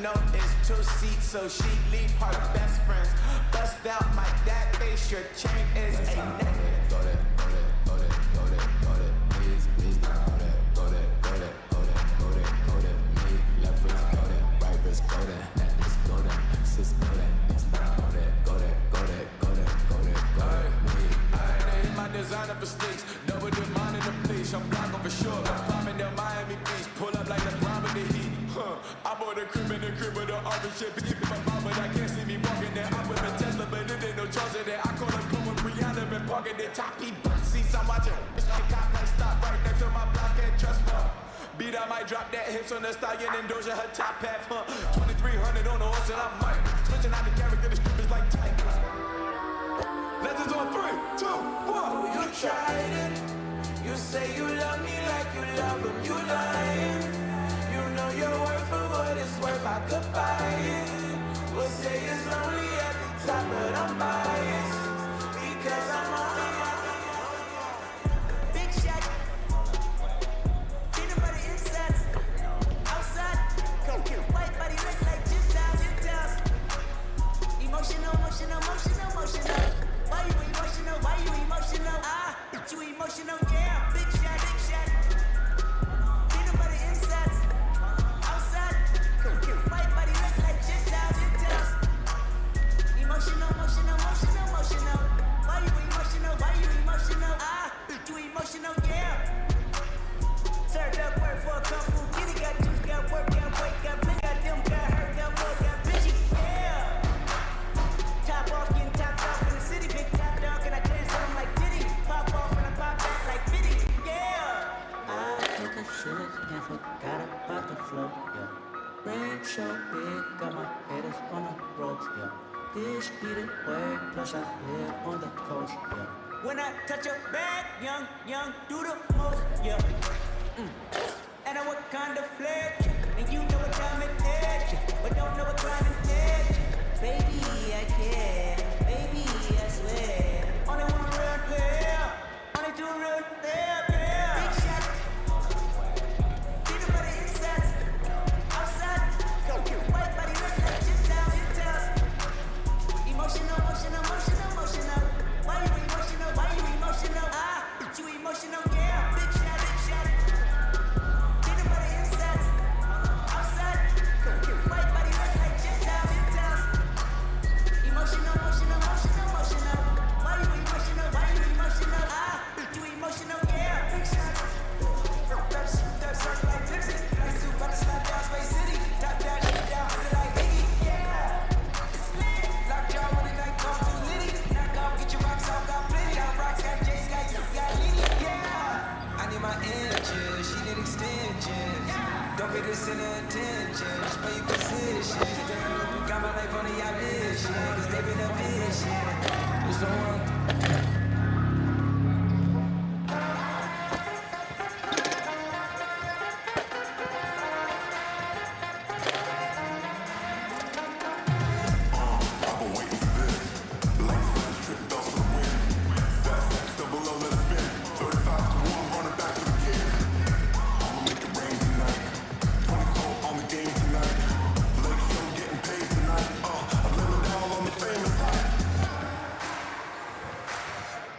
know it's 2 seats, so she leave her best friends. Bust out my dad face, your chain is a neck. Designer for sneaks, double the mind in the bleach. I'm blocking for sure. I'm climbing down Miami Beach, pull up like the prime of the heat. I bought a crib in the crib with the office shit. Give me my mom, but I can't see me walking there. I'm with a Tesla, but it ain't no charger there. I call her come with Rihanna, been parking there. Top E box seats, I'm watching. Bitch, I cop like stop right next to my block and trust her. Beat, I might drop that hips on the stallion and Doja her top half, 2300 on the horse and I might switching out the character, the strip is like tigers. Legends on 3, 2, 1. You tried it. You say you love me like you love him. You lying. You know your worth for what it's worth. I could buy it. We'll say it's lonely at the top, but I'm biased because I'm only big shot. Peanut butter inside, outside. White body look like gym towels. Emotional. Why you emotional? Why you emotional? You emotional, yeah. Big shot. Peanut butter insides, outside. White body look like gym towels. Emotional. Why you emotional? You emotional, yeah. Served up work for a couple. Kitty got juice, got work, got weight, got big, got them, got hurt, got work, got bitchy, yeah. Top off, getting topped off in the city, big top dog, and I dance on them like Diddy. Pop off and I pop back like Biddy, yeah. I took a shit and forgot about the flow, yeah. Rain so big, got my haters on the ropes, yeah. This be the way, plus I live on the coast, yeah. When I touch your bag, young, do the most, yeah. And I what kind of flair, and you know what time it is, but don't know what kind of edge. Baby, I care. Baby, I swear. Only one real player. Only 2 real player. Big shot. Peanut butter inside. Outside. White body look like gym towels. Emotional. Why you emotional? You emotional, yeah. Big shot. Peanut butter inside. Outside. White body look like gym towels. Emotional. Why you emotional? You emotional, yeah. Big shot. That's like Dixie. Nice suit, but it's not down Space City. Top down, shit down, put it like Iggy, yeah. It's lit. Lock jaw when the night comes too litty. Knock off, get your rocks off, got plenty. Got rocks, got J's, got you, got Liddy, yeah. I need my engine, she need extensions. Don't pay this any attention, just play your position. Got my life on the audition, cause they been a vision. There's no one.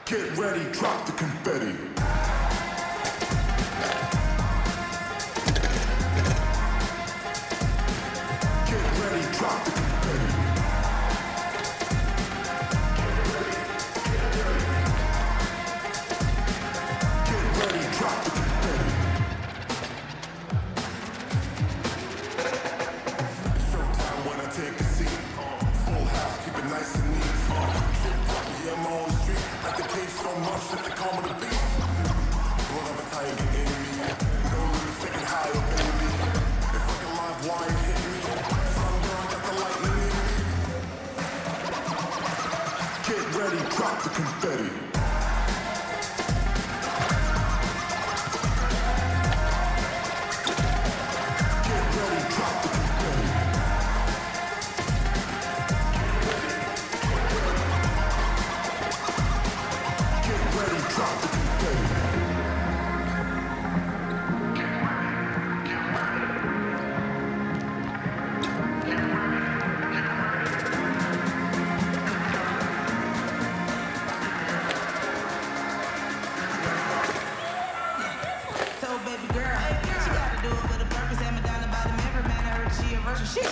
Get ready, drop the confetti. Get ready, drop the confetti. Get ready, drop the confetti. It's showtime when I take a seat. Full house, keep it nice and neat. Yeah, I'm on the street. At the cage so much that they call me the beast. Blood of a tiger in me. No limit, second high up in me. If like a live wire hit me. Sun girl got the lightning in me. Get ready, drop the confetti. Get ready, drop the confetti. Get ready, drop the confetti. version. Shit.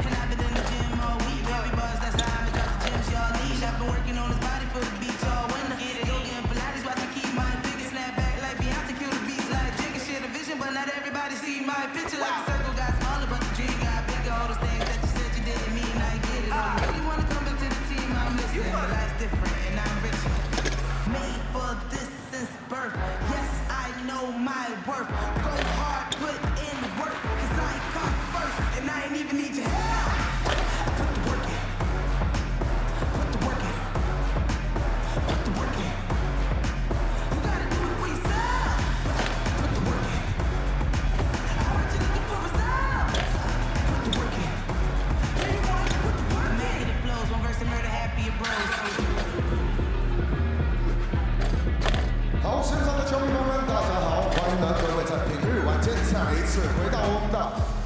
And I've been in the gym all week. Baby buzz, that's how I've been dropping gems y'all need. I've been working on his body for the beach all winter. Go getting Pilates, watch me keep my figure. Snap back like Beyonce, kill the beats like Jigga. Share the vision, but not everybody see my picture. Like the circle got smaller, but the dream got bigger. All those things that you said you didn't mean, I get it. I really wanna come back to the team, I'm listening. But life's different and I'm rich. Made for this since birth. Yes, I know my worth. Go hard, put in work. Cause I ain't come first. And I ain't even need your help. Put the work in. Put the work in. Put the work in. You gotta do it for yourself. Put the work in. I heard you looking for results. Put the work in. Yeah, you want to put the work in. Man, it flows. One verse and murder half of your bros. 好，现场的球迷朋友们，大家好，欢迎呢各位在平日晚间再一次回到我们的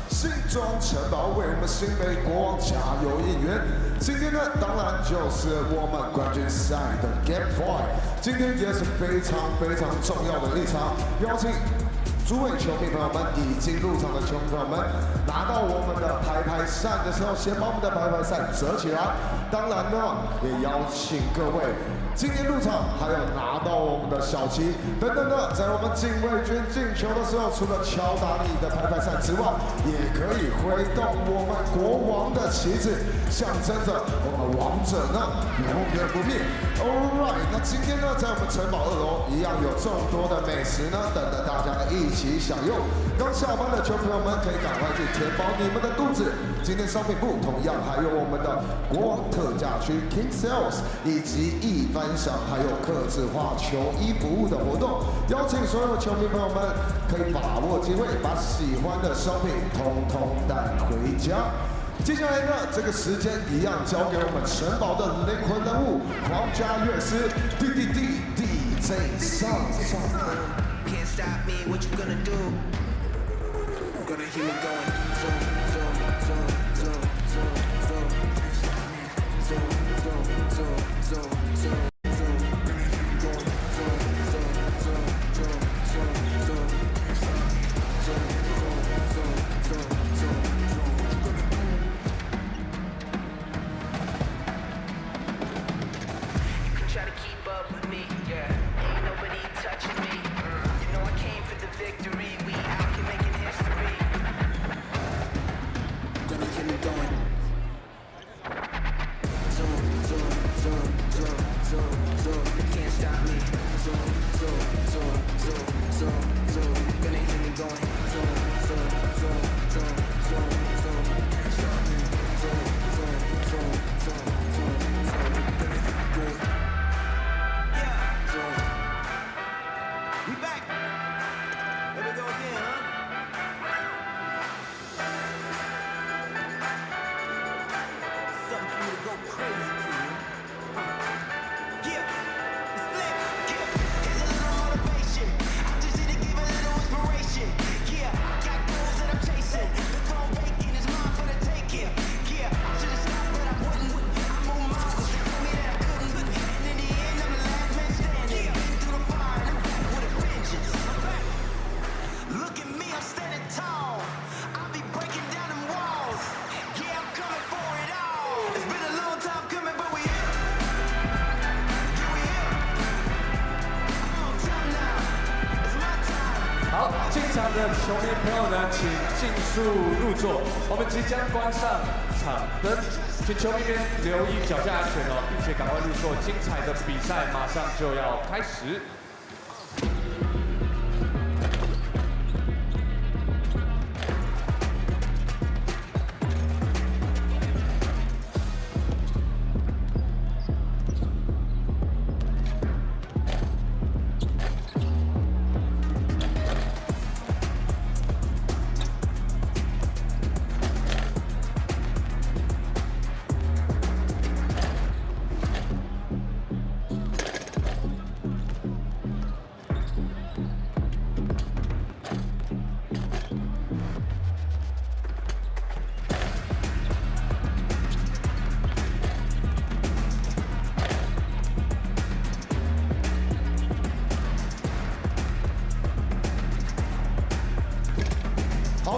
新庄城堡，为我们新北国王加油应援。今天呢，当然就是我们冠军赛的 Game 5，今天也是非常重要的一场，邀请诸位球迷朋友们，已经入场的球迷朋友们，拿到我们的排扇的时候，先把我们的排扇折起来。当然呢，也邀请各位今天入场还有拿到我们的小旗等等的，在我们禁卫军进球的时候，除了敲打你的排扇之外，也可以挥动我们国王的旗帜，象征着我们王者呢永远不灭。Alright， 那今天呢，在我们城堡2楼一样有众多的美食呢，等着大家一起享用。刚下班的球朋友们可以赶快去填饱你们的肚子。今天商品部同样还有我们的国王特价区 King Sales 以及一番赏，还有客制化球衣服务的活动，邀请所有的球迷朋友们可以把握机会，把喜欢的商品通通带回家。接下来呢，这个时间一样交给我们城堡的灵魂人物皇家乐师 DJ 上。Can't stop me, what you gonna do? Gonna hear me going zoom, zoom, zoom, zoom, zoom, zoom, zoom, zoom, zoom, zoom. Try to keep up with me, yeah. Ain't nobody touching me. You know I came for the victory. We out here making history. Gonna keep me going. Zoom, zoom, zoom, zoom, zoom, zoom. Can't stop me. Zoom, zoom, zoom, zoom, zoom, zoom. Gonna keep me going. Zoom, zoom, zoom, zoom, zoom, zoom. Can't stop me. Zoom, zoom, zoom, zoom, zoom, zoom. Gonna keep me going. We back. Here we go again, huh? Something for you to go crazy to. Yeah, it's flex. Yeah, here's a little motivation. I just need to give a little inspiration. Yeah, got goals that I'm chasing. The throne vacant is mine for the taking. Yeah, I should've stopped, but I wouldn't. I moved miles, they told me that I couldn't. And in the end, I'm the last man standing. Been through the fire and I'm back with a vengeance. Look at me, I'm standing tall. I'll be breaking down them walls. Yeah, I'm coming for it all. It's been a long time coming, but we here. Yeah, we here. Oh, time now. It's my time. 好，进场的球迷朋友呢，请尽速入座。我们即将关上场灯，请球迷们留意脚下安全哦，并且赶快入座。精彩的比赛马上就要开始。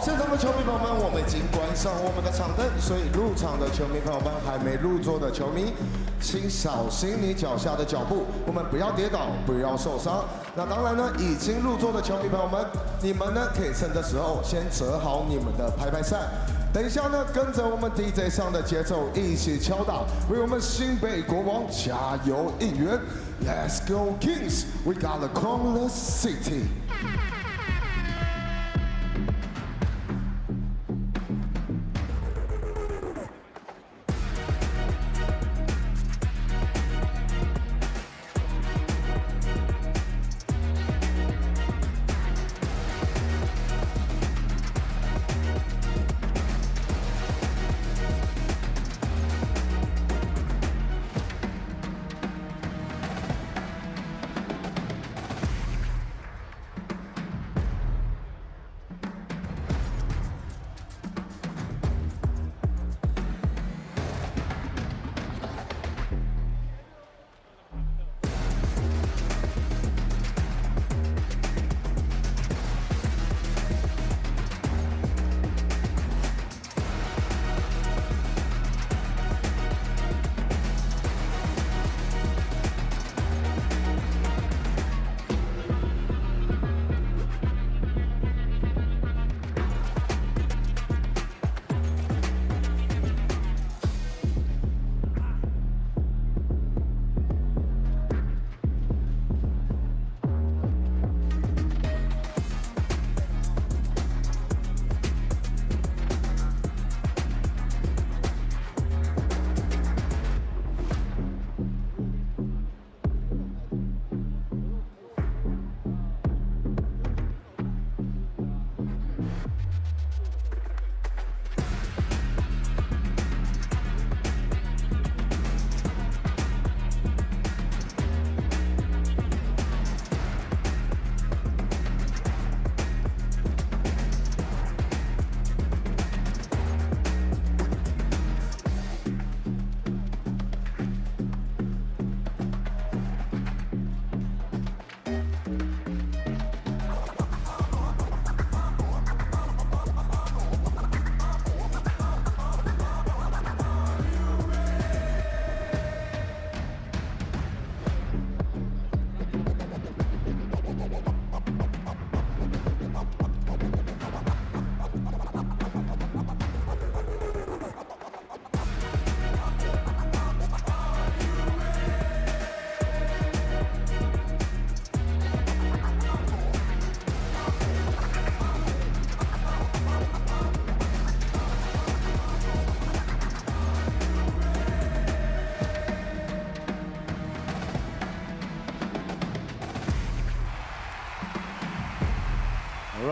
现场的球迷朋友们，我们已经关上我们的场灯，所以入场的球迷朋友们，还没入座的球迷，请小心你脚下的脚步，我们不要跌倒，不要受伤。那当然呢，已经入座的球迷朋友们，你们呢可以趁这时候先折好你们的排扇。等一下呢，跟着我们 DJ 上的节奏一起敲打，为我们新北国王加油应援 ！Let's go Kings! We got a Cronless City.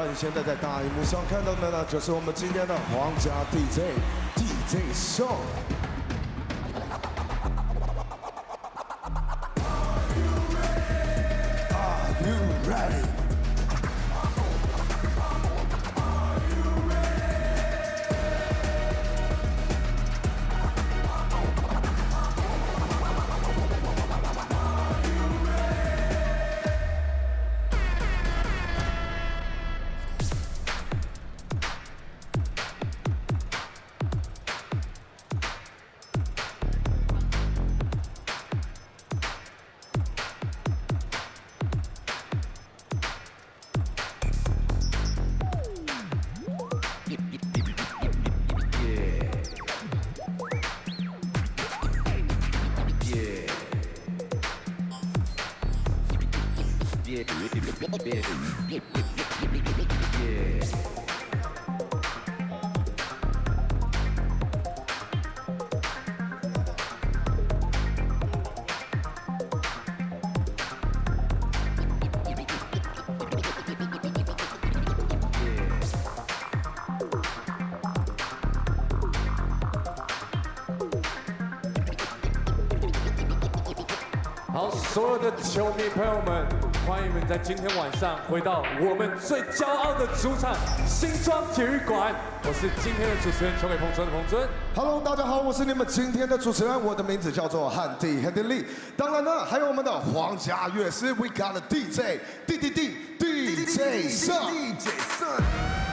你现在在大荧幕上看到的呢，就是我们今天的皇家 DJ Show。Are you ready?好，所有的球迷朋友们，欢迎你们在今天晚上回到我们最骄傲的主场新庄体育馆。我是今天的主持人，球给彭尊的彭尊。Hello， 大家好，我是你们今天的主持人，我的名字叫做汉地 Handy Lee。当然呢，还有我们的皇家乐师 ，We got a DJ Son。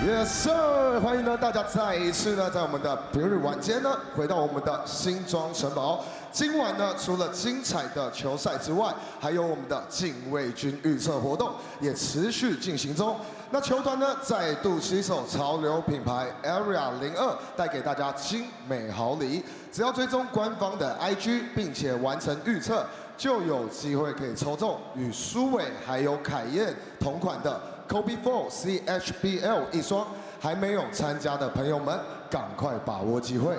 Yes sir， 欢迎呢大家再一次呢，在我们的平日晚间呢，回到我们的新庄城堡。今晚呢，除了精彩的球赛之外，还有我们的禁卫军预测活动也持续进行中。那球团呢，再度携手潮流品牌 Area 02，带给大家精美好礼。只要追踪官方的 IG， 并且完成预测，就有机会可以抽中与苏伟还有凯燕同款的 Kobe 4 TPBL 一双。还没有参加的朋友们，赶快把握机会。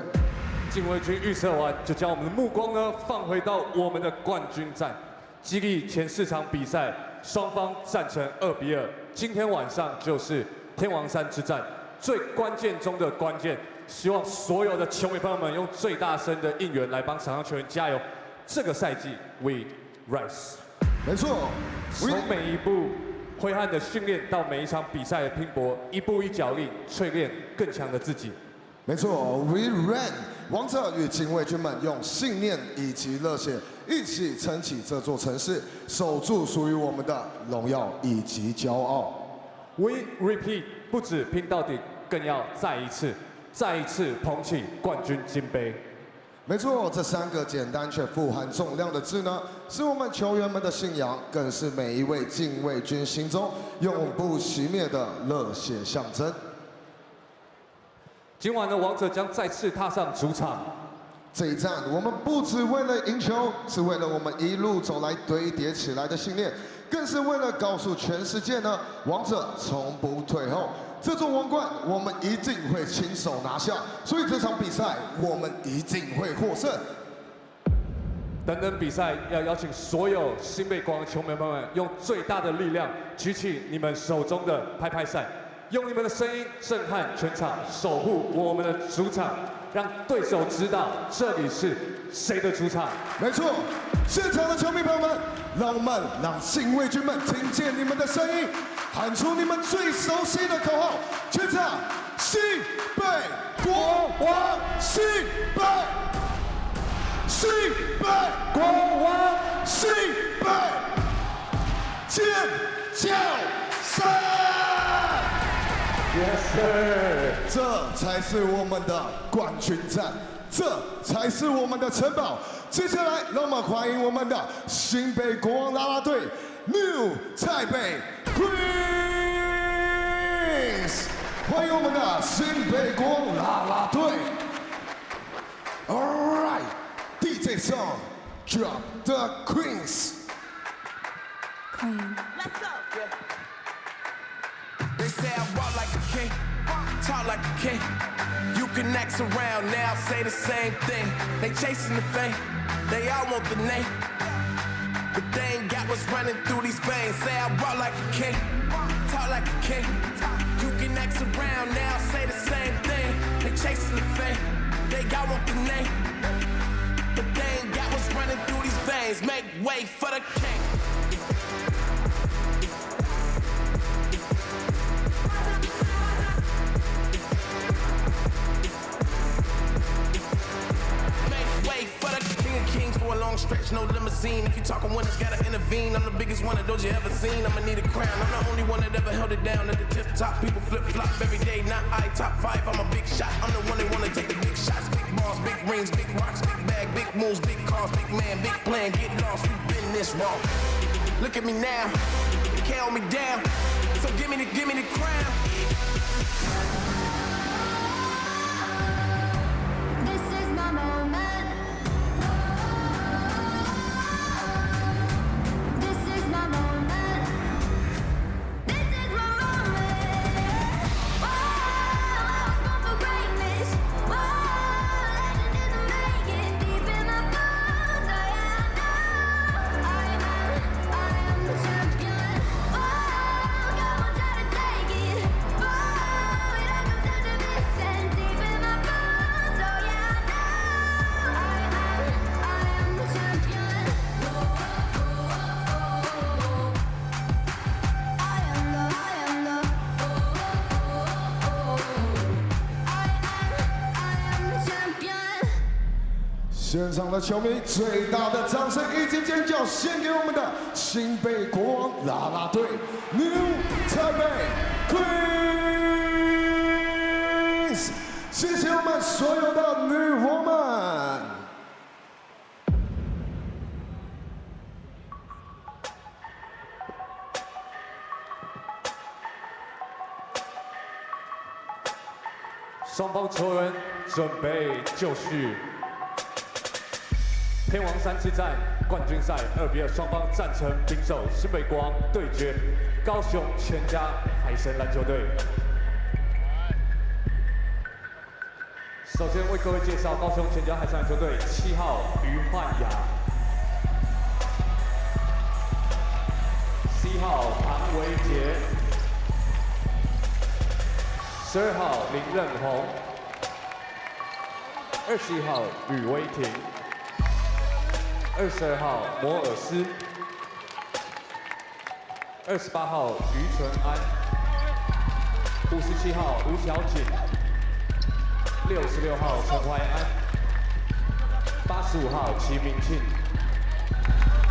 禁卫军预测完，就将我们的目光呢放回到我们的冠军战，激励前4场比赛，双方战成2比2。今天晚上就是天王山之战，最关键中的关键。希望所有的球迷朋友们用最大声的应援来帮场上球员加油。这个赛季 We Rise。没错，从每一步挥汗的训练到每一场比赛的拼搏，一步一脚印，淬炼更强的自己。没错 ，We Ran， 王者与禁卫军们用信念以及热血一起撑起这座城市，守住属于我们的荣耀以及骄傲。We Repeat， 不止拼到底，更要再一次捧起冠军金杯。没错，这3个简单却富含重量的字呢，是我们球员们的信仰，更是每一位禁卫军心中永不熄灭的热血象征。今晚的王者将再次踏上主场。这一战，我们不只为了赢球，是为了我们一路走来堆叠起来的信念，更是为了告诉全世界呢，王者从不退后。这座王冠，我们一定会亲手拿下，所以这场比赛我们一定会获胜。等等比赛要邀请所有新北国王球迷朋友们，用最大的力量举起你们手中的拍拍扇，用你们的声音震撼全场，守护我们的主场，让对手知道这里是谁的主场。没错，现场的球迷朋友们，让禁卫军们听见你们的声音，喊出你们最熟悉的口号，全场新北国王，新北，新北国王，新北，尖叫声！ Yes sir， 这才是我们的冠军战，这才是我们的城堡。接下来，让我们欢迎我们的新北国王啦啦队 New Taipei Kings， 欢迎我们的新北国王啦啦队。All right， DJ song drop the Queens。 Let's go. They say I walk like a king, talk like a king. You can act around now, say the same thing. They chasing the fame, they all want the name. But they ain't got what's running through these veins. Say I walk like a king, talk like a king. You can act around now, say the same thing. They chasing the fame, they all want the name. But they ain't got what's running through these veins. Make way for the king. Stretch, no limousine. If you talking winners, gotta intervene. I'm the biggest one of those you ever seen. I'ma need a crown. I'm the only one that ever held it down at the tip top. People flip flop every day. Not I top 5. I'm a big shot. I'm the one that wanna take the big shots. Big balls, big rings, big rocks, big bag, big moves, big cars, big man, big plan. Get lost. We've been this wrong. Look at me now. You can't hold me down. So give me the crown. This is my moment.现场的球迷最大的掌声以及尖叫，献给我们的新北国王啦啦队 New Taipei Queens。Kings， 谢谢我们所有的女皇们。双方球员准备就绪。天王山之战冠军赛2-2，双方战成平手。新北国王对决高雄全家海神篮球队。首先为各位介绍高雄全家海神篮球队7号于焕雅，10号唐维杰，12号林任宏，21号吕威霆，22号摩尔斯，28号于纯安，57号吴小锦，66号陈怀安，85号齐明庆。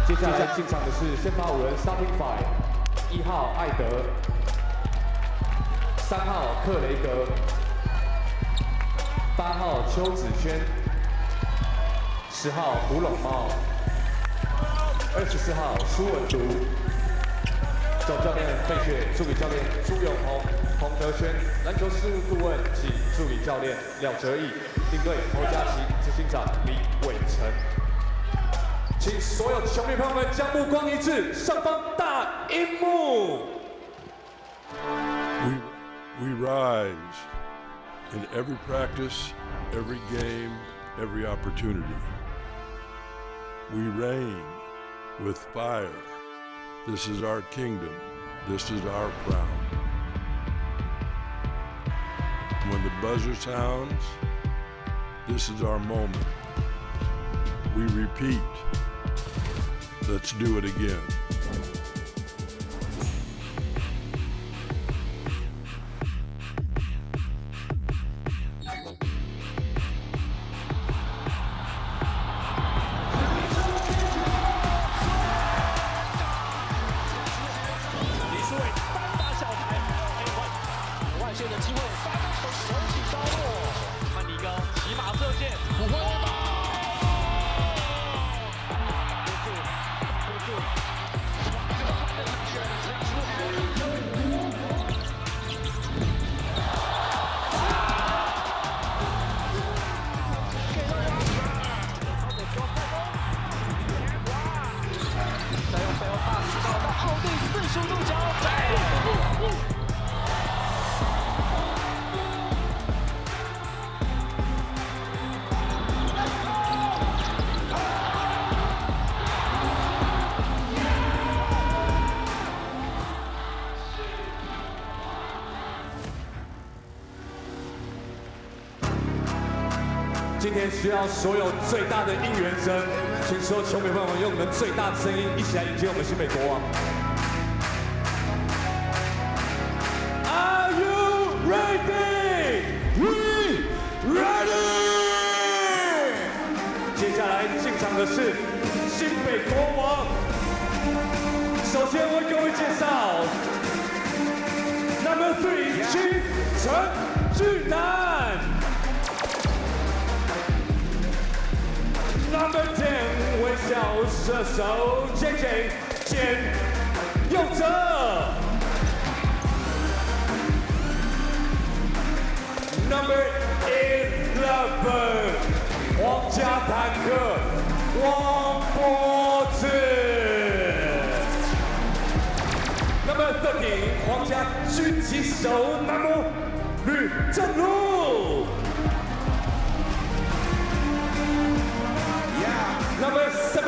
接下来进场的是先发5人 Starting Five，1号艾德，3号克雷格，8号邱子轩，10号胡龙茂，24号苏文如，总教练费雪，助理教练朱永宏、洪德轩，篮球事务顾问及助理教练廖哲义，领队侯佳琪，执行长李伟成。请所有球迷朋友们将目光移至上方大荧幕。We rise in every practice, every game, every opportunity. We reign with fire. This is our kingdom. This is our crown. When the buzzer sounds, this is our moment. We repeat. Let's do it again. 今天需要所有最大的应援声，请所有球迷朋友们用你们最大的声音，一起来迎接我们新北国王。Are you ready? We ready! 接下来进场的是新北国王。首先为各位介绍 Number 3陈俊南。Number 10， 微笑射手 JJ 简佑哲。Number 11， 皇家坦克王柏志。Number 13， 皇家狙击手南木吕正如。Number 17，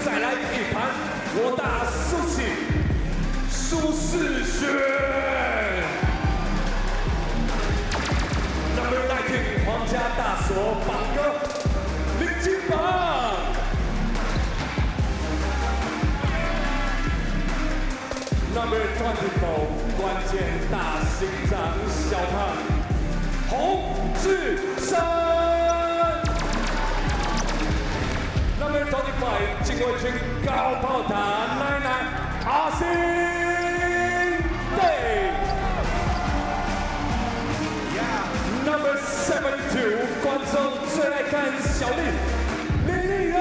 再来一盘我大苏醒苏世轩。Number 19， 皇家大锁榜哥林金榜。Number 24， 关键大心脏小胖洪志生。Number 25， 禁卫军高炮塔奶奶阿信队。Number 小丽林丽人。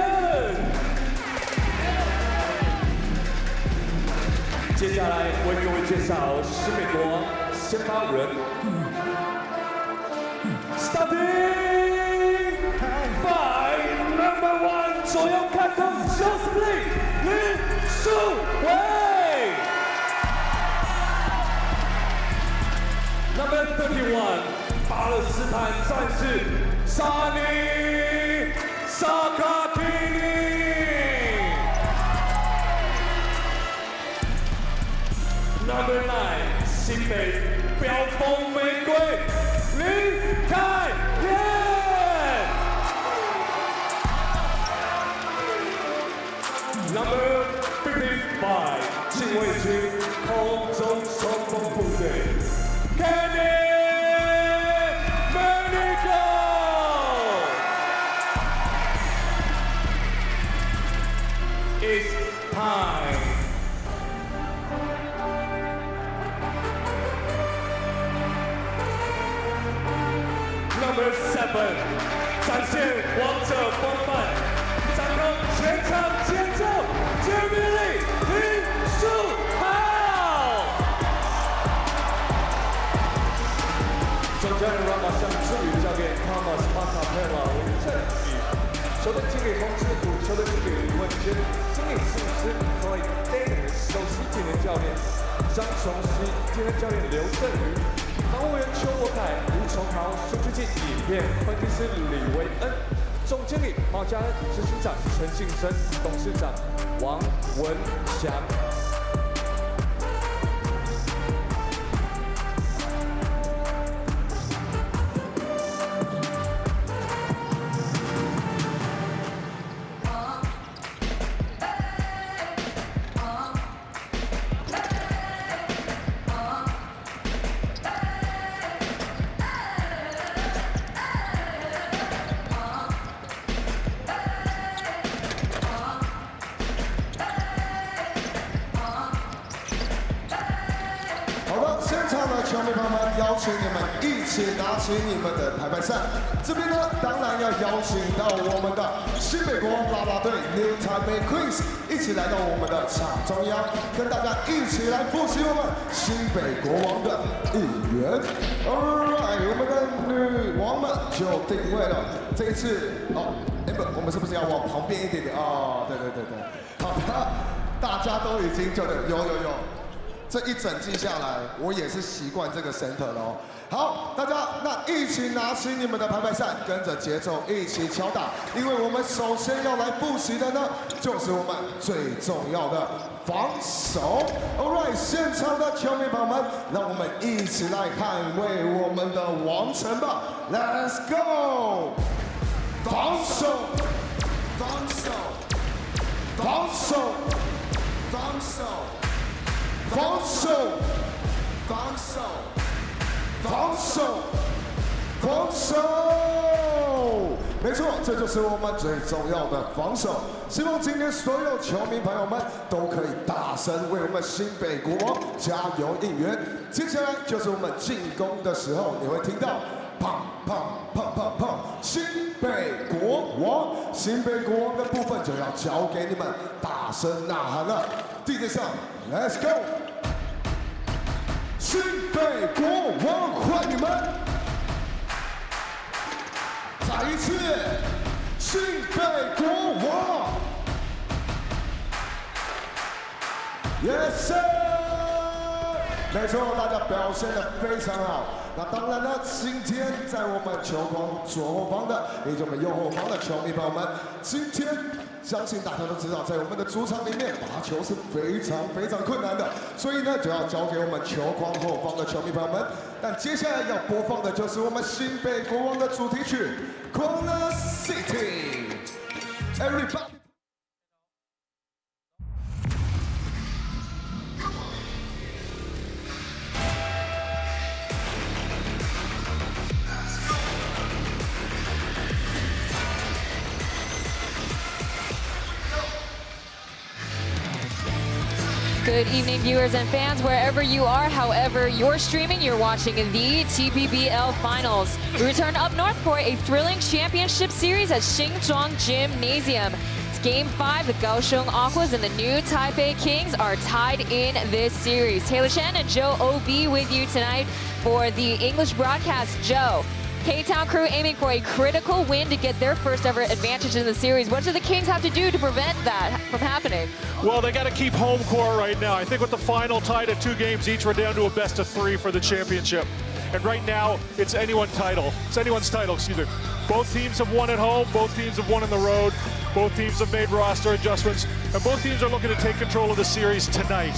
接下来为各位介绍新美国先发人 ，Starting by No.1 左右看空90力林书伟 ，No.31 巴勒斯坦战士沙尼萨卡提尼。 No.9 新北飙风玫瑰林凯燕 No.55 禁卫军空中冲锋部队 Kenny Manico It's time No.7 展现王者风范，掌控全场节奏 ，Jeremy 林书豪。中间让马上助理教练 Thomas Macapella 林振宇，球队经理洪志虎，球队经理林文娟，经理术师 Floyd Davis， 首席体能教练张崇熙，体能教练刘振宇。 防务员邱国凯、吴崇豪、数据镜影片分析师李维恩，总经理毛家恩，执行长陈信生，董事长王文祥。球迷朋友们，邀请你们一起拿起你们的排扇。这边呢，当然要邀请到我们的新北国王啦啦队 New Taipei Kings 一起来到我们的场中央，跟大家一起来复习我们新北国王的应援。Alright， 我们的女王们就定位了。这一次我们是不是要往旁边一点点？对，好的，大家都已经有。这一整季下来，我也是习惯这个 center 了哦。好，大家那一起拿起你们的排扇，跟着节奏一起敲打，因为我们首先要来复习的呢，就是我们最重要的防守。Alright， 现场的球迷朋友们，让我们一起来捍卫我们的王城吧 ！Let's go！ 防守，防守，防守，防守。防守，防守，防守，防守，没错，这就是我们最重要的防守。希望今天所有球迷朋友们都可以大声为我们新北国王加油应援。接下来就是我们进攻的时候，你会听到砰砰砰砰砰，新北国王，新北国王的部分就要交给你们大声呐喊了。地铁上 ，Let's go！ 新北国王，欢迎你们！再一次，新北国王 ，Yes sir！ 没错，大家表现得非常好。那当然呢，今天在我们球框左后方的，以及我们右后方的球迷朋友们，今天。相信大家都知道，在我们的主场里面，罚球是非常困难的，所以呢，就要交给我们球框后方的球迷朋友们。但接下来要播放的就是我们新北国王的主题曲《Corner City》。Everybody。各 Good evening, viewers and fans, wherever you are, however you're streaming, you're watching the TPBL Finals. We return up north for a thrilling championship series at Xinzhuang Gymnasium. It's Game 5. The Kaohsiung Aquas and the new Taipei Kings are tied in this series. Taylor Chen and Joe O.B. with you tonight for the English broadcast. Joe, K-Town crew aiming for a critical win to get their first ever advantage in the series. What do the Kings have to do to prevent that from happening? Well, they got to keep home court right now. I think with the final tied at 2 games each, we're down to a best of 3 for the championship. And right now, it's anyone's title. It's anyone's title, excuse me. Both teams have won at home. Both teams have won on the road. Both teams have made roster adjustments. And both teams are looking to take control of the series tonight.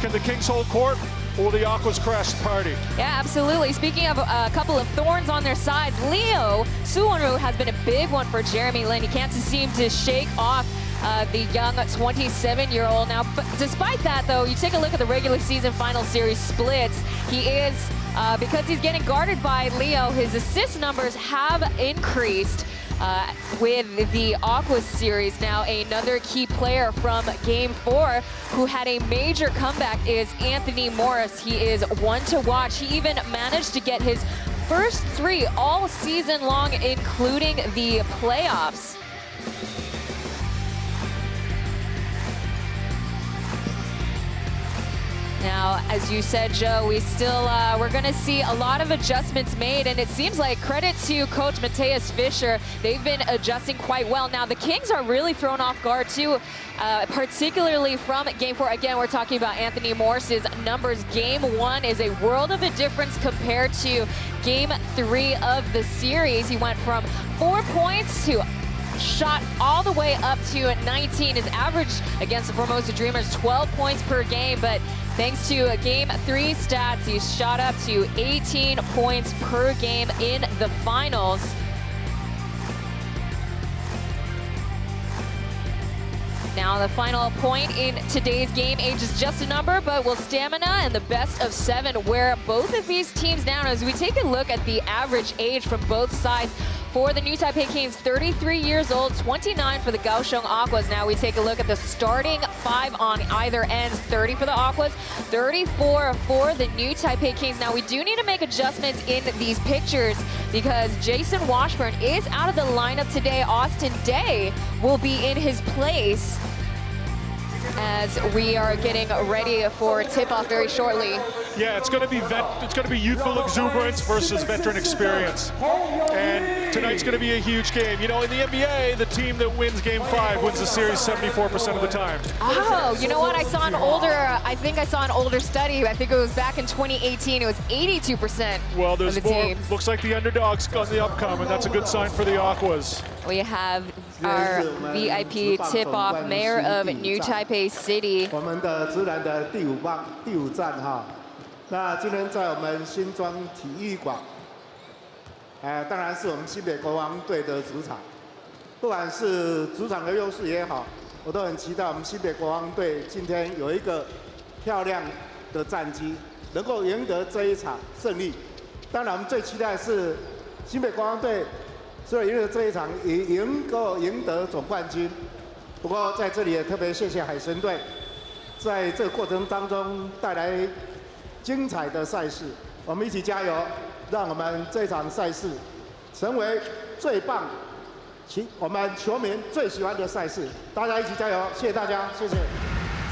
Can the Kings hold court? Or the Aquas crash the party? Yeah, absolutely. Speaking of a couple of thorns on their sides, Leo Suwonru has been a big one for Jeremy Lin. He can't seem to shake off the young 27-year-old. Now, but despite that, though, you take a look at the regular season final series splits. He is, because he's getting guarded by Leo, his assist numbers have increased with the Aquas series. Now, another key player from Game 4 who had a major comeback is Anthony Morris. He is one to watch. He even managed to get his first 3 all season long, including the playoffs. Now, as you said, Joe, we're going to see a lot of adjustments made, and it seems like credit to Coach Matthias Fischer. They've been adjusting quite well. Now, the Kings are really thrown off guard, too, particularly from Game 4. Again, we're talking about Anthony Morris's numbers. Game 1 is a world of a difference compared to Game 3 of the series. He went from 4 points to shot all the way up to 19. His average against the Formosa Dreamers, 12 points per game, but thanks to Game 3 stats, he's shot up to 18 points per game in the finals. Now, the final point in today's game, age is just a number, but will stamina and the best of 7 wear both of these teams down. As we take a look at the average age from both sides, for the new Taipei Kings, 33 years old, 29 for the Kaohsiung Aquas. Now we take a look at the starting 5 on either ends, 30 for the Aquas, 34 for the new Taipei Kings. Now we do need to make adjustments in these pictures because Jason Washburn is out of the lineup today. Austin Day will be in his place as we are getting ready for tip-off very shortly. Yeah, it's going to be youthful exuberance versus veteran experience. And tonight's going to be a huge game. You know, in the NBA, the team that wins Game 5 wins the series 74% of the time. Oh, you know what? I saw an older study. I think it was back in 2018. It was 82%. Well, there's of the more. Teams. Looks like the underdogs on the upcome, and that's a good sign for the Aquas. We have our VIP tip-off, Mayor of New Taipei City. 我们的直男的第五站哈，那今天在我们新庄体育馆，当然是我们新北国王队的主场。不管是主场的优势也好，我都很期待我们新北国王队今天有一个漂亮的战绩，能够赢得这一场胜利。当然，我们最期待的是新北国王队。 所以，因为这一场也赢得总冠军。不过，在这里也特别谢谢海神队，在这个过程当中带来精彩的赛事。我们一起加油，让我们这场赛事成为最棒、我们球迷最喜欢的赛事。大家一起加油，谢谢大家，谢谢。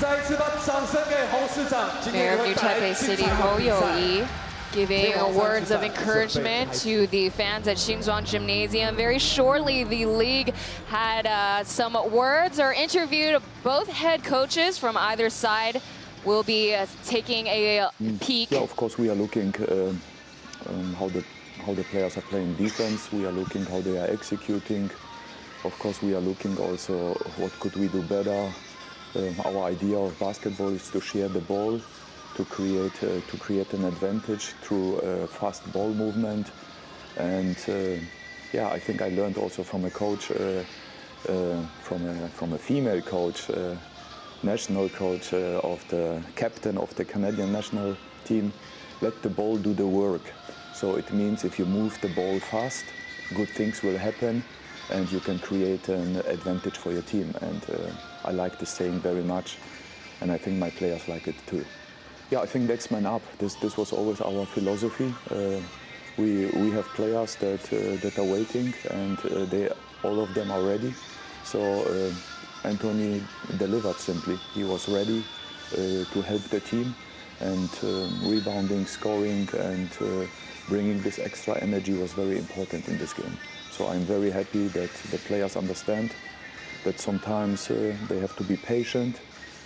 再一次把掌声给侯市长。Mayor of New Taipei City, Hou Youyi, giving words of encouragement to the fans at Xinzhuang Gymnasium. Very shortly, the league had some words or interviewed both head coaches from either side. Will be taking a peek. Yeah, of course, we are looking how the players are playing defense. We are looking how they are executing. Of course, we are looking also what could we do better. Our idea of basketball is to share the ball, to create an advantage through fast ball movement, and yeah, I think I learned also from a coach, from a female coach, national coach of the captain of the Canadian national team. Let the ball do the work. So it means if you move the ball fast, good things will happen, and you can create an advantage for your team. And I like this saying very much. and I think my players like it too. Yeah, I think next man up. This was always our philosophy. We have players that are waiting, and all of them are ready. So Anthony delivered simply. He was ready to help the team, and rebounding, scoring, and bringing this extra energy was very important in this game. So I'm very happy that the players understand that sometimes they have to be patient,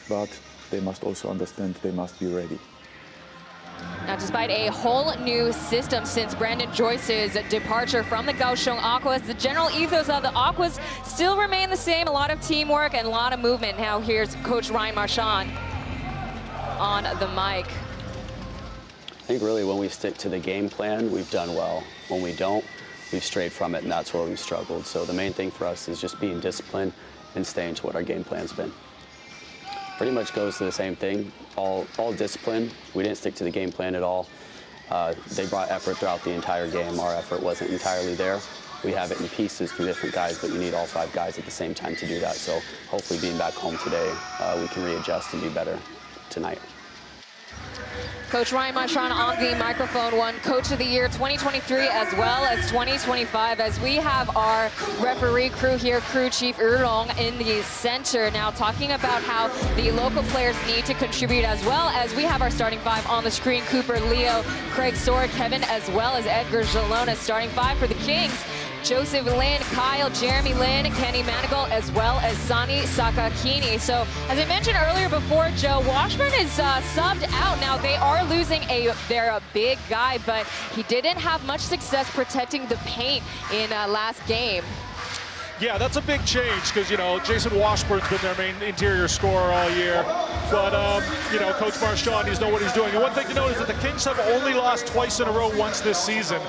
but they must also understand they must be ready. Now, despite a whole new system since Brandon Joyce's departure from the Kaohsiung Aquas, the general ethos of the Aquas still remain the same. A lot of teamwork and a lot of movement. Now here's Coach Ryan Marchand on the mic. I think really when we stick to the game plan, we've done well. When we don't, we've strayed from it, and that's where we've struggled. So the main thing for us is just being disciplined and staying to what our game plan's been. Pretty much goes to the same thing, all discipline. We didn't stick to the game plan at all. They brought effort throughout the entire game. Our effort wasn't entirely there. We have it in pieces through different guys, but you need all 5 guys at the same time to do that. So hopefully being back home today, we can readjust and be better tonight. Coach Ryan Marchand on the microphone won Coach of the Year 2023 as well as 2025, as we have our referee crew here, crew chief Urong in the center, now talking about how the local players need to contribute, as well as we have our starting 5 on the screen: Cooper, Leo, Craig Soar, Kevin, as well as Edgar Jalonas. Starting 5 for the Kings: Joseph Lin, Kyle, Jeremy Lin, Kenny Manigal, as well as Sani Sakakini. So, as I mentioned earlier before, Joe, Washburn is subbed out. Now, they are losing their big guy, but he didn't have much success protecting the paint in last game. Yeah, that's a big change because, you know, Jason Washburn's been their main interior scorer all year. But, you know, Coach Marchand, he's know what he's doing. And one thing to note is that the Kings have only lost twice in a row once this season,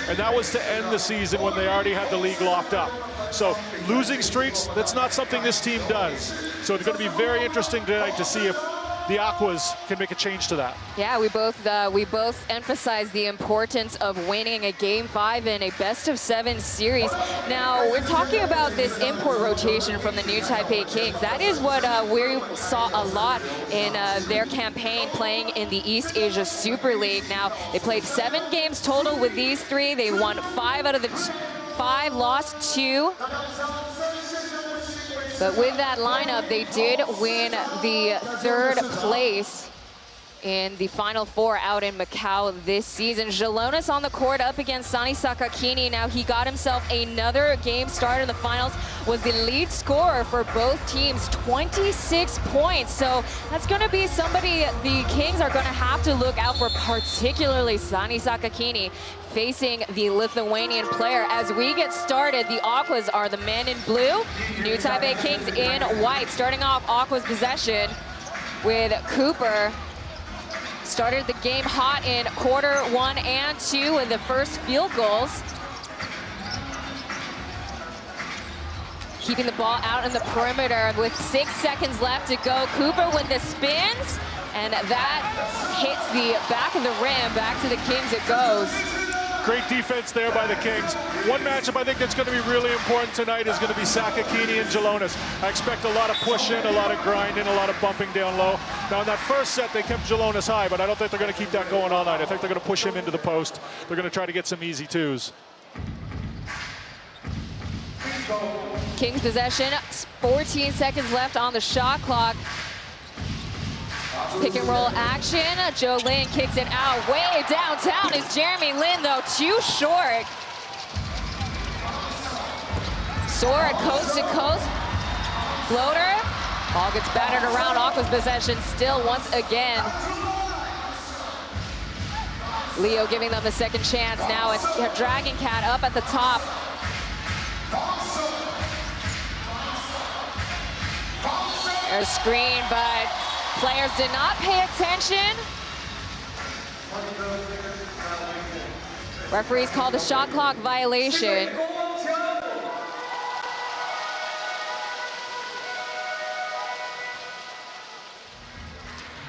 and that was to end the season when they already had the league locked up. So losing streaks, that's not something this team does. So it's going to be very interesting tonight to see if the Aquas can make a change to that. Yeah, we both emphasize the importance of winning a Game 5 in a best-of-7 series. Now, we're talking about this import rotation from the new Taipei Kings. That is what we saw a lot in their campaign playing in the East Asia Super League. Now, they played 7 games total with these 3. They won 5 out of the 5, lost 2. But with that lineup, they did win the 3rd place in the Final 4 out in Macau this season. Jalonas on the court up against Sani Sakakini. Now, he got himself another game start in the finals, was the lead scorer for both teams, 26 points. So that's going to be somebody the Kings are going to have to look out for, particularly Sani Sakakini, facing the Lithuanian player. As we get started, the Aquas are the men in blue, new Taipei Kings in white. Starting off Aquas possession with Cooper. Started the game hot in quarter 1 and 2 with the first field goals. Keeping the ball out in the perimeter with 6 seconds left to go. Cooper with the spins, and that hits the back of the rim. Back to the Kings it goes. Great defense there by the Kings. One matchup I think that's going to be really important tonight is going to be Sakakini and Jalonas. I expect a lot of pushing, a lot of grinding, a lot of bumping down low. Now in that first set they kept Jalonas high, but I don't think they're going to keep that going all night. I think they're going to push him into the post. They're going to try to get some easy 2s. Kings possession, 14 seconds left on the shot clock. Pick and roll action. Joe Lin kicks it out. Way downtown is Jeremy Lin, though, too short. Soar coast to coast. Floater. Ball gets battered around. Aqua's possession still once again. Leo giving them a second chance. Now it's Dragon Cat up at the top. There's a screen, but players did not pay attention. Referees called a shot clock violation.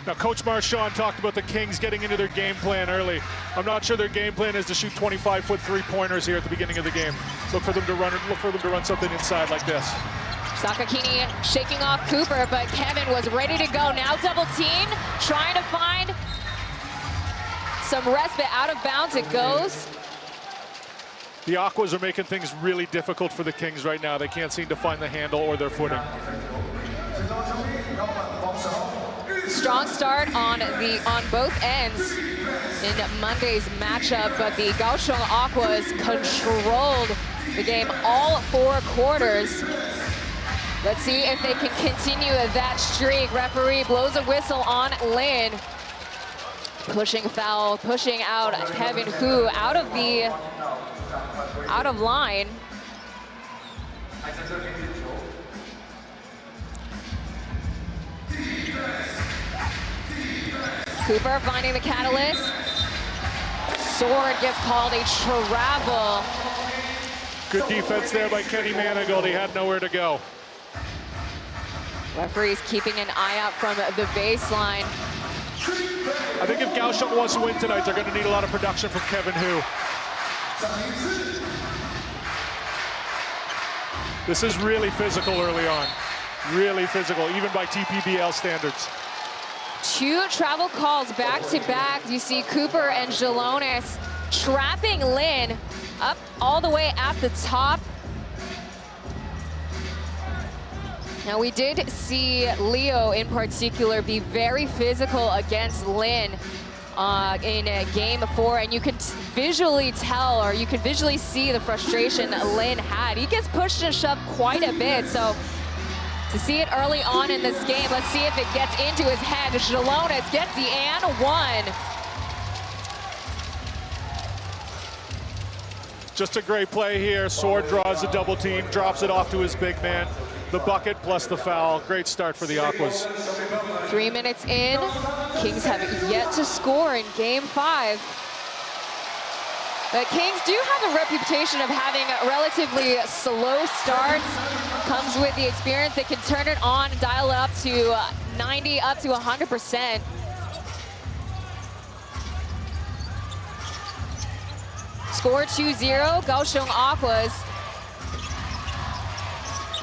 Now, Coach Marchand talked about the Kings getting into their game plan early. I'm not sure their game plan is to shoot 25-foot three-pointers here at the beginning of the game. Look for them to run something inside like this. Sakakini shaking off Cooper, but Kevin was ready to go. Now double team, trying to find some respite. Out of bounds it goes. The Aquas are making things really difficult for the Kings right now. They can't seem to find the handle or their footing. Strong start on both ends in Monday's matchup, but the Kaohsiung Aquas controlled the game all 4 quarters. Let's see if they can continue that streak. Referee blows a whistle on Lin. Pushing foul, pushing out Kevin Hu out of line. Cooper finding the catalyst. Sword gets called a travel. Good defense there by Kenny Manigault. He had nowhere to go. Referees keeping an eye out from the baseline. I think if Kaohsiung wants to win tonight, they're going to need a lot of production from Kevin Hu. This is really physical early on. Really physical, even by TPBL standards. 2 travel calls back to back. You see Cooper and Jalones trapping Lin up all the way at the top. Now we did see Leo in particular be very physical against Lin in game 4, and you can visually tell, or you can visually see the frustration Lin had. He gets pushed and shoved quite a bit, so to see it early on in this game, let's see if it gets into his head. Jalones gets the and 1. Just a great play here. Sword draws the double team, drops it off to his big man. The bucket plus the foul. Great start for the Aquas. 3 minutes in, Kings have yet to score in game 5. The Kings do have a reputation of having relatively slow starts. Comes with the experience. They can turn it on, dial it up to 90, up to 100%. Score 2-0, Kaohsiung Aquas.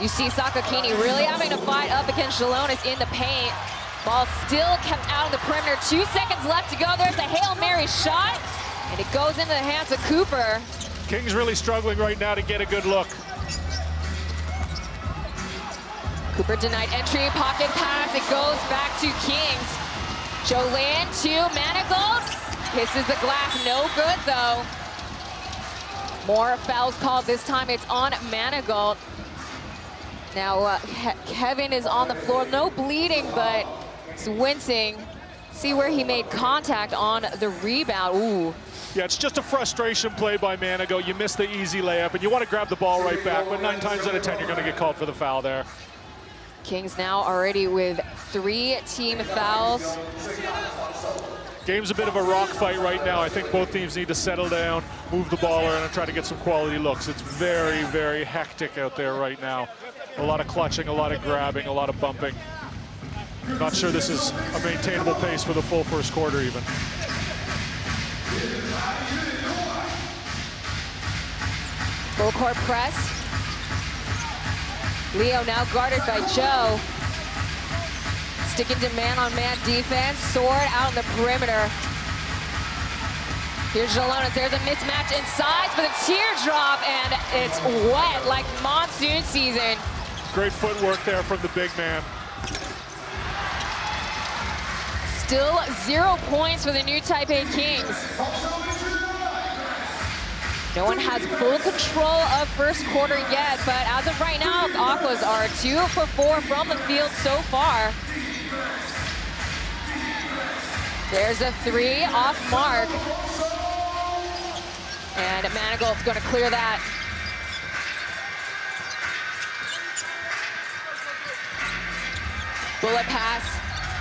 You see Sakakini really having to fight up against Jalones in the paint. Ball still kept out on the perimeter. 2 seconds left to go. There's a Hail Mary shot, and it goes into the hands of Cooper. Kings really struggling right now to get a good look. Cooper denied entry, pocket pass. It goes back to Kings. Jolin to Manigault. Kisses the glass, no good though. More fouls called. This time it's on Manigault. Now Kevin is on the floor, no bleeding, but he's wincing. See where he made contact on the rebound. Ooh. Yeah, it's just a frustration play by Manigault. You miss the easy layup, and you want to grab the ball right back, but 9 times out of 10, you're going to get called for the foul there. Kings now already with 3 team fouls. Game's a bit of a rock fight right now. I think both teams need to settle down, move the ball around, and try to get some quality looks. It's very, very hectic out there right now. A lot of clutching, a lot of grabbing, a lot of bumping. Not sure this is a maintainable pace for the full first quarter even. Full court press. Leo now guarded by Joe. Sticking to man-on-man defense. Sword out on the perimeter. Here's Jalones. There's a mismatch inside for the teardrop, and it's wet like monsoon season. Great footwork there from the big man. Still 0 points for the new Taipei Kings. No one has full control of first quarter yet, but as of right now, the Aquas are 2 for 4 from the field so far. There's a 3 off mark. And Manigault's going to clear that. Bullet pass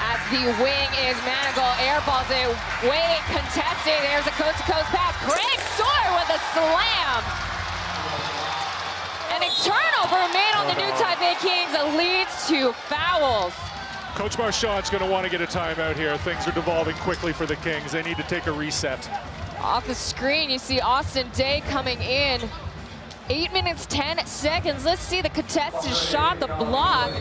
at the wing is Manigault. Airballs it, way contested. There's a coast-to-coast pass. Greg Sawyer with a slam. And a turnover made on the new Taipei Kings that leads to fouls. Coach Marchand's going to want to get a timeout here. Things are devolving quickly for the Kings. They need to take a reset. Off the screen, you see Austin Day coming in. 8 minutes, 10 seconds. Let's see the contested shot, the block.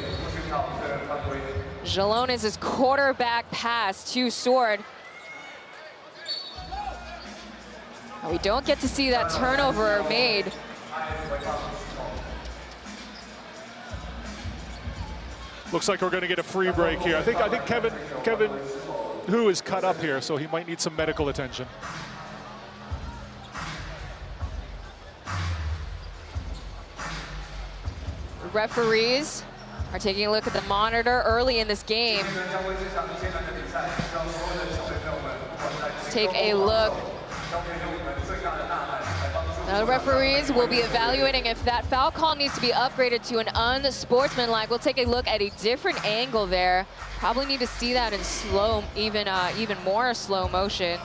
Jalones' quarterback pass to Sword. We don't get to see that turnover made. Looks like we're going to get a free break here. I think Kevin Hu is cut up here, so he might need some medical attention. Referees are taking a look at the monitor early in this game. Let's take a look. Now the referees will be evaluating if that foul call needs to be upgraded to an unsportsmanlike. We'll take a look at a different angle there. Probably need to see that in slow, even more slow motion.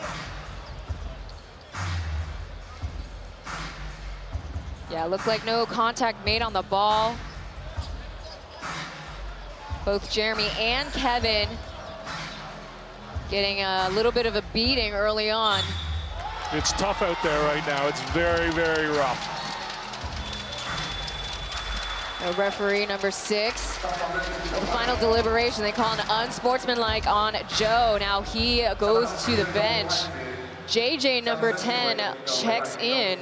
Yeah, looked like no contact made on the ball. Both Jeremy and Kevin getting a little bit of a beating early on. It's tough out there right now. It's very, very rough. Referee number 6. The final deliberation, they call an unsportsmanlike on Joe. Now he goes to the bench. JJ number 10 checks in.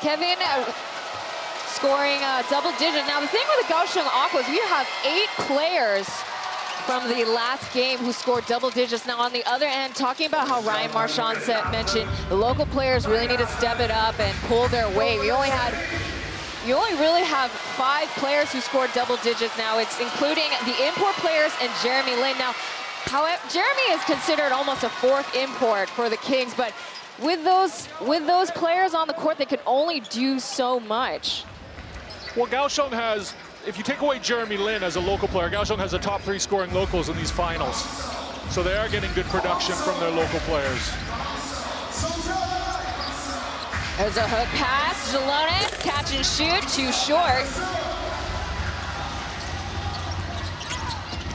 Kevin scoring double digits. Now the thing with the Kaohsiung Aquas, we have 8 players from the last game who scored double digits. Now on the other end, talking about how Ryan Marchand mentioned, the local players really need to step it up and pull their weight. You only really have 5 players who scored double digits now. It's including the import players and Jeremy Lin. Now, however, Jeremy is considered almost a 4th import for the Kings, but with those players on the court, they can only do so much. Well, Kaohsiung has, if you take away Jeremy Lin as a local player, Kaohsiung has the top 3 scoring locals in these finals. So they are getting good production from their local players. There's a hook pass, Jalones, catch and shoot, too short.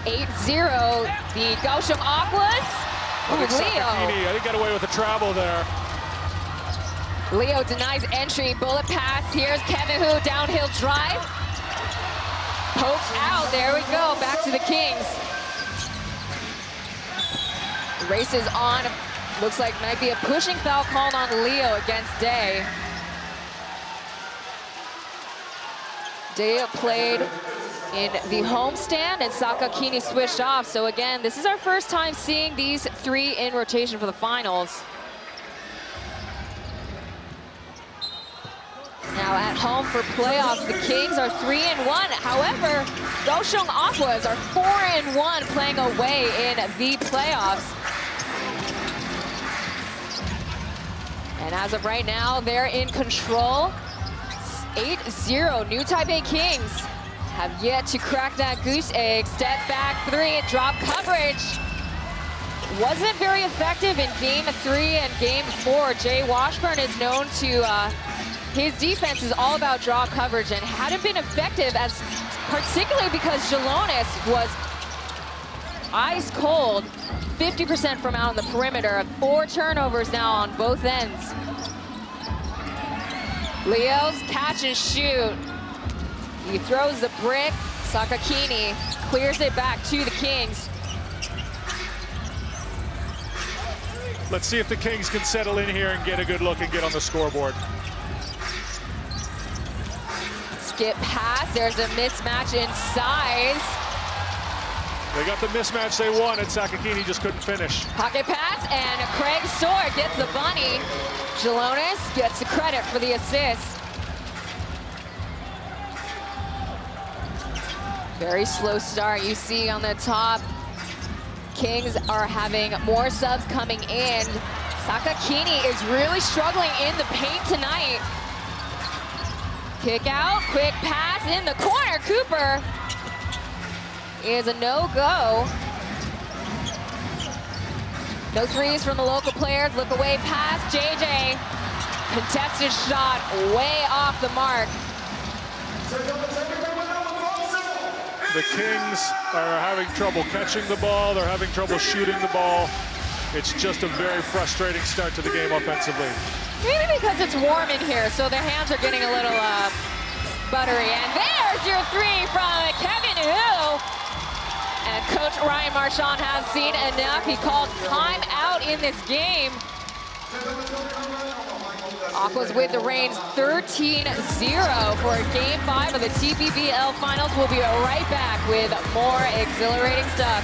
8-0, the Kaohsiung Aquas. I think Sakakini, I think, got away with the travel there. Leo denies entry, bullet pass. Here's Kevin Hu, downhill drive. Poked out, there we go, back to the Kings. Race is on, looks like might be a pushing foul called on Leo against Day. Day played in the homestand and Sakakini switched off. So again, this is our first time seeing these 3 in rotation for the finals. Now at home for playoffs, the Kings are 3-1. However, Kaohsiung Aquas are 4-1 playing away in the playoffs. And as of right now, they're in control. 8-0, New Taipei Kings have yet to crack that goose egg. Step back 3, drop coverage. Wasn't very effective in game 3 and game 4. Jay Washburn is known to, his defense is all about draw coverage and hadn't been effective, as particularly because Jalones was ice cold, 50% from out on the perimeter. 4 turnovers now on both ends. Leo's catch and shoot. He throws the brick. Sakakini clears it back to the Kings. Let's see if the Kings can settle in here and get a good look and get on the scoreboard. Skip pass, there's a mismatch in size. They got the mismatch they wanted. Sakakini just couldn't finish. Pocket pass, and Craig Sword gets the bunny. Jalones gets the credit for the assist. Very slow start. You see on the top, Kings are having more subs coming in. Sakakini is really struggling in the paint tonight. Kick out, quick pass in the corner. Cooper is a no-go. No threes from the local players. Look away pass, JJ. Contested shot way off the mark. The Kings are having trouble catching the ball. They're having trouble shooting the ball. It's just a very frustrating start to the game offensively. Maybe because it's warm in here, so their hands are getting a little buttery. And there's your three from Kevin Hu. And Coach Ryan Marchand has seen enough. He calls time out in this game. Aquas with the reins 13-0 for Game 5 of the TPBL Finals. We'll be right back with more exhilarating stuff.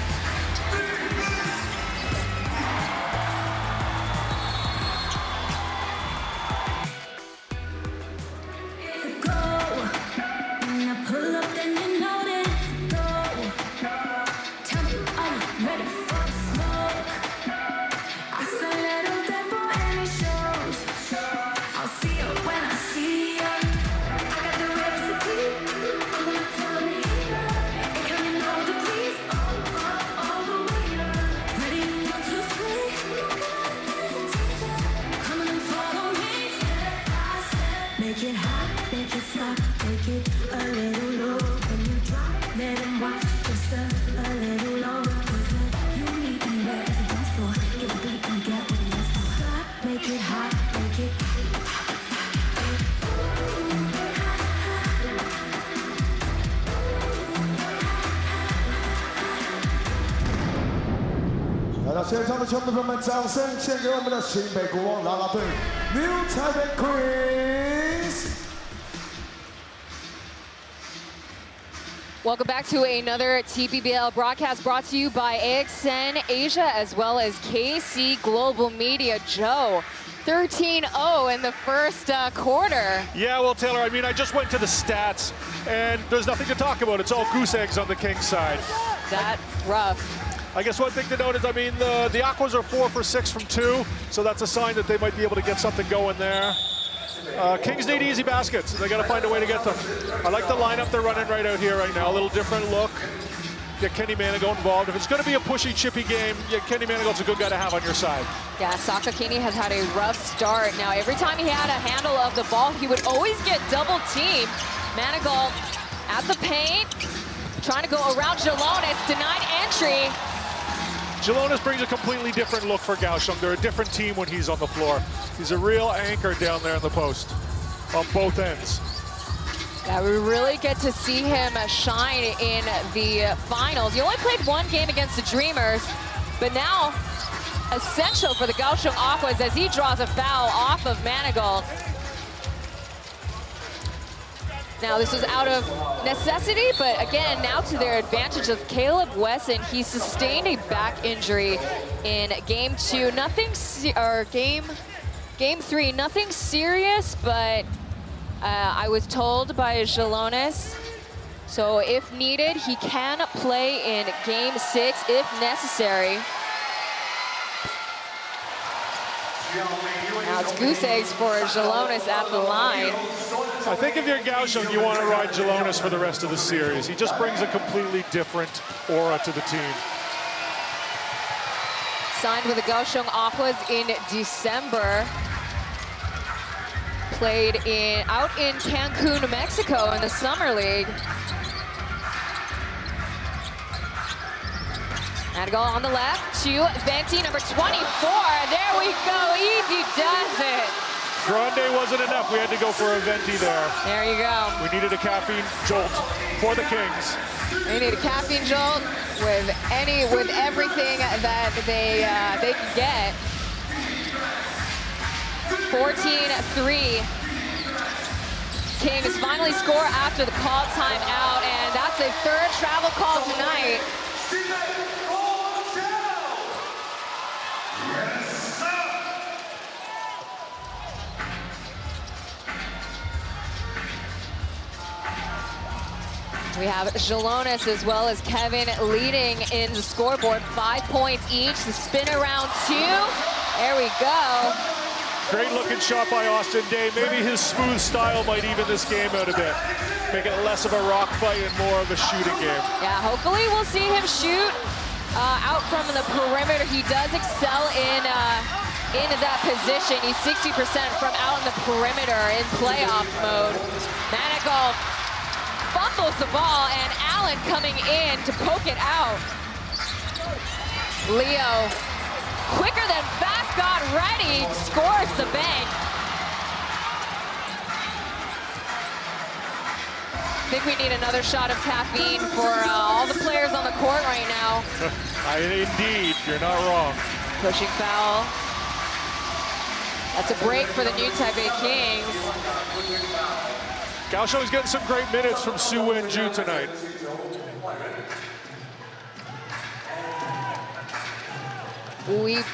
Make it hot, make it stop, take it a little low. When you drop, let them watch just a little longer. Cause you meet anywhere as a dance floor. Get a beat and get what it is for. Stop, make it hot, make it. 来到现场的球迷朋友们，掌声献给我们的新北国王啦啦队 New Taipei Kings。 Welcome back to another TPBL broadcast brought to you by AXN Asia as well as KC Global Media. Joe, 13-0 in the first quarter. Yeah, well, Taylor, I mean, I just went to the stats, and there's nothing to talk about. It's all goose eggs on the Kings side. That's rough. I guess one thing to note is, I mean, the Aquas are 4 for 6 from 2, so that's a sign that they might be able to get something going there. Kings need easy baskets. They got to find a way to get them. I like the lineup they're running right out here right now. A little different look. Get Kenny Manigault involved. If it's going to be a pushy, chippy game, yeah, Kenny Manigault's a good guy to have on your side. Yeah, Sakakini has had a rough start. Now, every time he had a handle of the ball, he would always get double teamed. Manigault at the paint, trying to go around Jalones, denied entry. Jalones brings a completely different look for Kaohsiung. They're a different team when he's on the floor. He's a real anchor down there in the post on both ends. Yeah, we really get to see him shine in the finals. He only played one game against the Dreamers, but now essential for the Kaohsiung Aquas as he draws a foul off of Manigault. Now, this was out of necessity, but again, now to their advantage of Caleb Wesson. He sustained a back injury in game 2. Game 3, nothing serious, but I was told by Jalones, so if needed, he can play in game 6 if necessary. Now it's goose eggs for Jalones at the line. I think if you're Kaohsiung, you want to ride Jalones for the rest of the series. He just brings a completely different aura to the team. Signed with the Kaohsiung Aquas in December. Played out in Cancun, Mexico in the Summer League. Manigault on the left to Venti, number 24. There we go, easy does it. Grande wasn't enough. We had to go for a Venti there. There you go. We needed a caffeine jolt for the Kings. They need a caffeine jolt with everything that they can get. 14-3. Kings finally score after the call time out, and that's a third travel call tonight. We have Jalones as well as Kevin leading in the scoreboard, 5 points each. The spin around 2. There we go. Great looking shot by Austin Day. Maybe his smooth style might even this game out a bit. Make it less of a rock fight and more of a shooting game. Yeah, hopefully we'll see him shoot out from the perimeter. He does excel in that position. He's 60% from out in the perimeter in playoff mode. Manigault fumbles the ball, and Allen coming in to poke it out. Leo, quicker already scores the bank. I think we need another shot of caffeine for all the players on the court right now. Indeed, you're not wrong. Pushing foul. That's a break for the new Taipei Kings. Kaohsiung's getting some great minutes from Su Wen-ju tonight. Weeping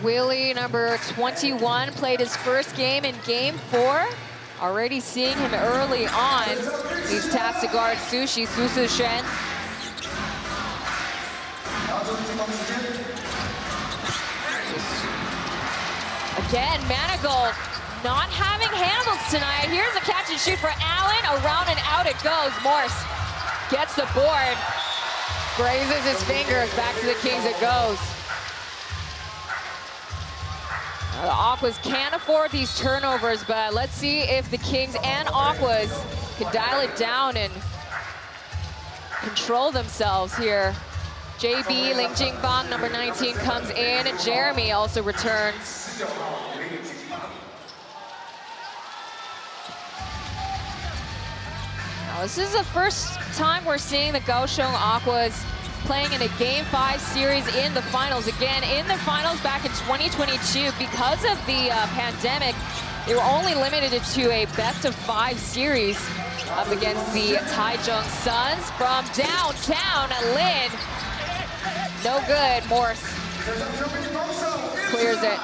Willie, number 21, played his first game in Game 4. Already seeing him early on. He's tasked to guard Su Shen. Again, Manigault not having handles tonight. Here's a catch and shoot for Allen. Around and out it goes. Morse gets the board. Grazes his fingers. Back to the Kings it goes. The Aquas can't afford these turnovers, but let's see if the Kings and Aquas can dial it down and control themselves here. JB Ling Jingbang, number 19, comes in. Jeremy also returns. Now, this is the first time we're seeing the Kaohsiung Aquas playing in a Game 5 series in the finals. Again, in the finals back in 2022, because of the pandemic, they were only limited to a best-of-5 series up against the Taichung Suns. From downtown, Lin. No good. Morse clears it.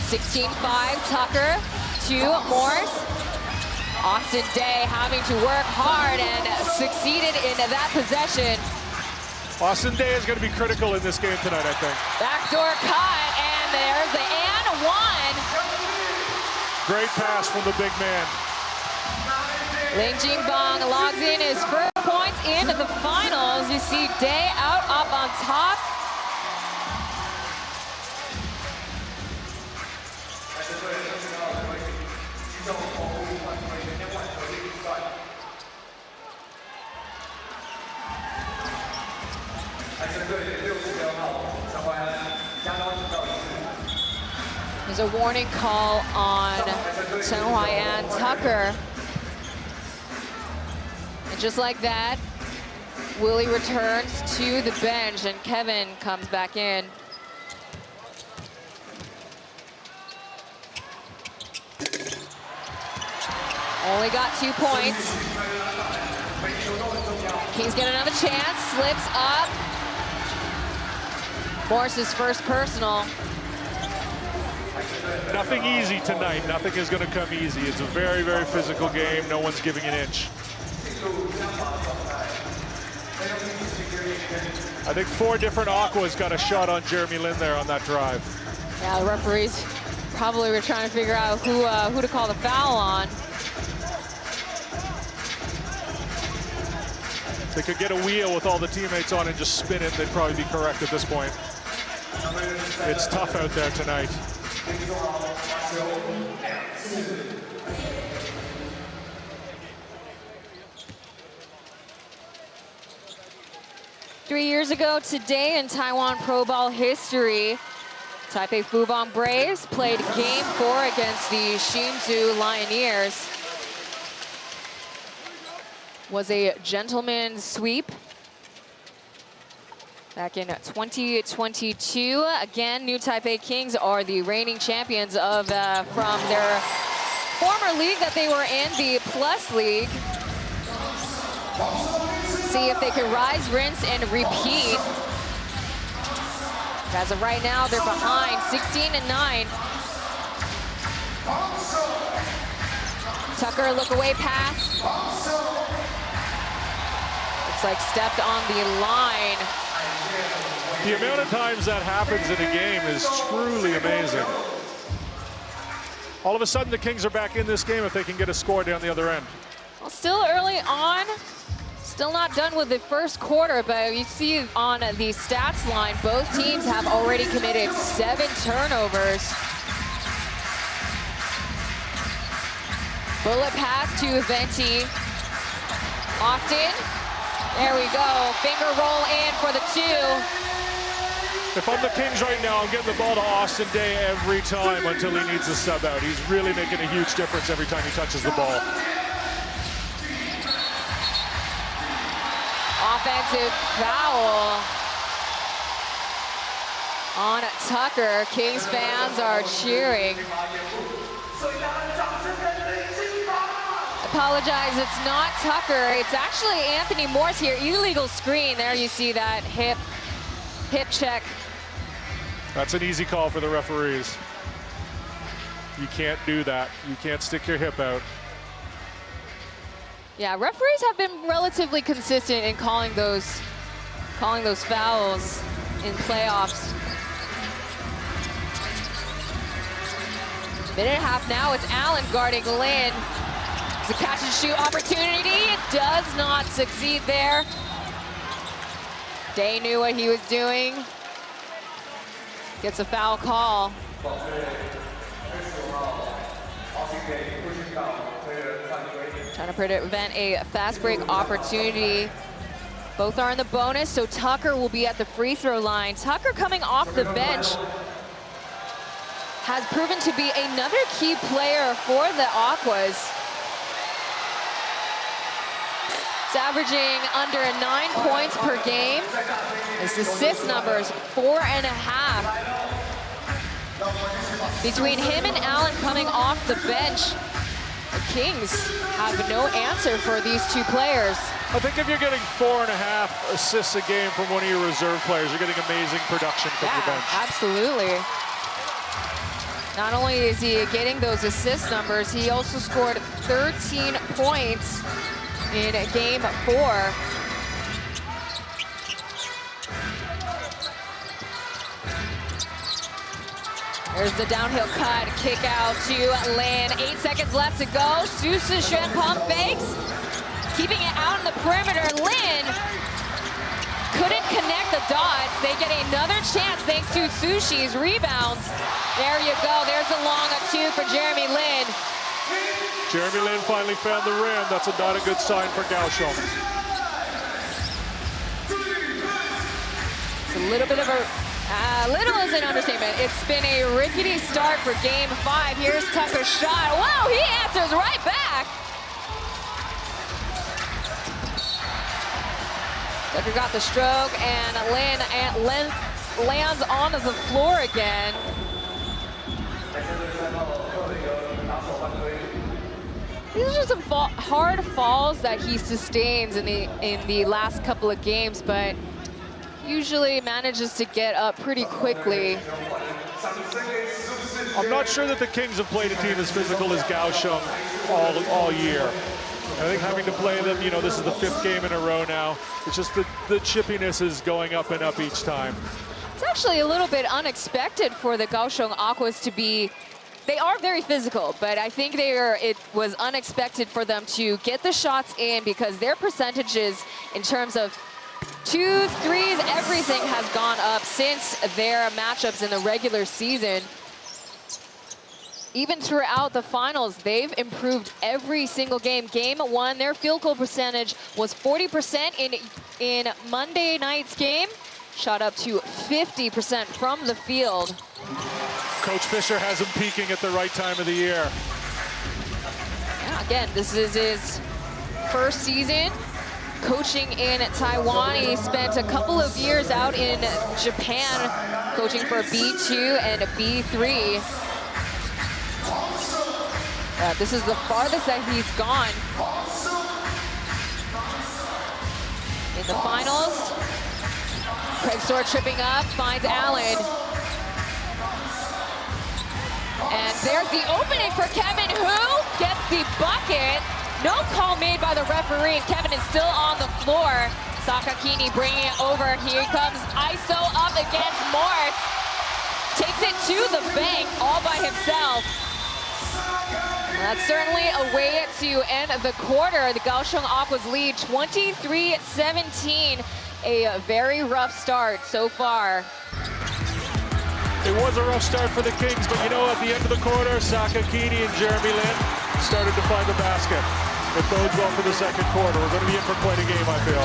16-5, Tucker to Morse. Austin Day having to work hard and succeeded in that possession. Austin Day is going to be critical in this game tonight, I think. Backdoor cut, and there's the and one. Great pass from the big man. Ling Jingbang logs in his first points into the finals. You see Day out up on top. There's a warning call on Chen Huaiyan Tucker. And just like that, Willie returns to the bench and Kevin comes back in. Only got 2 points. Kings get another chance, slips up. Morse's first personal. Nothing easy tonight. Nothing is going to come easy. It's a very, very physical game. No one's giving an inch. I think 4 different Aquas got a shot on Jeremy Lin there on that drive. Yeah, the referees probably were trying to figure out who to call the foul on. They could get a wheel with all the teammates on and just spin it. They'd probably be correct at this point. It's tough out there tonight. Three years ago today in Taiwan Pro Ball history, Taipei Fubon Braves played Game 4 against the Hsinchu Lioneers. Was a gentleman's sweep back in 2022. Again, new Taipei Kings are the reigning champions of from their former league that they were in, the Plus League. See if they can rise, rinse, and repeat. As of right now, they're behind 16-9. Tucker, look away pass. Looks like stepped on the line. The amount of times that happens in a game is truly amazing. All of a sudden, the Kings are back in this game if they can get a score down the other end. Well, still early on. Still not done with the first quarter, but you see on the stats line, both teams have already committed 7 turnovers. Bullet pass to Venti. Austin, there we go. Finger roll in for the 2. If I'm the Kings right now, I'm getting the ball to Austin Day every time until he needs a sub out. He's really making a huge difference every time he touches the ball. Offensive foul on Tucker. Kings fans are cheering. Apologize, it's not Tucker. It's actually Anthony Morse here. Illegal screen. There you see that hip check. That's an easy call for the referees. You can't do that. You can't stick your hip out. Yeah, referees have been relatively consistent in calling those fouls in playoffs. Minute and a half now, it's Allen guarding Lin. It's a catch and shoot opportunity. It does not succeed there. Day knew what he was doing. Gets a foul call. Trying to prevent a fast break opportunity. Both are in the bonus, so Tucker will be at the free throw line. Tucker coming off the bench has proven to be another key player for the Aquas. He's averaging under 9 points per game. His assist numbers, 4.5. Between him and Allen coming off the bench, the Kings have no answer for these 2 players. I think if you're getting 4.5 assists a game from one of your reserve players, you're getting amazing production from the bench. Absolutely. Not only is he getting those assist numbers, he also scored 13 points in game 4. There's the downhill cut, kick out to Lin. 8 seconds left to go. Sousa shrimp pump fakes, keeping it out in the perimeter. Lin couldn't connect the dots. They get another chance thanks to Sushi's rebounds. There you go. There's a long 2 for Jeremy Lin. Jeremy Lin finally found the rim. That's not a good sign for Kaohsiung. It's a little bit of a little is an understatement. It's been a rickety start for game 5. Here's Tucker's shot. Whoa, he answers right back. Tucker got the stroke, and Lin lands on the floor again. These are just some hard falls that he sustains in the last couple of games, but usually manages to get up pretty quickly. I'm not sure that the Kings have played a team as physical as Kaohsiung all year. I think having to play them, you know, this is the 5th game in a row now. It's just the chippiness is going up and up each time. It's actually a little bit unexpected for the Kaohsiung Aquas to be. They are very physical, but I think it was unexpected for them to get the shots in because their percentages in terms of 2s, 3s, everything has gone up since their matchups in the regular season. Even throughout the finals, they've improved every single game. Game 1, their field goal percentage was 40% in Monday night's game, shot up to 50% from the field. Coach Fisher has him peaking at the right time of the year. Yeah, again, this is his first season coaching in Taiwan. He spent a couple of years out in Japan coaching for B2 and B3. This is the farthest that he's gone in the finals. Craig Storr tripping up, finds Allen. And there's the opening for Kevin, who gets the bucket. No call made by the referees. Kevin is still on the floor. Sakakini bringing it over. Here he comes, ISO up against Morse. Takes it to the bank all by himself. That's certainly a way to end the quarter. The Kaohsiung Aquas lead 23-17. A very rough start so far. It was a rough start for the Kings, but you know, at the end of the quarter, Sakakini and Jeremy Lin started to find the basket. It bodes well for the second quarter. We're going to be in for quite a game, I feel.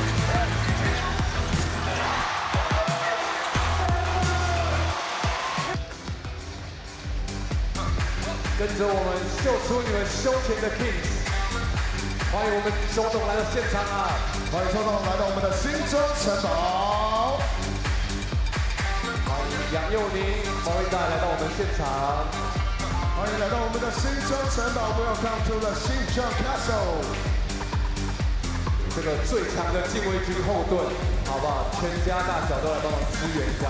跟着我们秀出你们胸前的 Kings， 欢迎我们周董来到现场啊！欢迎周董来到我们的新庄城堡。欢迎杨佑宁、毛一达来到我们现场。欢迎来到我们的新庄城堡 ，Welcome to the 新庄 Castle。这个最强的禁卫军后盾，好不好？全家大小都来帮忙支援一下。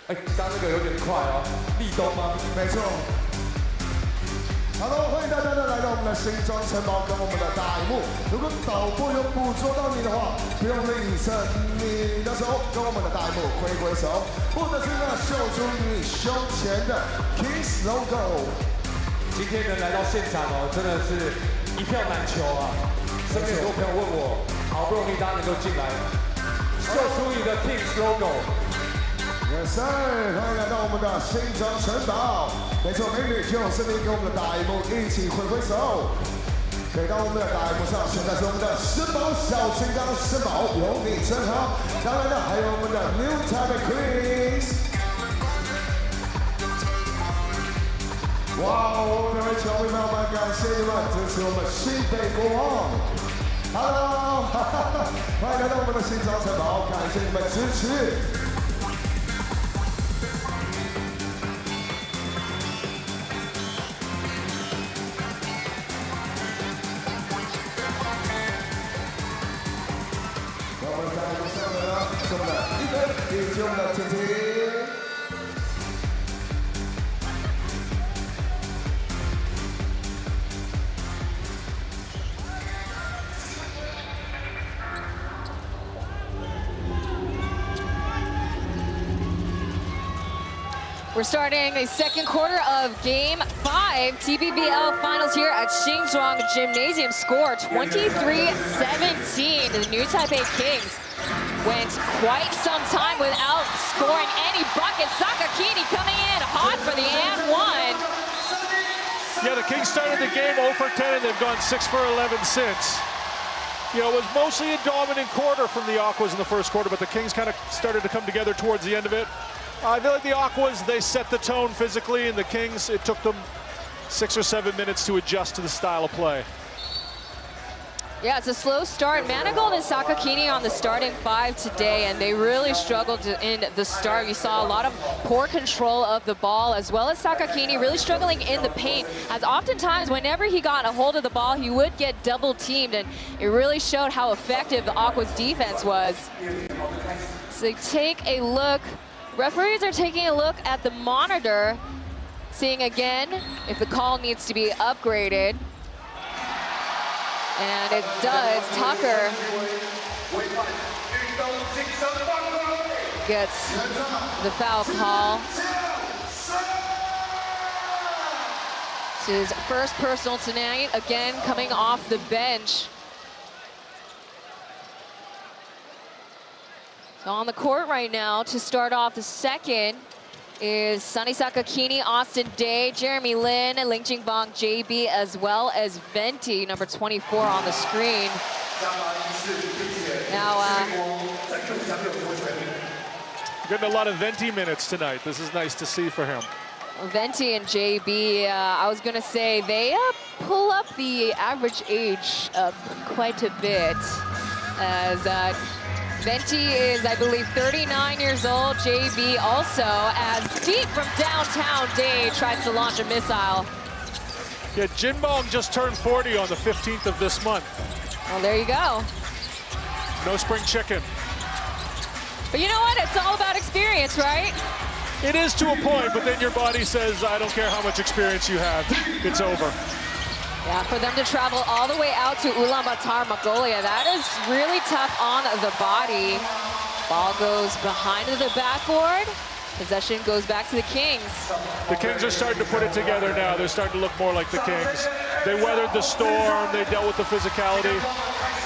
哎，刚那个有点快哦，立冬吗？没错。Hello， 欢迎大家来到我们的新庄城堡跟我们的大荧幕。如果导播有捕捉到你的话，不用吝啬你的手，跟我们的大荧幕挥挥手，或者是秀出你胸前的 Kings logo。今天能来到现场哦，真的是一票难求啊！身边很多朋友问我，好不容易大家能够进来，秀出你的 Kings logo。 Yes sir， 欢迎来到我们的新庄城堡。没错，美女就是你跟我们的大荧幕一起挥挥手。可以到我们的大荧幕上，现在是我们的森宝小金刚，森宝有你真好。当然呢，还有我们的 New Taipei Kings。哇哦，各位球迷朋友们，感谢你们支持我们新北国王。Hello， 欢迎来到我们的新庄城堡，感谢你们支持。 以及我们的婷婷。We're starting the second quarter of Game 5 TPBL Finals here at Xinzhuang Gymnasium. Score 23-17. The New Taipei Kings went quite some time without scoring any buckets. Sakakini coming in hot for the and one. Yeah, the Kings started the game 0 for 10, and they've gone 6 for 11 since. You know, it was mostly a dominant quarter from the Aquas in the first quarter, but the Kings kind of started to come together towards the end of it. I feel like the Aquas, they set the tone physically, and the Kings, it took them 6 or 7 minutes to adjust to the style of play. Yeah, it's a slow start. Manigault and Sakakini on the starting 5 today, and they really struggled in the start. You saw a lot of poor control of the ball, as well as Sakakini really struggling in the paint, as oftentimes whenever he got a hold of the ball, he would get double teamed, and it really showed how effective the Aqua's defense was. So take a look. Referees are taking a look at the monitor, seeing again if the call needs to be upgraded. And it does. Tucker gets the foul call. It's his first personal tonight, again coming off the bench. So on the court right now to start off the second is Sunny Sakakini, Austin Day, Jeremy Lin, Ling Jingbang, JB, as well as Venti, number 24 on the screen. Now, getting a lot of Venti minutes tonight. This is nice to see for him. Venti and JB, I was gonna say, they pull up the average age quite a bit, as Venti is, I believe, 39 years old. JB also, as deep from downtown, Day tries to launch a missile. Yeah, Jinbong just turned 40 on the 15th of this month. Well, there you go. No spring chicken. But you know what? It's all about experience, right? It is to a point, but then your body says, I don't care how much experience you have. It's over. Yeah, for them to travel all the way out to Ulaanbaatar, Mongolia, that is really tough on the body. Ball goes behind the backboard. Possession goes back to the Kings. The Kings are starting to put it together now. They're starting to look more like the Kings. They weathered the storm. They dealt with the physicality.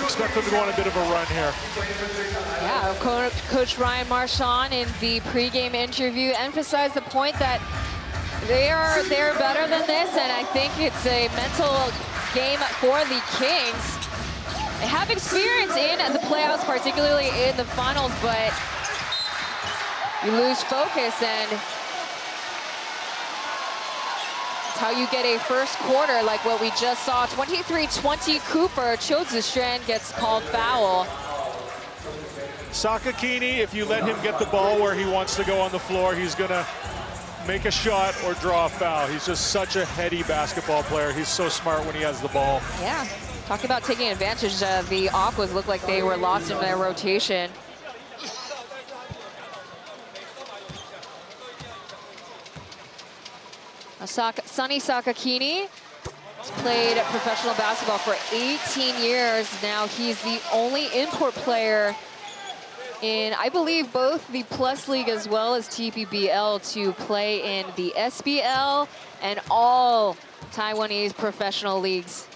Expect them to go on a bit of a run here. Yeah, Coach Ryan Marchand in the pregame interview emphasized the point that they're better than this, and I think it's a mental game for the Kings. They have experience in the playoffs, particularly in the finals, but you lose focus, and it's how you get a first quarter like what we just saw. 23-20 Cooper. Chodzistrand gets called foul. Sakakini, if you let him get the ball where he wants to go on the floor, he's gonna make a shot or draw a foul. He's just such a heady basketball player. He's so smart when he has the ball. Yeah, talking about taking advantage. The Aquas looked like they were lost in their rotation. Sonny Sakakini has played professional basketball for 18 years now. He's the only import player in, I believe, both the Plus League as well as TPBL to play in the SBL and all Taiwanese professional leagues.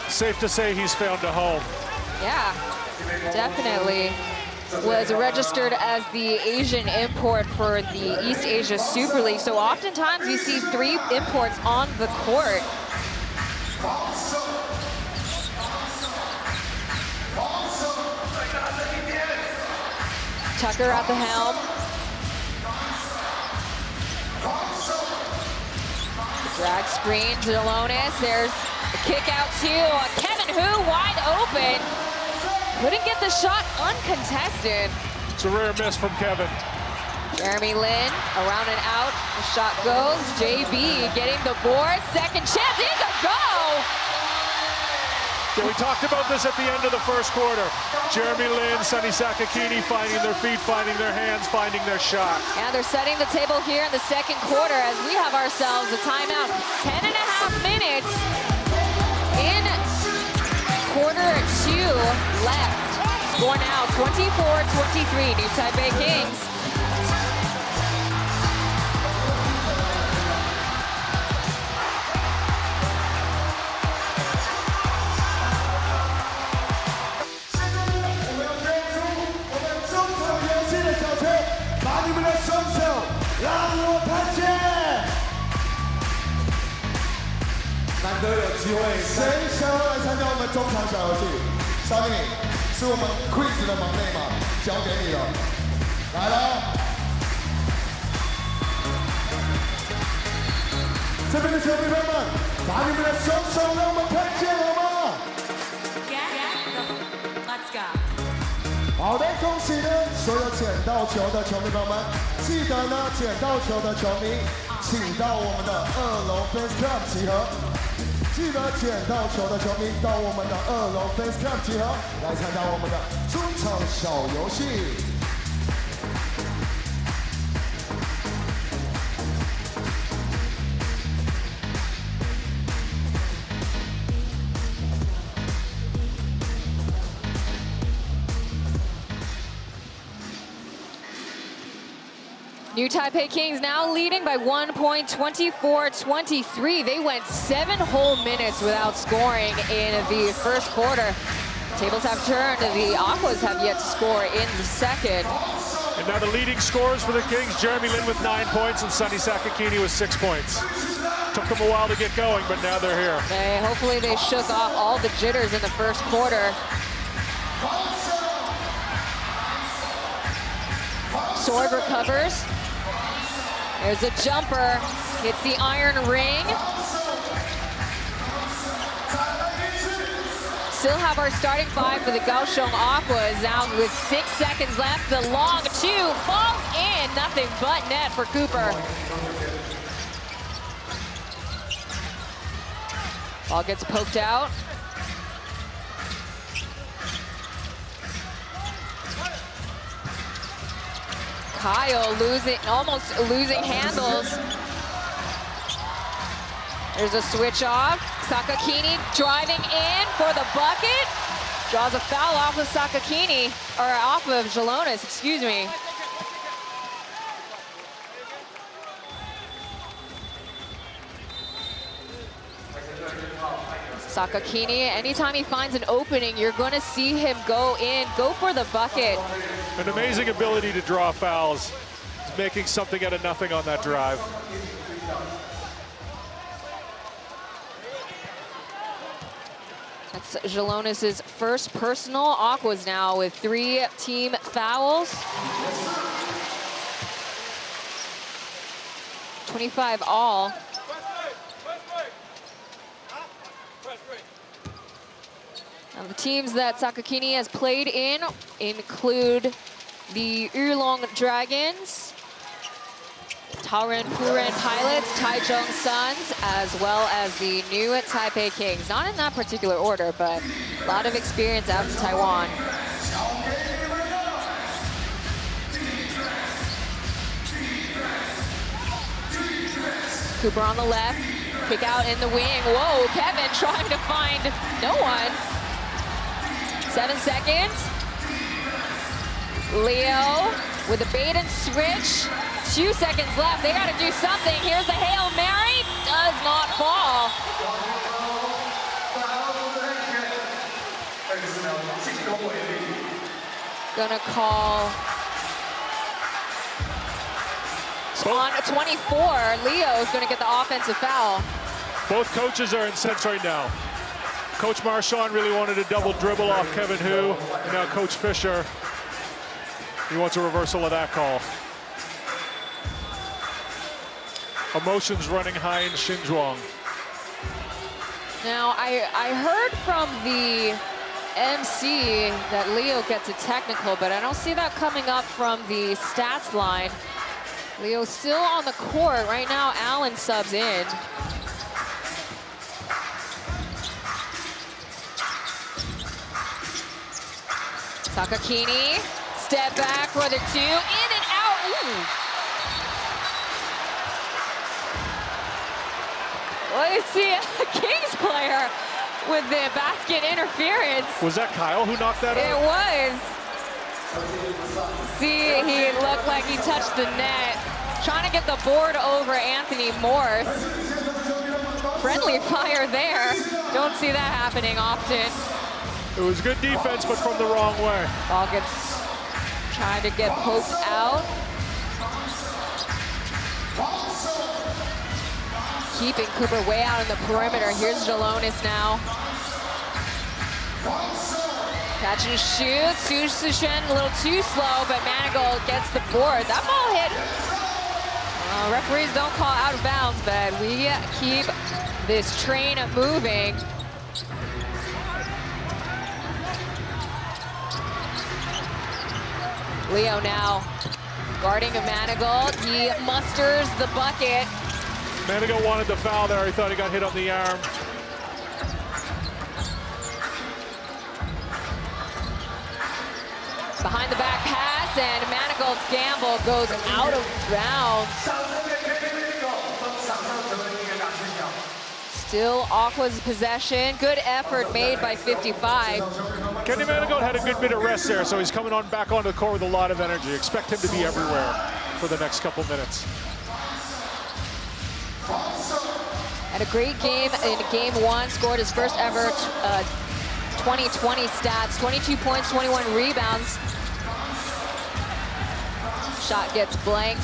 Safe to say he's found a home. Yeah, definitely. Was registered as the Asian import for the East Asia Super League. So oftentimes you see 3 imports on the court. Tucker at the helm. Drag screen to Delonis. There's a kick out to Kevin Hu, wide open. Couldn't get the shot uncontested. It's a rare miss from Kevin. Jeremy Lin around and out. The shot goes. JB getting the board. Second chance is a go. Yeah, we talked about this at the end of the first quarter. Jeremy Lin, Sonny Sakakini finding their feet, finding their hands, finding their shot. And they're setting the table here in the second quarter as we have ourselves a timeout. 10.5 minutes in quarter 2 left. Score now 24-23, New Taipei Kings.难得有机会，谁想要来参加我们中场小游戏？小李，是我们 quiz 的忙内嘛，交给你了。来了，这边的球迷朋友们，把你们的双手让我们看见好吗？ Let's go. 好的，恭喜呢所有捡到球的球迷朋友们，记得呢捡到球的球迷，请到我们的2楼 Fans Club 集合。记得捡到球的球迷到我们的2楼 Fans Club 集合，来参加我们的中场小游戏。 New Taipei Kings now leading by 1 point, 24-23. They went 7 whole minutes without scoring in the first quarter. Tables have turned. The Aquas have yet to score in the second. And now the leading scorers for the Kings, Jeremy Lin with 9 points and Sonny Sakakini with 6 points. Took them a while to get going, but now they're here. Hopefully they shook off all the jitters in the first quarter. Sword recovers. There's a jumper, hits the iron ring. Still have our starting 5 for the Kaohsiung Aquas. Now with 6 seconds left, the long 2 falls in. Nothing but net for Cooper. Ball gets poked out. Kyle almost losing handles. There's a switch off. Sakakini driving in for the bucket. Draws a foul off of Sakakini, or off of Jalonis, excuse me. Sakakini, anytime he finds an opening, you're going to see him go in, go for the bucket. An amazing ability to draw fouls. He's making something out of nothing on that drive. That's Jalonis's first personal. Aquas now with 3 team fouls. 25 all. Now the teams that Sakakini has played in include the Yulong Dragons, Taoren Puren Pilots, Taichung Suns, as well as the new Taipei Kings. Not in that particular order, but a lot of experience out in Taiwan. Cooper on the left, kick out in the wing. Whoa, Kevin trying to find no one. 7 seconds. Leo with a bait and switch. 2 seconds left, they gotta do something. Here's the Hail Mary, does not fall. Gonna call on 24, Leo's gonna get the offensive foul. Both coaches are incensed right now. Coach Marchand really wanted a double dribble off Kevin Hu, and now Coach Fisher, he wants a reversal of that call. Emotions running high in Xinzhuang. Now, I heard from the MC that Leo gets a technical, but I don't see that coming up from the stats line. Leo's still on the court. Right now, Allen subs in. Sakakini, step back for the 2, in and out. Ooh. Well, you see a Kings player with the basket interference. Was that Kyle who knocked that out? It was. See, he looked like he touched the net. Trying to get the board over Anthony Morse. Friendly fire there. Don't see that happening often. It was good defense, but from the wrong way. Ball gets trying to get poked out. Keeping Cooper way out in the perimeter. Here's Jalonis now. Catch and shoot. Sushin a little too slow, but Manigault gets the board. That ball hit. Referees don't call out of bounds, but we keep this train moving. Leo now guarding Manigault. He musters the bucket. Manigault wanted the foul there. He thought he got hit on the arm. Behind the back pass, and Manigault's gamble goes out of bounds. Still Aqua's possession. Good effort made by 55. Kenny Manigault had a good bit of rest there, so he's coming on back onto the court with a lot of energy. Expect him to be everywhere for the next couple minutes. Had a great game in game 1, scored his first ever 2020 stats, 22 points, 21 rebounds. Shot gets blanked.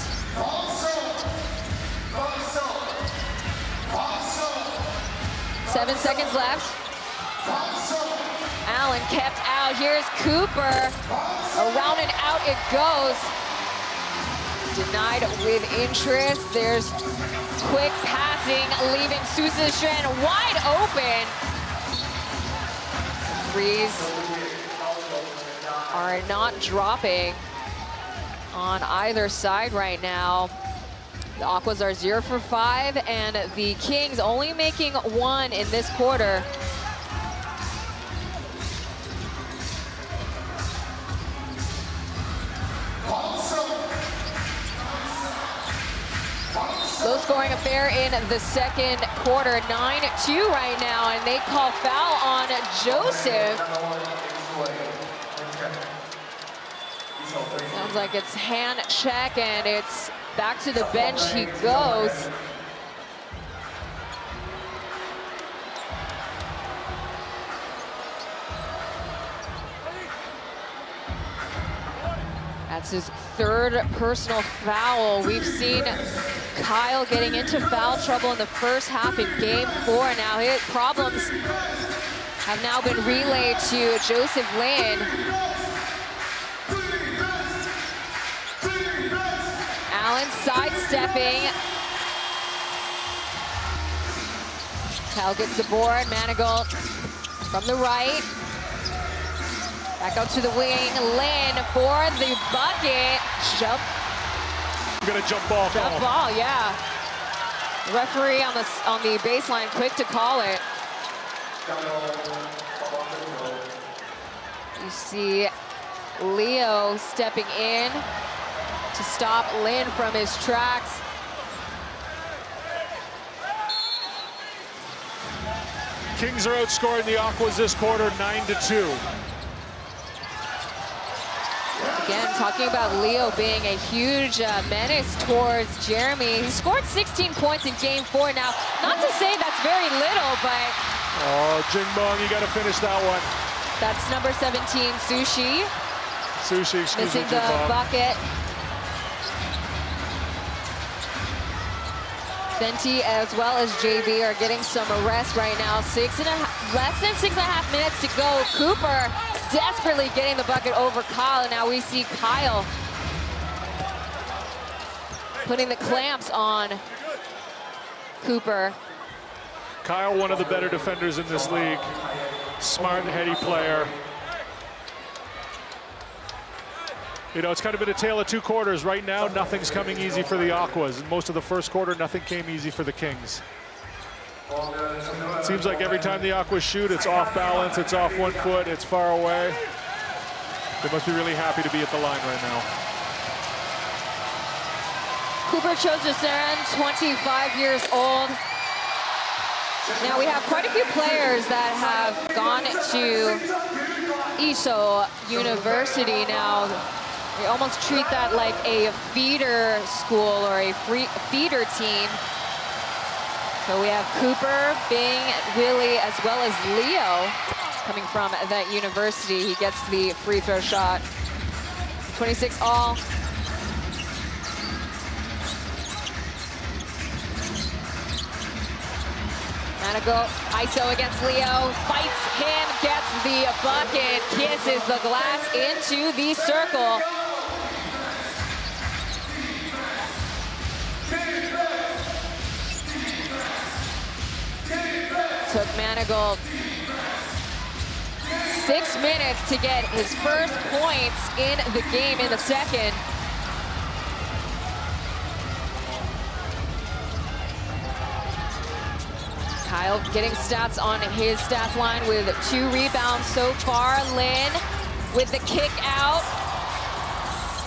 Seven seconds left. Allen kept out. Here's Cooper. Around and out it goes. Denied with interest. There's quick passing, leaving Sushin wide open. Threes are not dropping on either side right now. The Aquas are 0 for 5, and the Kings only making 1 in this quarter. Low scoring affair in the second quarter, 9-2 right now, and they call foul on Joseph. Sounds like it's hand check, and it's back to the bench he goes. That's his third personal foul. We've seen Kyle getting into foul trouble in the first half in game 4. Now his problems have now been relayed to Joseph Lin. Allen sidestepping. Kyle gets the board. Manigault from the right. Back out to the wing. Lin for the bucket. Jump. We got a jump ball call. Jump ball, yeah. The referee on the baseline, quick to call it. You see Leo stepping in to stop Lin from his tracks. Kings are outscoring the Aquas this quarter 9-2. Again, talking about Leo being a huge menace towards Jeremy. He scored 16 points in game 4 now. Not to say that's very little, but... Oh, Jingbong, you got to finish that one. That's number 17, Sushi. Sushi, excuse me, missing the Jingbong. bucket. Fenty as well as JB are getting some rest right now. Less than 6.5 minutes to go. Cooper desperately getting the bucket over Kyle. And now we see Kyle putting the clamps on Cooper. Kyle, one of the better defenders in this league. Smart, heady player. You know, it's kind of been a tale of two quarters. Right now, nothing's coming easy for the Aquas. In most of the first quarter, nothing came easy for the Kings. It seems like every time the Aquas shoot, it's off balance, it's off one foot, it's far away. They must be really happy to be at the line right now. Cooper Chojisaran, 25 years old. Now we have quite a few players that have gone to Iso University now. We almost treat that like a feeder school or a feeder team. So we have Cooper, Bing, Willie, as well as Leo coming from that university. He gets the free throw shot. 26 all. Manigault, ISO against Leo, fights him, gets the bucket, kisses the glass into the circle. Took Manigault 6 minutes to get his first points in the game in the second. Kyle getting stats on his stats line with 2 rebounds so far. Lin with the kick out.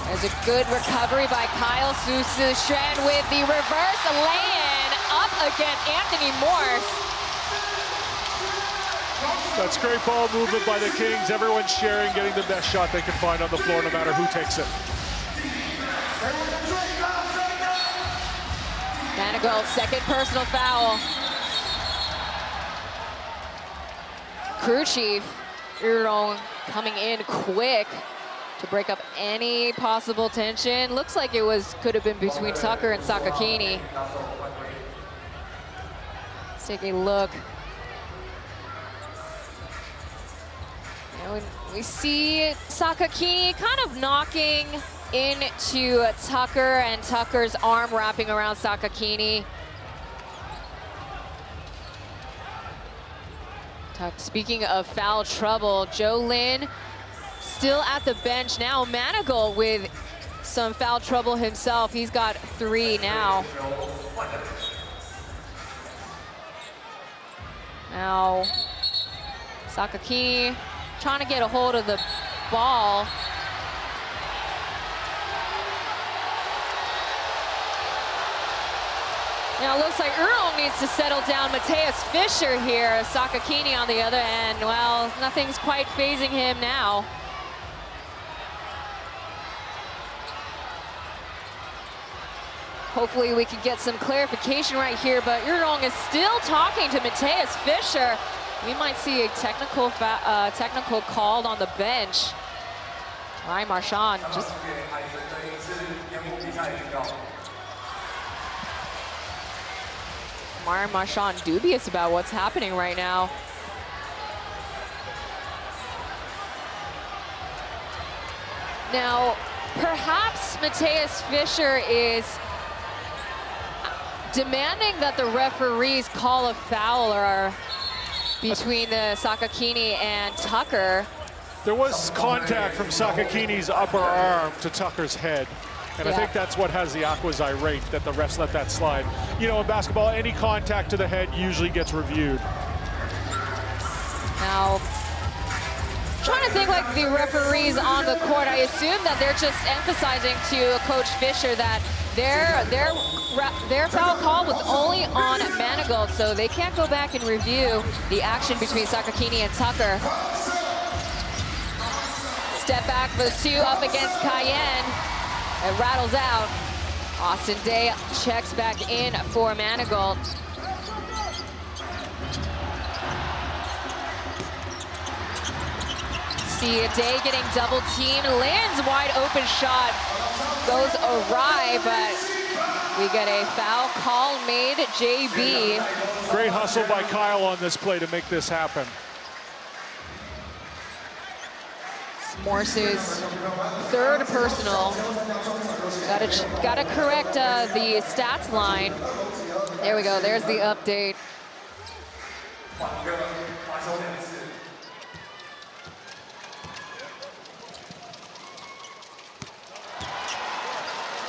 There's a good recovery by Kyle. Sushen with the reverse lay-in up against Anthony Morse. That's great ball movement by the Kings. Everyone's sharing, getting the best shot they can find on the floor, no matter who takes it. Manigault, second personal foul. Crew chief, Urong coming in quick to break up any possible tension. Looks like it could have been between Tucker and Sakakini. Let's take a look. And we see Sakakini kind of knocking into Tucker and Tucker's arm wrapping around Sakakini. Speaking of foul trouble, Joe Lin still at the bench now. Manigault with some foul trouble himself. He's got 3 now. Now, Sakakini trying to get a hold of the ball. Now it looks like Urong needs to settle down. Mateus Fisher here. Sakakini on the other end. Well, nothing's quite phasing him now. Hopefully we can get some clarification right here, but Urong is still talking to Mateus Fisher. We might see a technical called on the bench. Ryan Marchand just... Ryan Marchand dubious about what's happening right now. Now, perhaps Mateus Fischer is demanding that the referees call a foul between the Sakakini and Tucker. There was contact from Sakakini's upper arm to Tucker's head. And I think that's what has the Aquas irate, that the refs let that slide. You know, in basketball, any contact to the head usually gets reviewed. Now, trying to think like the referees on the court, I assume that they're just emphasizing to Coach Fischer that their foul call was only on Manigault, so they can't go back and review the action between Sakakini and Tucker. Step back for the two up against Cayenne. It rattles out. Austin Day checks back in for Manigault. See Day getting double teamed, lands wide open shot, goes awry, but we get a foul call made, JB. Great hustle by Kyle on this play to make this happen. Morse's third personal. Gotta correct the stats line. There we go, there's the update.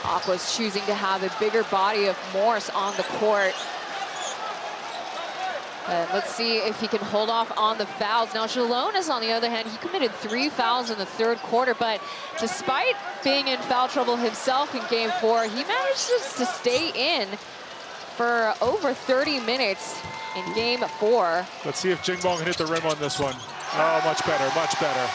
Aqua's choosing to have a bigger body of Morse on the court. Let's see if he can hold off on the fouls. Now, Jalones, on the other hand, he committed 3 fouls in the third quarter, but despite being in foul trouble himself in Game 4, he managed to stay in for over 30 minutes in Game 4. Let's see if Jingbong can hit the rim on this one. Oh, much better, much better.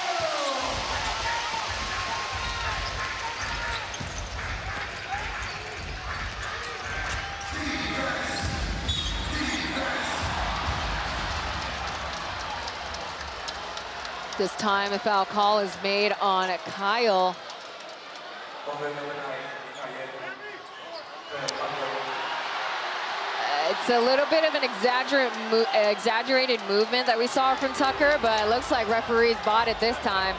This time a foul call is made on Kyle. It's a little bit of an exaggerated movement that we saw from Tucker, but it looks like referees bought it this time.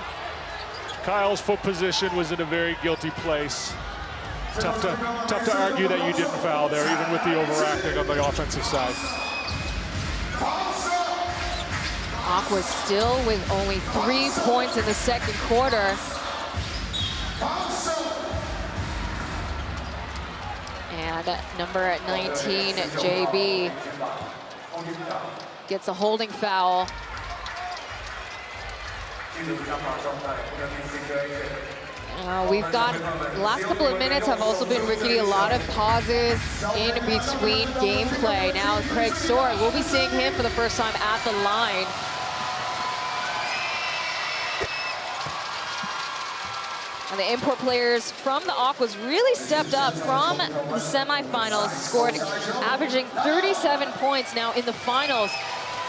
Kyle's foot position was in a very guilty place. Tough to argue that you didn't foul there, even with the overacting on the offensive side. Aqua still with only 3 points in the second quarter. And number 19, JB, gets a holding foul. We've got, the last couple of minutes have also been rickety, a lot of pauses in between gameplay. Now Craig Sword, we'll be seeing him for the first time at the line. And the import players from the Aquas really stepped up from the semifinals, scored, averaging 37 points now in the finals.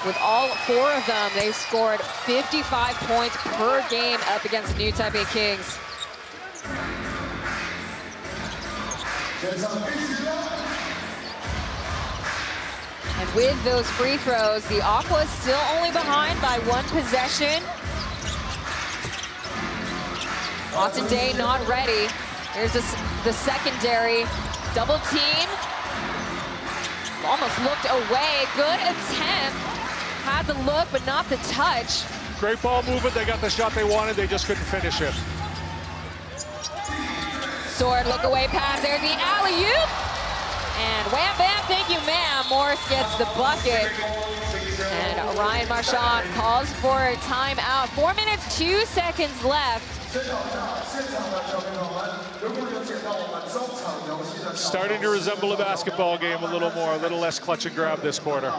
With all 4 of them, they scored 55 points per game up against the new Taipei Kings. And with those free throws, the Aquas still only behind by 1 possession. Austin Day not ready. Here's the secondary double team. Almost looked away. Good attempt. Had the look, but not the touch. Great ball movement. They got the shot they wanted. They just couldn't finish it. Sword look away pass. There's the alley-oop. And wham bam, thank you ma'am. Morris gets the bucket. And Ryan Marchand calls for a timeout. 4 minutes, 2 seconds left. Starting to resemble a basketball game a little more, a little less clutch and grab this quarter.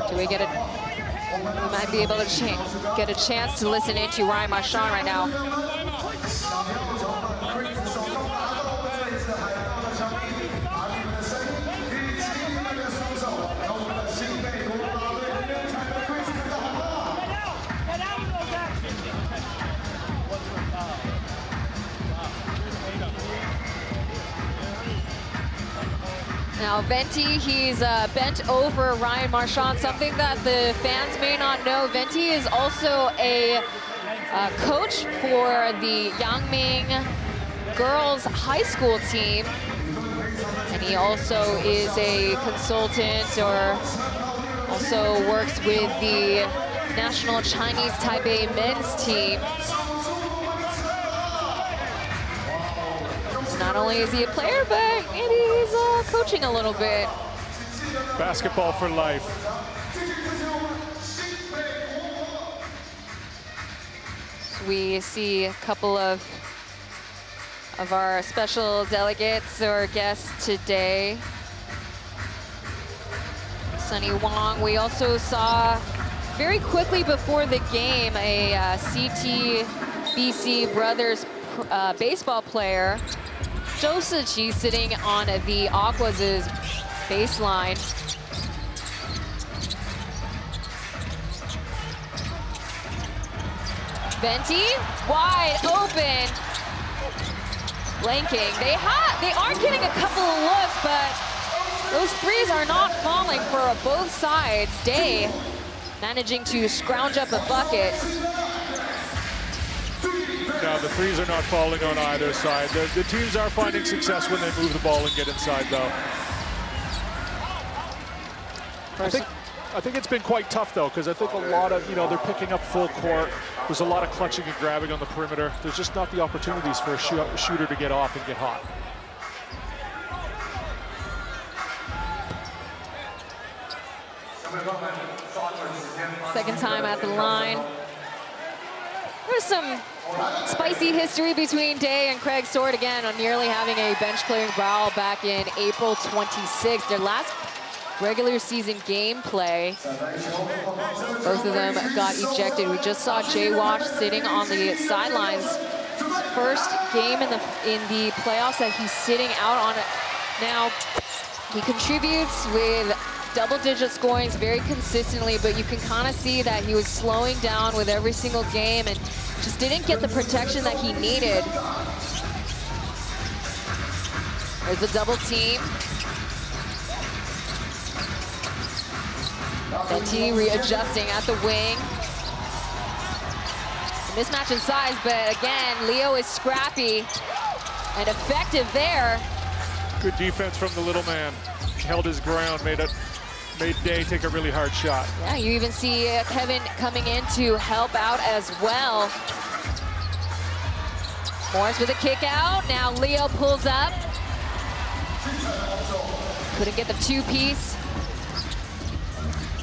Do we get we might be able to get a chance to listen into Ryan Marchand right now. Now Venti, he's bent over Ryan Marchand, something that the fans may not know. Venti is also a coach for the Yangming girls high school team. And he also is a consultant, or also works with the national Chinese Taipei men's team. Not only is he a player, but maybe he's coaching a little bit. Basketball for life. So we see a couple of our special delegates or guests today. Sunny Wong. We also saw very quickly before the game a CTBC Brothers baseball player, Zhou Siqi, sitting on the Aquas' baseline. Venti, wide open, blanking. They are getting a couple of looks, but those threes are not falling for both sides. Day managing to scrounge up a bucket. No, the threes are not falling on either side. The teams are finding success when they move the ball and get inside, though. I think it's been quite tough, though, because I think a lot of, they're picking up full court. There's a lot of clutching and grabbing on the perimeter. There's just not the opportunities for a shooter to get off and get hot. Second time at the line. There's some spicy history between Day and Craig Sword, again, on nearly having a bench clearing brawl back in April 26th. Their last regular season gameplay, both of them got ejected. We just saw Jay Wash sitting on the sidelines. First game in the playoffs that he's sitting out on. Now, he contributes with double-digit scorings very consistently, but you can kind of see that he was slowing down with every single game and just didn't get the protection that he needed. There's a double team. Venti readjusting at the wing. A mismatch in size, but again, Leo is scrappy and effective there. Good defense from the little man. Held his ground, made Day take a really hard shot. Yeah, you even see Kevin coming in to help out as well. Morris with a kick out. Now Leo pulls up. Couldn't get the two-piece.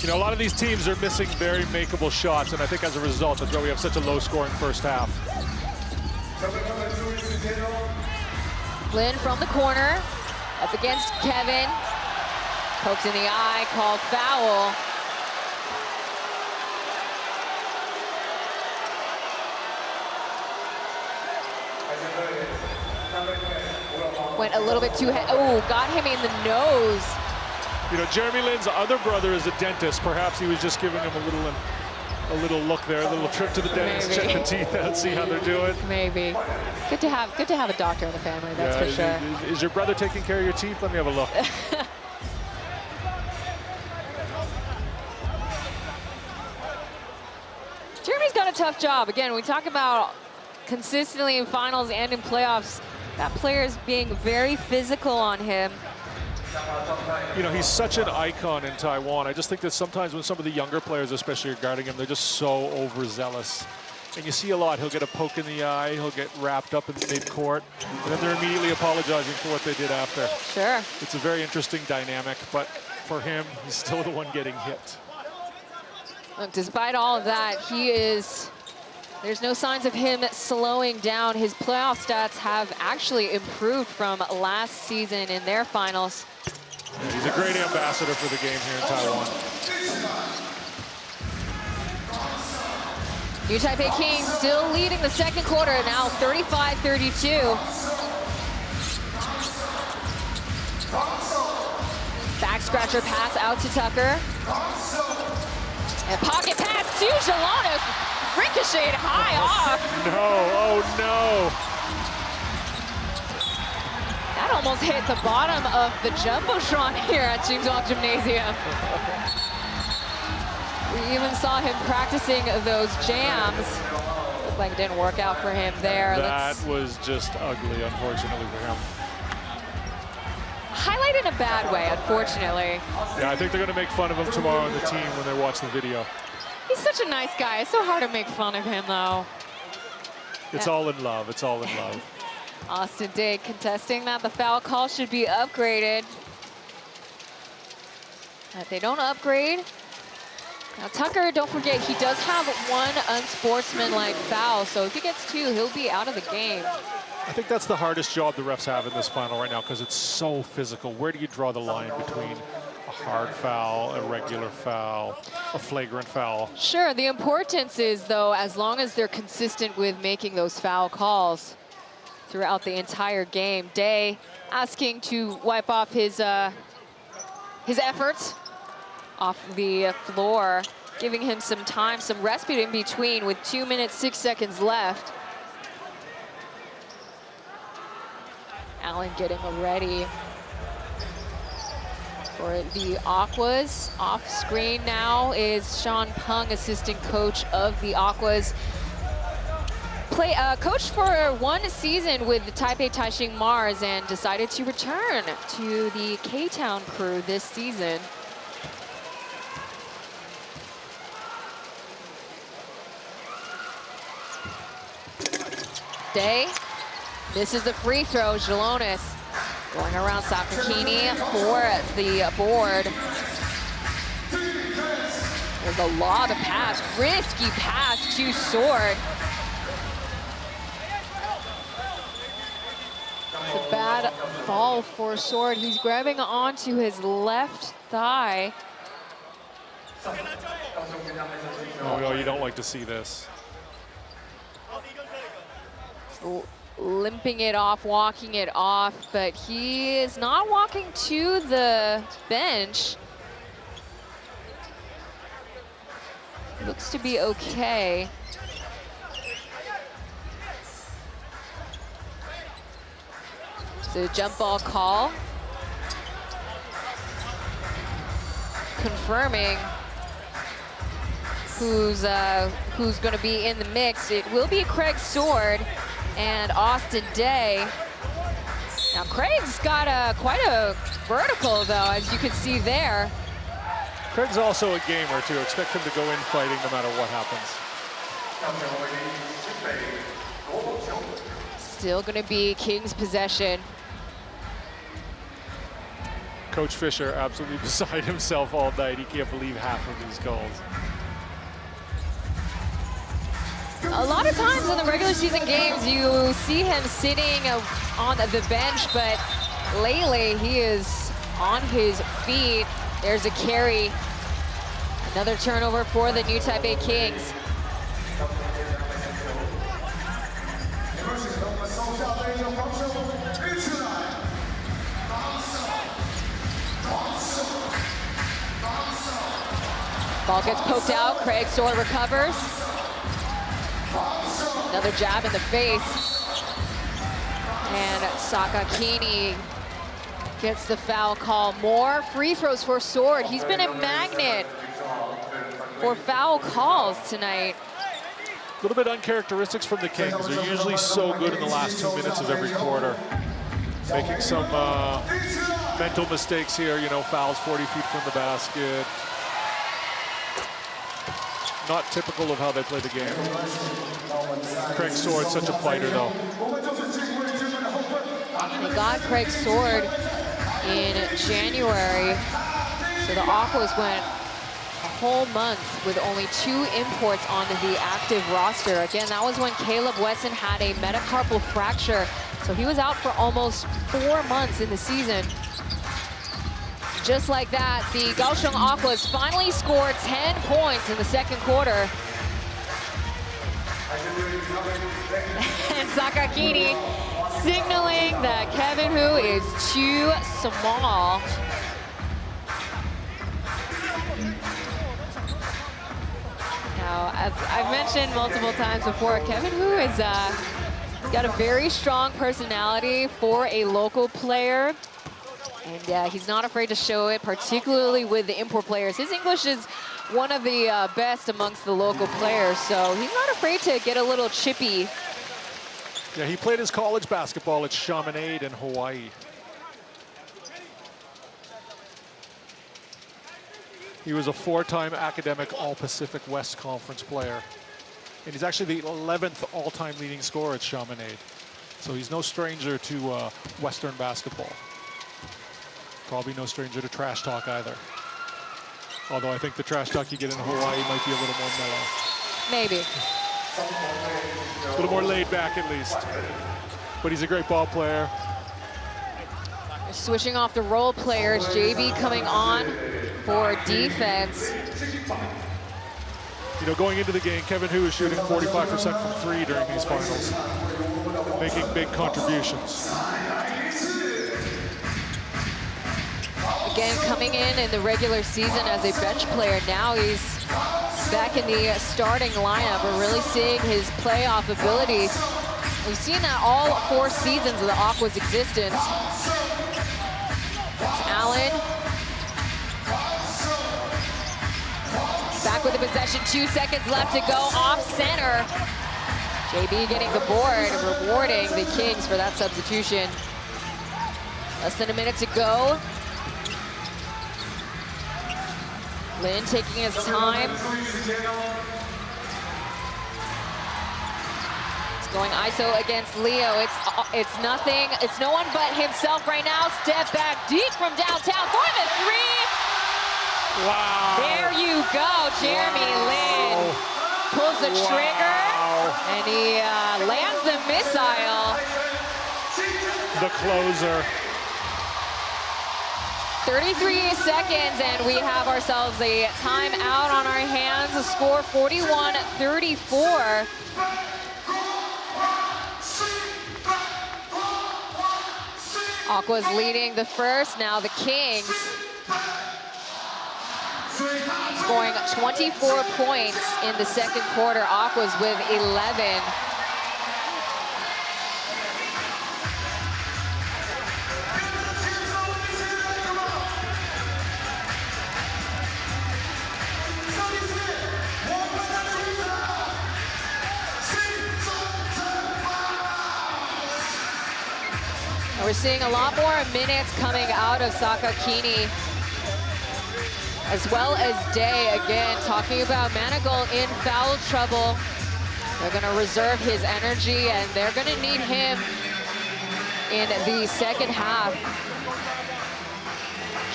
A lot of these teams are missing very makeable shots, and I think as a result, that's why we have such a low-scoring first half. Lynn from the corner, up against Kevin. Pokes in the eye, called foul. Went a little bit too heavy. Oh, got him in the nose. Jeremy Lin's other brother is a dentist. Perhaps he was just giving him a little look there, a little trip to the dentist, check the teeth out, see how they're doing. Maybe. Good to have a doctor in the family, that's for sure. Is your brother taking care of your teeth? Let me have a look. Jeremy's got a tough job. Again, we talk about consistently in finals and in playoffs, that player is being very physical on him. He's such an icon in Taiwan. I just think that sometimes when some of the younger players especially are guarding him, they're just so overzealous. And you see a lot, he'll get a poke in the eye, he'll get wrapped up in mid-court, and then they're immediately apologizing for what they did after. Sure. It's a very interesting dynamic, but for him, he's still the one getting hit. Look, despite all of that, there's no signs of him slowing down. His playoff stats have actually improved from last season in their finals. He's a great ambassador for the game here in Taiwan. New Taipei Kings still leading the second quarter, now 35-32. Back scratcher pass out to Tucker. And pocket pass to Jalonis. Ricocheted high off. No, oh no. That almost hit the bottom of the Jumbotron here at Kaohsiung Gymnasium. We even saw him practicing those jams. Looked like it didn't work out for him there. That was just ugly, unfortunately for him. Highlight in a bad way, unfortunately. Yeah, I think they're going to make fun of him tomorrow on the team when they watch the video. He's such a nice guy. It's so hard to make fun of him, though. It's all in love. It's all in love. Austin Day contesting that the foul call should be upgraded. If they don't upgrade. Now Tucker, don't forget, he does have one unsportsmanlike foul, so if he gets two, he'll be out of the game. I think that's the hardest job the refs have in this final right now because it's so physical. Where do you draw the line between a hard foul, a regular foul, a flagrant foul? Sure, the importance is, though, as long as they're consistent with making those foul calls throughout the entire game. Day asking to wipe off his efforts off the floor, giving him some time, some respite in between with 2 minutes, 6 seconds left. Allen getting ready for the Aquas. Off screen now is Sean Pung, assistant coach of the Aquas. Coached for one season with the Taipei Taishing Mars and decided to return to the K-Town crew this season. Day. This is the free throw. Jalonis going around Sakakini for the board. There's a lot of pass, risky pass to Sword. It's a bad fall for Sword. He's grabbing onto his left thigh. Oh, no, you don't like to see this. Limping it off, walking it off, but he is not walking to the bench. Looks to be okay. So jump ball call. Confirming who's going to be in the mix. It will be Craig Sword and Austin Day. Now Craig's got quite a vertical, though, as you can see there. Craig's also a gamer, too. Expect him to go in fighting no matter what happens. Still going to be Kings possession. Coach Fisher absolutely beside himself all night. He can't believe half of these calls. A lot of times in the regular season games, you see him sitting on the bench, but lately he is on his feet. There's a carry. Another turnover for the new Taipei Kings. Ball gets poked out. Craig Sword recovers. Another jab in the face. And Sakakini gets the foul call. More free throws for Sword. He's been a magnet for foul calls tonight. A little bit uncharacteristics from the Kings. They're usually so good in the last 2 minutes of every quarter. Making some mental mistakes here, you know, fouls 40 feet from the basket. Not typical of how they play the game. Craig Sword, such a fighter, though. They got Craig Sword in January, so the Aquas went a whole month with only 2 imports on the active roster. Again, that was when Caleb Wesson had a metacarpal fracture, so he was out for almost 4 months in the season. Just like that, the Kaohsiung Aquas finally scored 10 points in the second quarter. And Sakakini signaling that Kevin Hu is too small. Now, as I've mentioned multiple times before, Kevin Hu is got got a very strong personality for a local player. And he's not afraid to show it, particularly with the import players. His English is one of the best amongst the local players, so he's not afraid to get a little chippy. Yeah, he played his college basketball at Chaminade in Hawaii. He was a 4-time academic All-Pacific West Conference player. And he's actually the 11th all-time leading scorer at Chaminade. So he's no stranger to Western basketball. Probably no stranger to trash talk either. Although I think the trash talk you get in Hawaii might be a little more mellow. Maybe. A little more laid back at least. But he's a great ball player. Switching off the role players, JB coming on for defense. You know, going into the game, Kevin Hu is shooting 45% from 3 during these finals, making big contributions. Again, coming in the regular season as a bench player, now he's back in the starting lineup. We're really seeing his playoff abilities. We've seen that all 4 seasons of the Aquas' existence. That's Allen. Back with the possession, 2 seconds left to go, off center. JB getting the board, rewarding the Kings for that substitution. Less than a minute to go. Lin taking his time. It's going ISO against Leo. It's nothing. It's no one but himself right now. Step back deep from downtown for the 3. Wow. There you go, Jeremy Lin. Pulls the trigger, and he lands the missile. The closer. 33 seconds, and we have ourselves a timeout on our hands. The score 41-34. Aqua's leading the first. Now the Kings scoring 24 points in the second quarter. Aqua's with 11. We're seeing a lot more minutes coming out of Sakakini, as well as Day. Again, talking about Manigault in foul trouble. They're going to reserve his energy, and they're going to need him in the second half.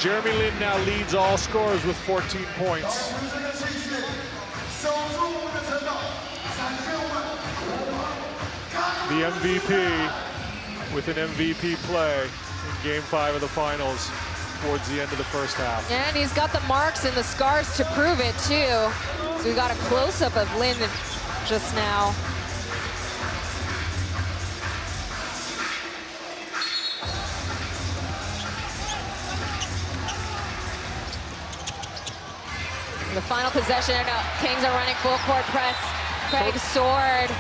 Jeremy Lin now leads all scorers with 14 points. The MVP with an MVP play in Game 5 of the finals towards the end of the first half. And he's got the marks and the scars to prove it, too. So we got a close-up of Lin just now. The final possession, Kings are running full court press. Craig Sword.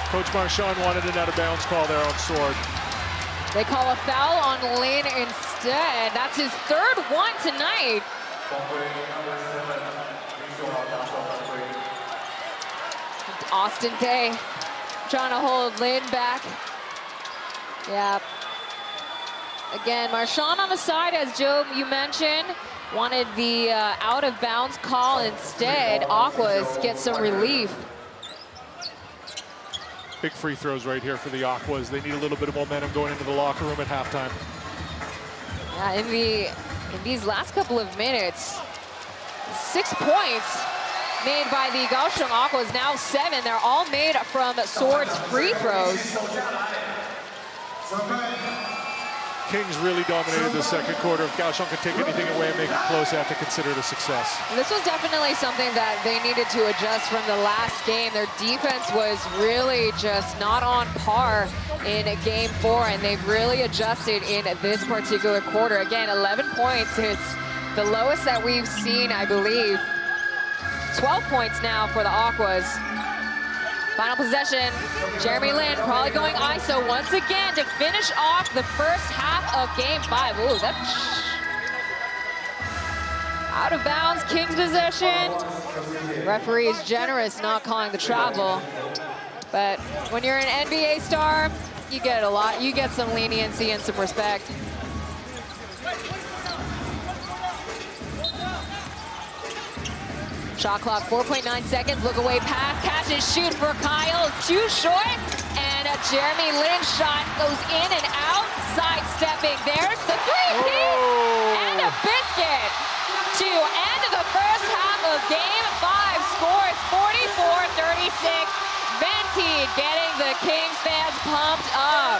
Coach Marchand wanted an out-of-bounds call there on Sword. They call a foul on Lin instead. That's his 3rd one tonight. Austin Day trying to hold Lin back. Yeah. Again, Marchand on the side, as Joe, you mentioned, wanted the out-of-bounds call. Instead, Aquas get some relief. Big free throws right here for the Aquas. They need a little bit of momentum going into the locker room at halftime. Yeah, in these last couple of minutes, 6 points made by the Kaohsiung Aquas, now 7. They're all made from Sword's free throws. Kings really dominated the second quarter. If Kaohsiung could take anything away and make it close, they have to consider it a success. This was definitely something that they needed to adjust from the last game. Their defense was really just not on par in Game 4, and they've really adjusted in this particular quarter. Again, 11 points is the lowest that we've seen, I believe. 12 points now for the Aquas. Final possession, Jeremy Lin probably going ISO once again to finish off the first half of game 5. Ooh, that's out of bounds, Kings possession. Referee is generous, not calling the travel. But when you're an NBA star, you get a lot. You get some leniency and some respect. Shot clock, 4.9 seconds. Look away pass, catch and shoot for Kyle. Too short, and a Jeremy Lin shot goes in and out, sidestepping. There's the three-piece and a biscuit to end the first half of game 5. Scores 44-36. Venti getting the Kings fans pumped up.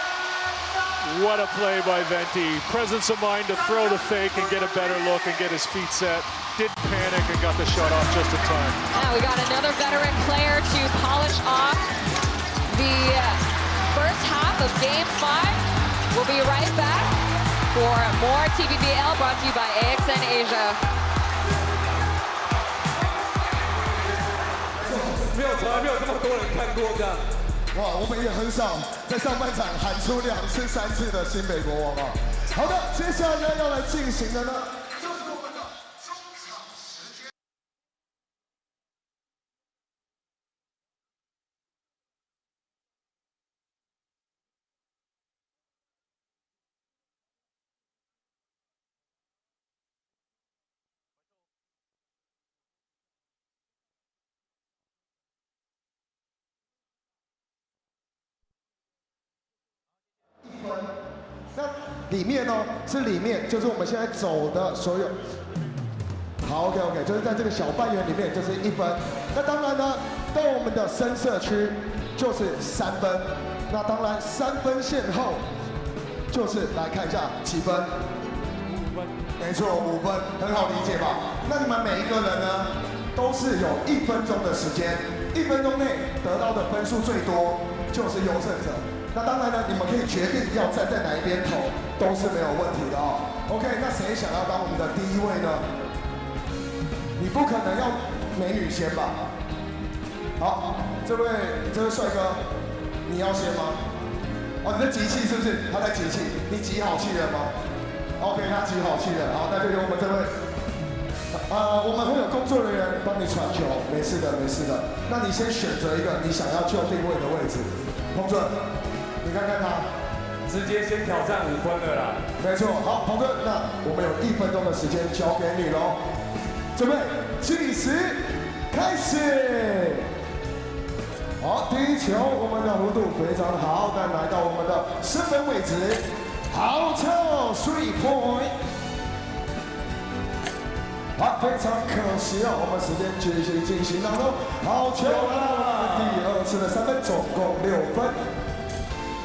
What a play by Venti. Presence of mind to throw the fake and get a better look and get his feet set. Didn't panic and got the shot off just in time. Now we got another veteran player to polish off the first half of game 5. We'll be right back for more TPBL brought to you by AXN Asia. 从来没有这么多人看过这样。哇，我们也很少在上半场喊出2次、3次的新北国王啊。好的，接下来要来进行的呢，就是我们的中场时间。那里面呢是里面，就是我们现在走的所有。好 ，OK， 就是在这个小半圆里面就是1分。那当然呢，到我们的深色区就是3分。那当然3分线后就是来看一下几分。5分。没错，5分，很好理解吧？那你们每一个人呢，都是有1分钟的时间，1分钟内得到的分数最多就是优胜者。那当然呢，你们可以决定要站在哪一边投，都是没有问题的哦。OK， 那谁想要当我们的第1位呢？你不可能要美女先吧？好，这位帅哥，你要先吗？哦，你在集气是不是？他在集气，你集好气了吗 ？OK， 他集好气了。好，那就由我们这位，我们会有工作人员帮你传球，没事的，没事的。那你先选择一个你想要就定位的位置，彭准。你看看他，直接先挑战5分了啦。没错，好，彭哥，那我们有1分钟的时间交给你喽。准备，计时，开始。好，第一球，我们的弧度非常好，但来到我们的身分位置，好球 ，3 point。好，非常可惜哦，我们时间继续进行当中，好球来到了第2次的3分，总共6分。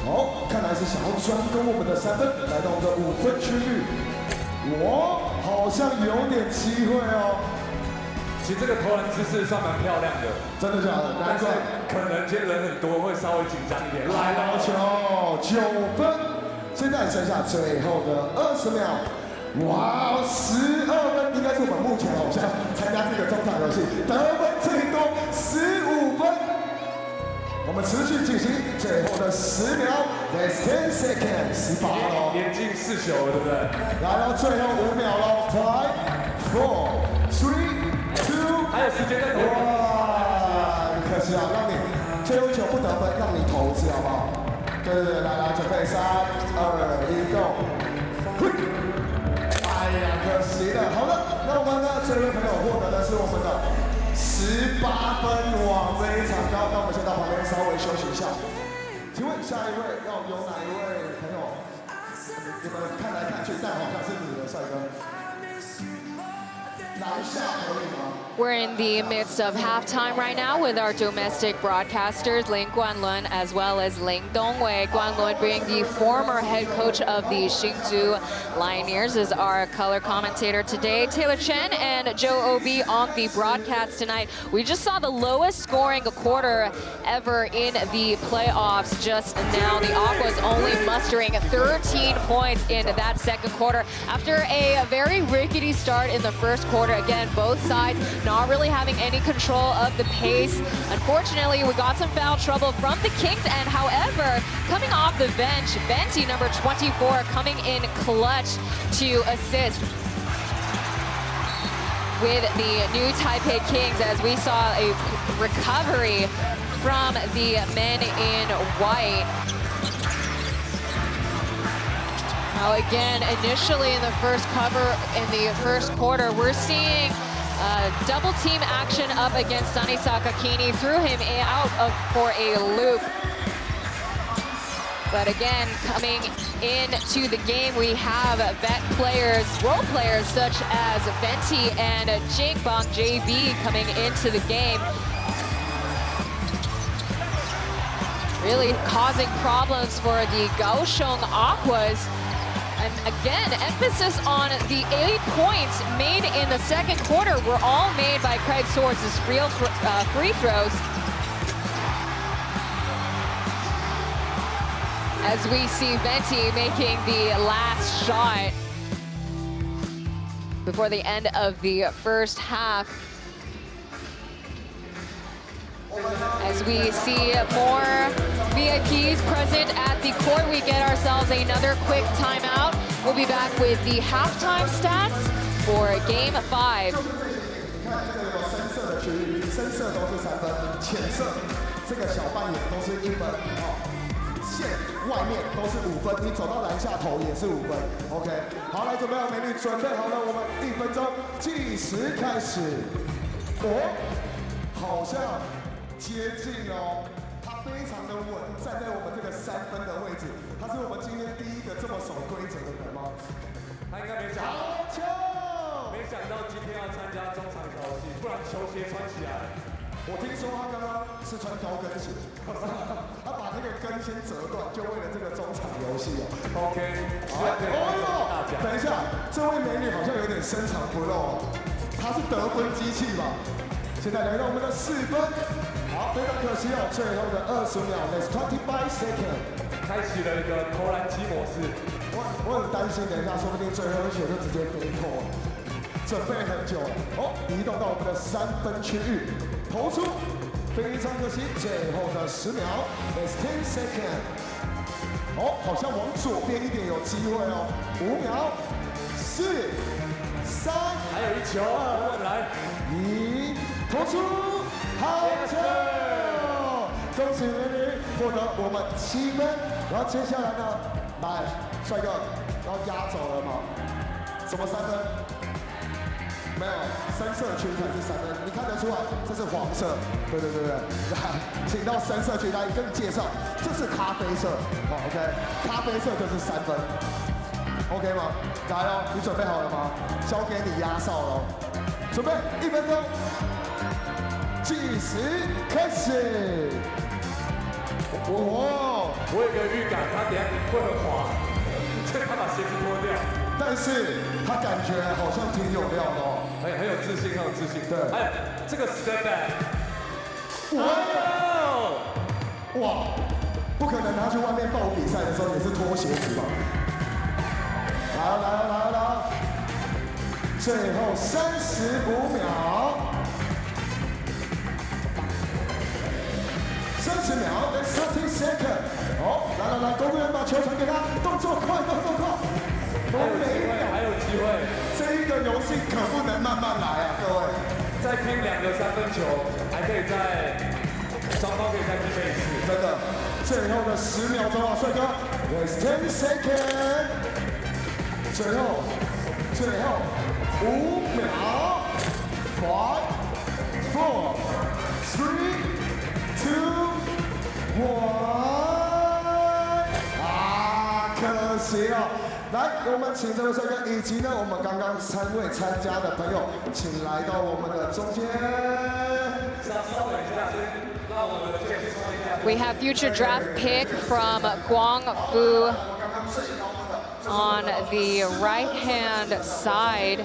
好，看来是想要专攻我们的3分，来到我们的5分区域。我好像有点机会哦。其实这个投篮姿势算蛮漂亮的，真的假的？但是可能今天人很多，会稍微紧张一点。来到球9分，现在剩下最后的20秒。哇，12分，应该是我们目前好像参加这个中场游戏得分最多15分。我们持续进行最后的10秒 ，That's 10 seconds， 18喽，连进4球了，对不对？来到最后5秒喽 ，5、4、3、2， 还有时间再投。哇，可惜啊，让你最后1球不得分，让你投一次好不好？对，来，准备3、2、1 ，Go！ 哎呀，可惜了。好的，那我们呢，这位朋友获得的是我们的18分，哇，非常高。那我们先到旁边稍微休息一下。请问下一位要有哪一位朋友？你们看来看去，但好像是你的帅哥。拿下可以吗？ We're in the midst of halftime right now with our domestic broadcasters, Lin Guanlun as well as Ling Dongwei. Guanlun being the former head coach of the Hsinchu Lioneers is our color commentator today. Taylor Chen and Joe Obi on the broadcast tonight. We just saw the lowest scoring quarter ever in the playoffs just now. The Aquas only mustering 13 points in that second quarter after a very rickety start in the first quarter. Again, both sides not really having any control of the pace. Unfortunately, we got some foul trouble from the Kings, and however, coming off the bench, Venti, number 24, coming in clutch to assist with the new Taipei Kings, as we saw a recovery from the men in white. Now again, initially in the first cover, in the first quarter, we're seeing double team action up against Sunny Sakakini, threw him out for a loop. But again, coming into the game, we have vet players, role players such as Venti and Jingbang JB coming into the game, really causing problems for the Kaohsiung Aquas. And again, emphasis on the 8 points made in the second quarter were all made by Craig Swords' free throws. As we see Venti making the last shot before the end of the first half. As we see more VIPs present at the court, we get ourselves another quick timeout. We'll be back with the halftime stats for Game 5. 线外面都是5分，你走到篮下投也是5分。OK， 好，来，准备好美女，准备好了，我们1分钟计时开始。好像接近哦，他非常的稳，站在我们这个3分的位置。他是我们今天第一个这么守规则的人吗？他应该没想到，没想到今天要参加中场游戏，不然球鞋穿起来。 我听说他刚刚是穿高跟鞋，他把那个跟先折断，就为了这个中场游戏哦。OK， 好，等一下，这位美女好像有点深藏不露，她是得分机器吧？现在来到我们的4分，好，非常可惜哦，最后的20秒 ，That's 25 seconds， 开启了一个投篮机模式。我很担心，等一下说不定最后一球就直接飞扣了。 准备很久了，移动到我们的3分区域，投出，非常可惜，最后的10秒 ，It's 10 seconds。好像往左边一点有机会哦，5秒，4、3，还有1球，2，来，1，投出，好球！恭喜美女获得我们7分，然后接下来呢，来，帅哥，然后压走了吗？什么3分？ 没有，深色区才是3分，你看得出来，这是黄色，对，来，请到深色区来跟你介绍，这是咖啡色，好 ，OK， 咖啡色就是3分 ，OK 吗？来哦，你准备好了吗？交给你压哨喽，准备1分钟，计时开始。我有一个预感，他等下会很滑，所以他把鞋子脱掉。 但是他感觉好像挺有料的哦，很有自信，很有自信。对，还有这个 step back， 哇，不可能他去外面报比赛的时候也是脱鞋子吧？来，最后35秒，30秒 ，That's 30 seconds。好，来，工作人员把球传给他，动作快。 还有机会，这一个游戏可不能慢慢来啊，各位！再拼2个3分球，还可以双方可以再拼1次，真的。最后的10秒钟啊，帅哥 ，There's 10 seconds。最后5秒 ，5、4、3、2、1。可惜了。 来，我们请这位帅哥，以及呢，我们刚刚3位参加的朋友，请来到我们的中间。We have future draft pick from Guangfu on the right-hand side.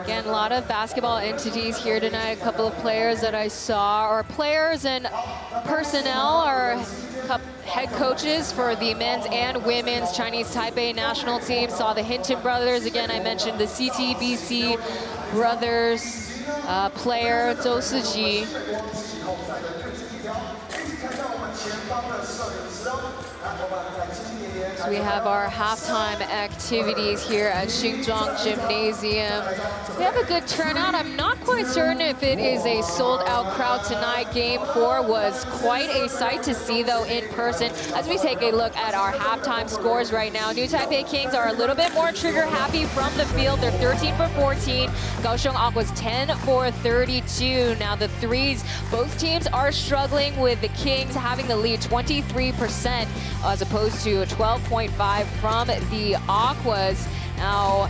Again, a lot of basketball entities here tonight. A couple of players that I saw, or players and personnel, or head coaches for the men's and women's Chinese Taipei national team. Saw the Hinton brothers. Again, I mentioned the CTBC brothers. player Zhou Siji. So we have our halftime activities here at Xinzhuang Gymnasium. We have a good turnout. I'm not quite certain if it is a sold-out crowd tonight. Game 4 was quite a sight to see, though, in person. As we take a look at our halftime scores right now, New Taipei Kings are a little bit more trigger-happy from the field. They're 13 for 14. Kaohsiung Aquas 10 for 32. Now the threes, both teams are struggling, with the Kings having the lead 23% as opposed to 12.5 from the Aquas. Now,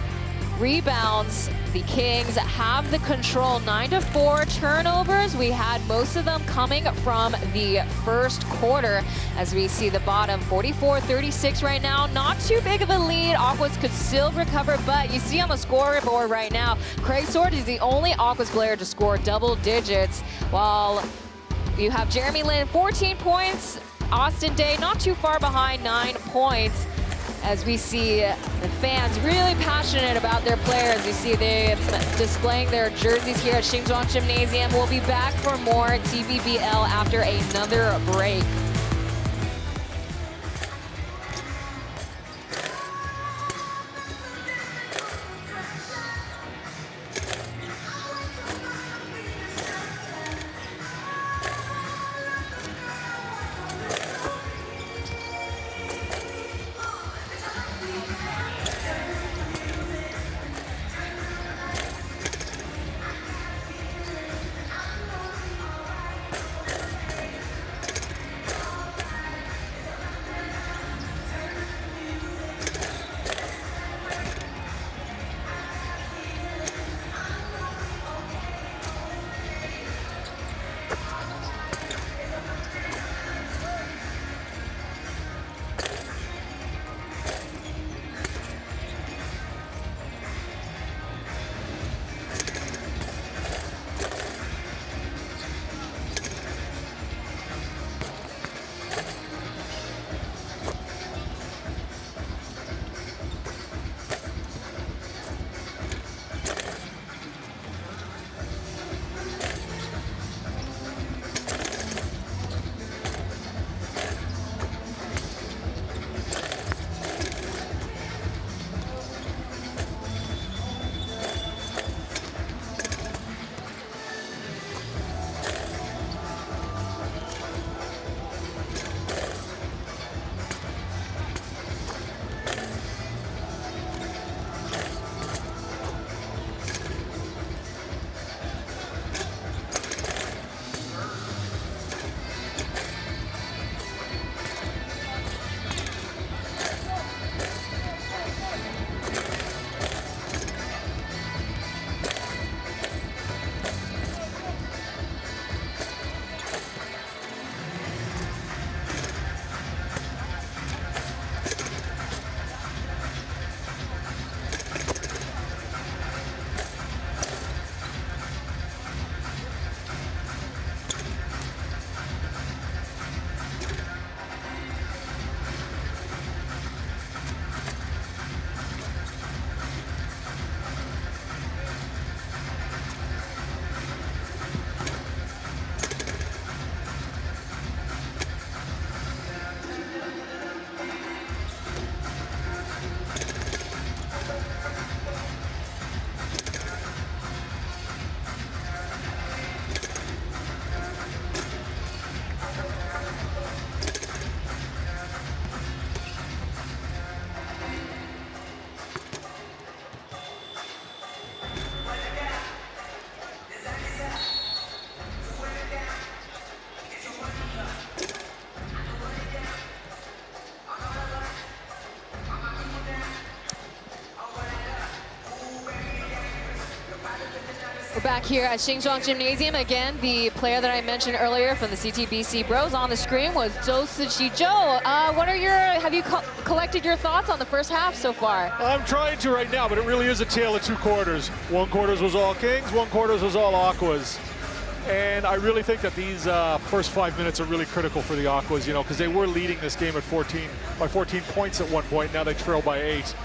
rebounds, the Kings have the control. 9-4 turnovers. We had most of them coming from the first quarter. As we see the bottom, 44-36 right now. Not too big of a lead. Aquas could still recover, but you see on the scoreboard right now, Craig Sword is the only Aquas player to score double digits, while you have Jeremy Lin, 14 points. Austin Day not too far behind, 9 points. As we see the fans really passionate about their players. You see them displaying their jerseys here at Xinzhuang Gymnasium. We'll be back for more TPBL after another break. We're back here at Xinzhuang Gymnasium. Again, the player that I mentioned earlier from the CTBC Bros on the screen was Zhou Siji. Zhou, have you collected your thoughts on the first half so far? I'm trying to right now, but it really is a tale of two quarters. One quarter was all Kings, one quarter was all Aquas. And I really think that these first 5 minutes are really critical for the Aquas, because they were leading this game at by 14 points at one point. Now they trail by 8.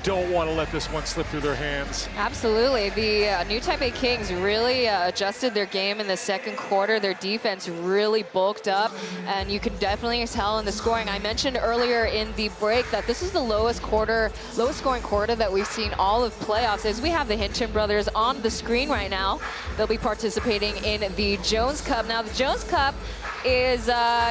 don't want to let this one slip through their hands. Absolutely. The new Taipei Kings really adjusted their game in the second quarter. Their defense really bulked up, and you can definitely tell in the scoring. I mentioned earlier in the break that this is the lowest scoring quarter that we've seen all of playoffs, as we have the Hinton brothers on the screen right now. They'll be participating in the Jones Cup. Now, the Jones Cup is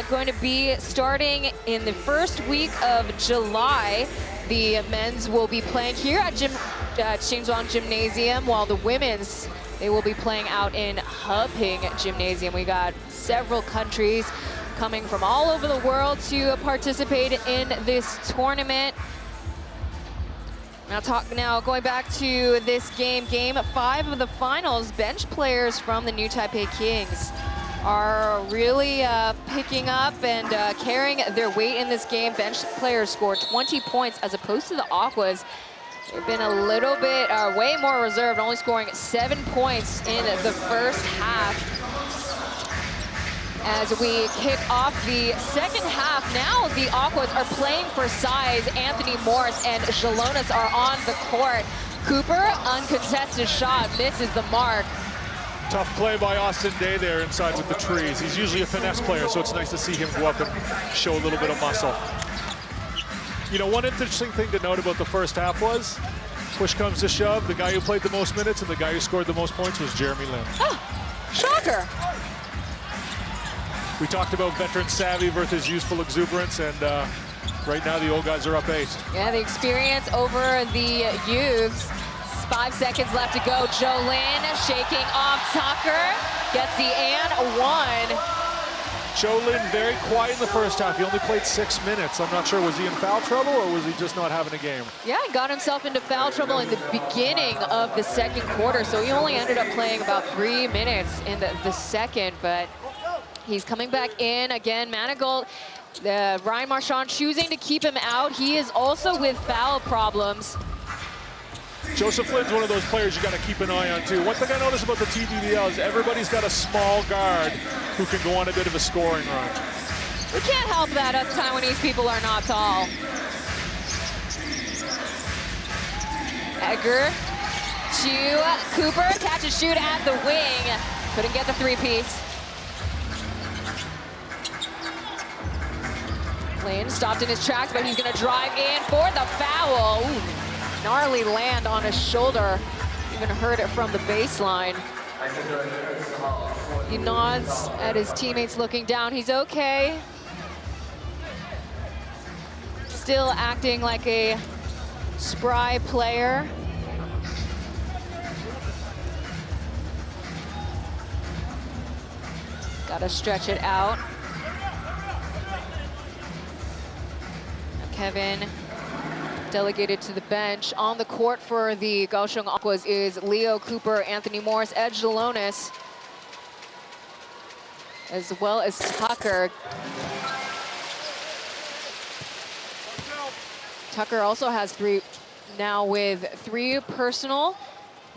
going to be starting in the first week of July. The men's will be playing here at Qingzhuang Gymnasium, while the women's, they will be playing out in Heping Gymnasium. We got several countries coming from all over the world to participate in this tournament. Now going back to this game 5 of the finals, bench players from the new Taipei Kings are really picking up and carrying their weight in this game. Bench players scored 20 points as opposed to the Aquas. They've been a little bit, way more reserved, only scoring 7 points in the first half. As we kick off the second half, now the Aquas are playing for size. Anthony Morris and Jalonis are on the court. Cooper, uncontested shot, misses the mark. Tough play by Austin Day there inside with the trees. He's usually a finesse player, so it's nice to see him go up and show a little bit of muscle. You know, one interesting thing to note about the first half was, push comes to shove, the guy who played the most minutes and the guy who scored the most points was Jeremy Lin. Oh, shocker. We talked about veteran savvy versus youthful exuberance, and right now the old guys are up 8. Yeah, the experience over the youths. 5 seconds left to go. Jolin shaking off Tucker, gets the and 1. Jolin very quiet in the first half. He only played 6 minutes. I'm not sure, was he in foul trouble or was he just not having a game? Yeah, he got himself into foul trouble in the beginning of the second quarter, so he only ended up playing about 3 minutes in the second, but he's coming back in again. Manigault, Ryan Marchand choosing to keep him out. He is also with foul problems. Joseph Lynn's one of those players you got to keep an eye on too. One thing I noticed about the TPBL is everybody's got a small guard who can go on a bit of a scoring run. We can't help that us Taiwanese people are not tall. Edgar to Cooper, catch and shoot at the wing. Couldn't get the 3-piece. Lin stopped in his tracks, but he's gonna drive in for the foul. Ooh. Gnarly land on his shoulder. Even heard it from the baseline. He nods at his teammates looking down. He's okay. Still acting like a spry player. Gotta stretch it out. Kevin delegated to the bench. On the court for the Kaohsiung Aquas is Leo Cooper, Anthony Morris, Ed Jalonis, as well as Tucker. Tucker also has 3 now with 3 personal.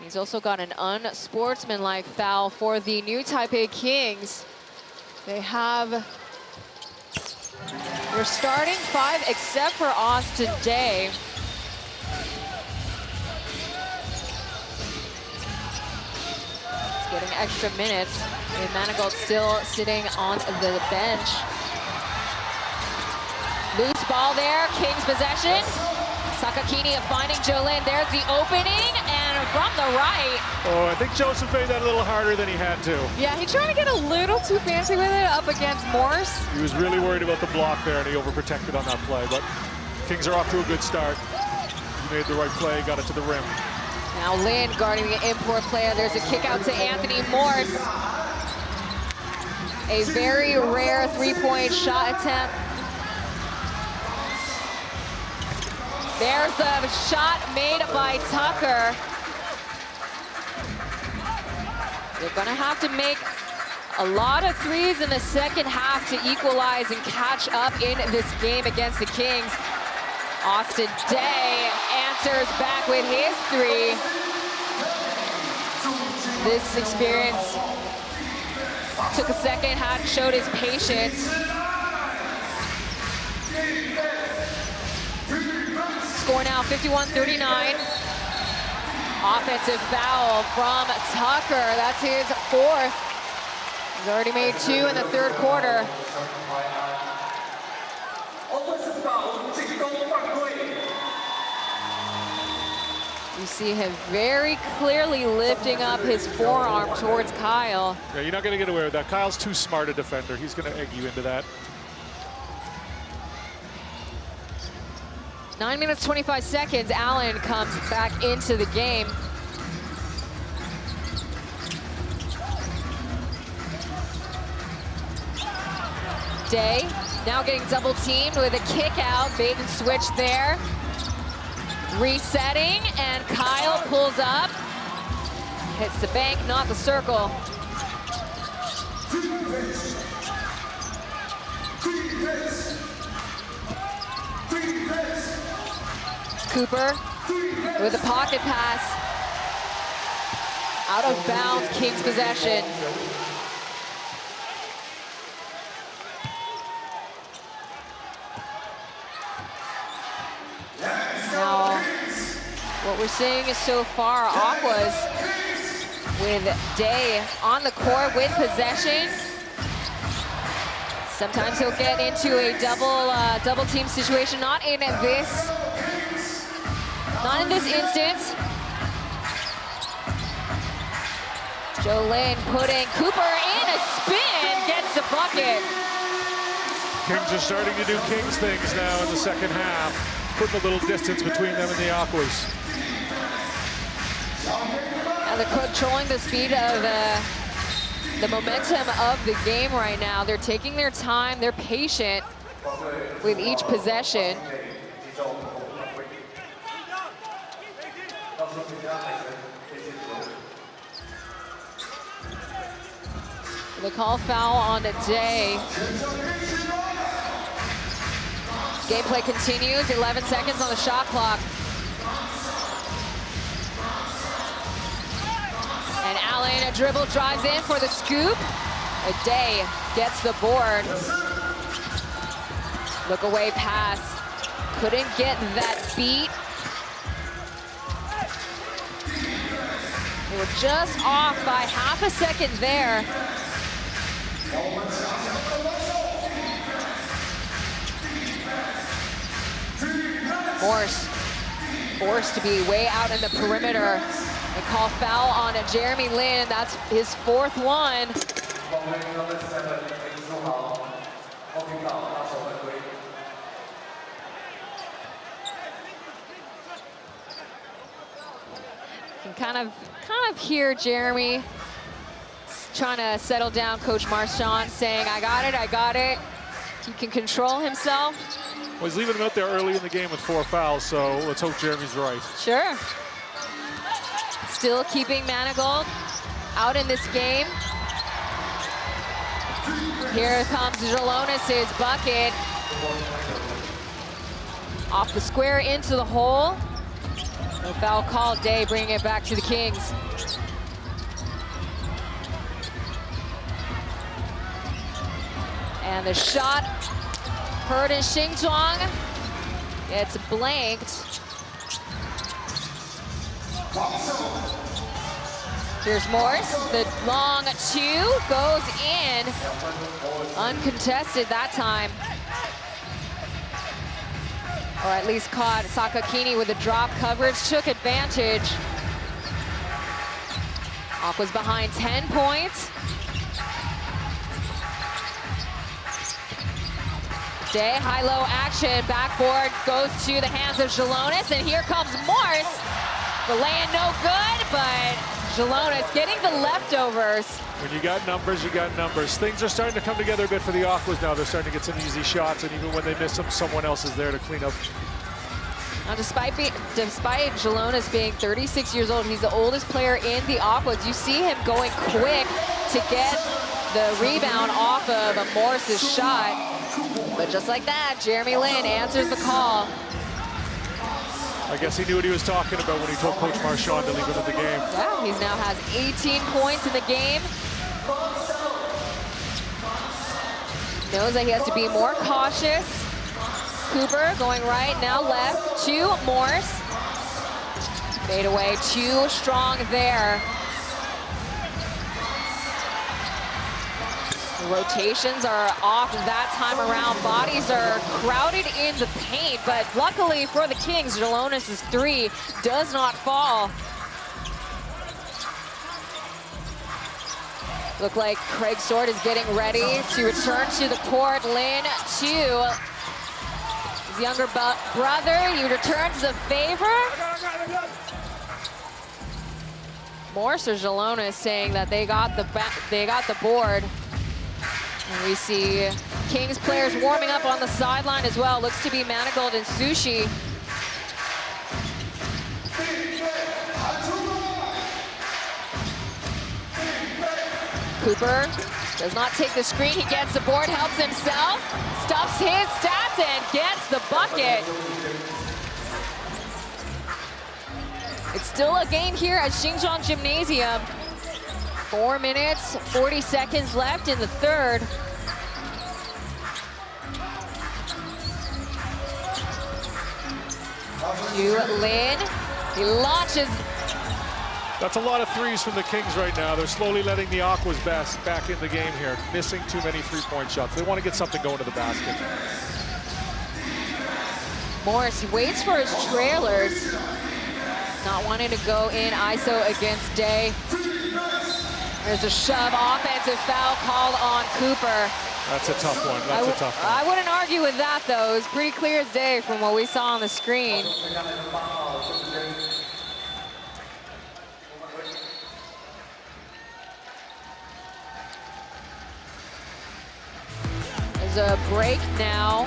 He's also got an unsportsmanlike foul for the new Taipei Kings. They have their starting 5 except for Austin Day. He's getting extra minutes. And Manigault still sitting on the bench. Loose ball there, Kings possession. Sakakini finding Jolin. There's the opening, and from the right. Oh, I think Joseph made that a little harder than he had to. Yeah, he tried to get a little too fancy with it up against Morse. He was really worried about the block there, and he overprotected on that play. But Kings are off to a good start. He made the right play, got it to the rim. Now Lin guarding the import player. There's a kick out to Anthony Morse. A very rare 3-point shot attempt. There's the shot made by Tucker. They're gonna have to make a lot of threes in the second half to equalize and catch up in this game against the Kings. Austin Day answers back with his 3. This experience took a second, showed his patience. score now, 51-39. Offensive foul from Tucker. That's his fourth. He's already made 2 in the third quarter. You see him very clearly lifting up his forearm towards Kyle. Yeah, you're not going to get away with that. Kyle's too smart a defender. He's going to egg you into that. 9 minutes, 25 seconds. Allen comes back into the game. Day now getting double teamed with a kick out, bait and switch there. Resetting, and Kyle pulls up. Hits the bank, not the circle. Cooper with a pocket pass. Out of bounds, Kings possession. Now, what we're seeing is so far, Aquas with Day on the court with possession. Sometimes he'll get into a double team situation, not in this instance. Jolene putting Cooper in a spin, gets the bucket. Kings are starting to do Kings things now in the second half, putting a little distance between them and the Aquas. And they're controlling the speed of the momentum of the game right now. They're taking their time, they're patient with each possession. They call foul on Day. Gameplay continues, 11 seconds on the shot clock. And Allen, a dribble, drives in for the scoop. Day gets the board. Look away pass. Couldn't get that beat. They were just off by half a second there. Morse forced to be way out in the perimeter. They call foul on Jeremy Lin. That's his fourth one. You can kind of hear Jeremy trying to settle down Coach Marchand, saying, I got it. He can control himself. Well, he's leaving him out there early in the game with 4 fouls, so let's hope Jeremy's right. Sure. Still keeping Manigault out in this game. Here comes Jalonis' bucket. Off the square into the hole. No foul call. Day bringing it back to the Kings. And the shot heard in Xinzhuang. It's blanked. Here's Morris. The long 2 goes in. Uncontested that time. Or at least caught Sakakini with a drop coverage. Took advantage. Aqua's behind 10 points. Day, high-low action, backboard goes to the hands of Jalonis, and here comes Morse. The lay-in no good, but Jalonis getting the leftovers. When you got numbers, you got numbers. Things are starting to come together a bit for the Aquas now. They're starting to get some easy shots, and even when they miss them, someone else is there to clean up. Now, despite Jalonis being 36 years old, he's the oldest player in the Aquas. You see him going quick to get the rebound off of Morris's shot. But just like that, Jeremy Lin answers the call. I guess he knew what he was talking about when he told Coach Marchand to leave him in the game. Yeah, he now has 18 points in the game. Knows that he has to be more cautious. Cooper going right, now left to Morse. Fade away, too strong there. The rotations are off that time around. Bodies are crowded in the paint, but luckily for the Kings, Jalonis' three does not fall. Look like Craig Sword is getting ready to return to the court. Lin to his younger brother. He returns the favor. Morse or Jalonis saying that they got the board. And we see Kings players warming up on the sideline as well. Looks to be Manigault and Sushi. Cooper does not take the screen. He gets the board, helps himself, stuffs his stats, and gets the bucket. It's still a game here at Xinjiang Gymnasium. 4 minutes, 40 seconds left in the third. To Lin, he launches. That's a lot of threes from the Kings right now. They're slowly letting the Aquas back in the game here, missing too many three-point shots. They want to get something going to the basket. Morris waits for his trailers, not wanting to go in ISO against Day. There's a shove, offensive foul called on Cooper. That's a tough one, that's a tough one. I wouldn't argue with that, though. It was pretty clear as day from what we saw on the screen. There's a break now.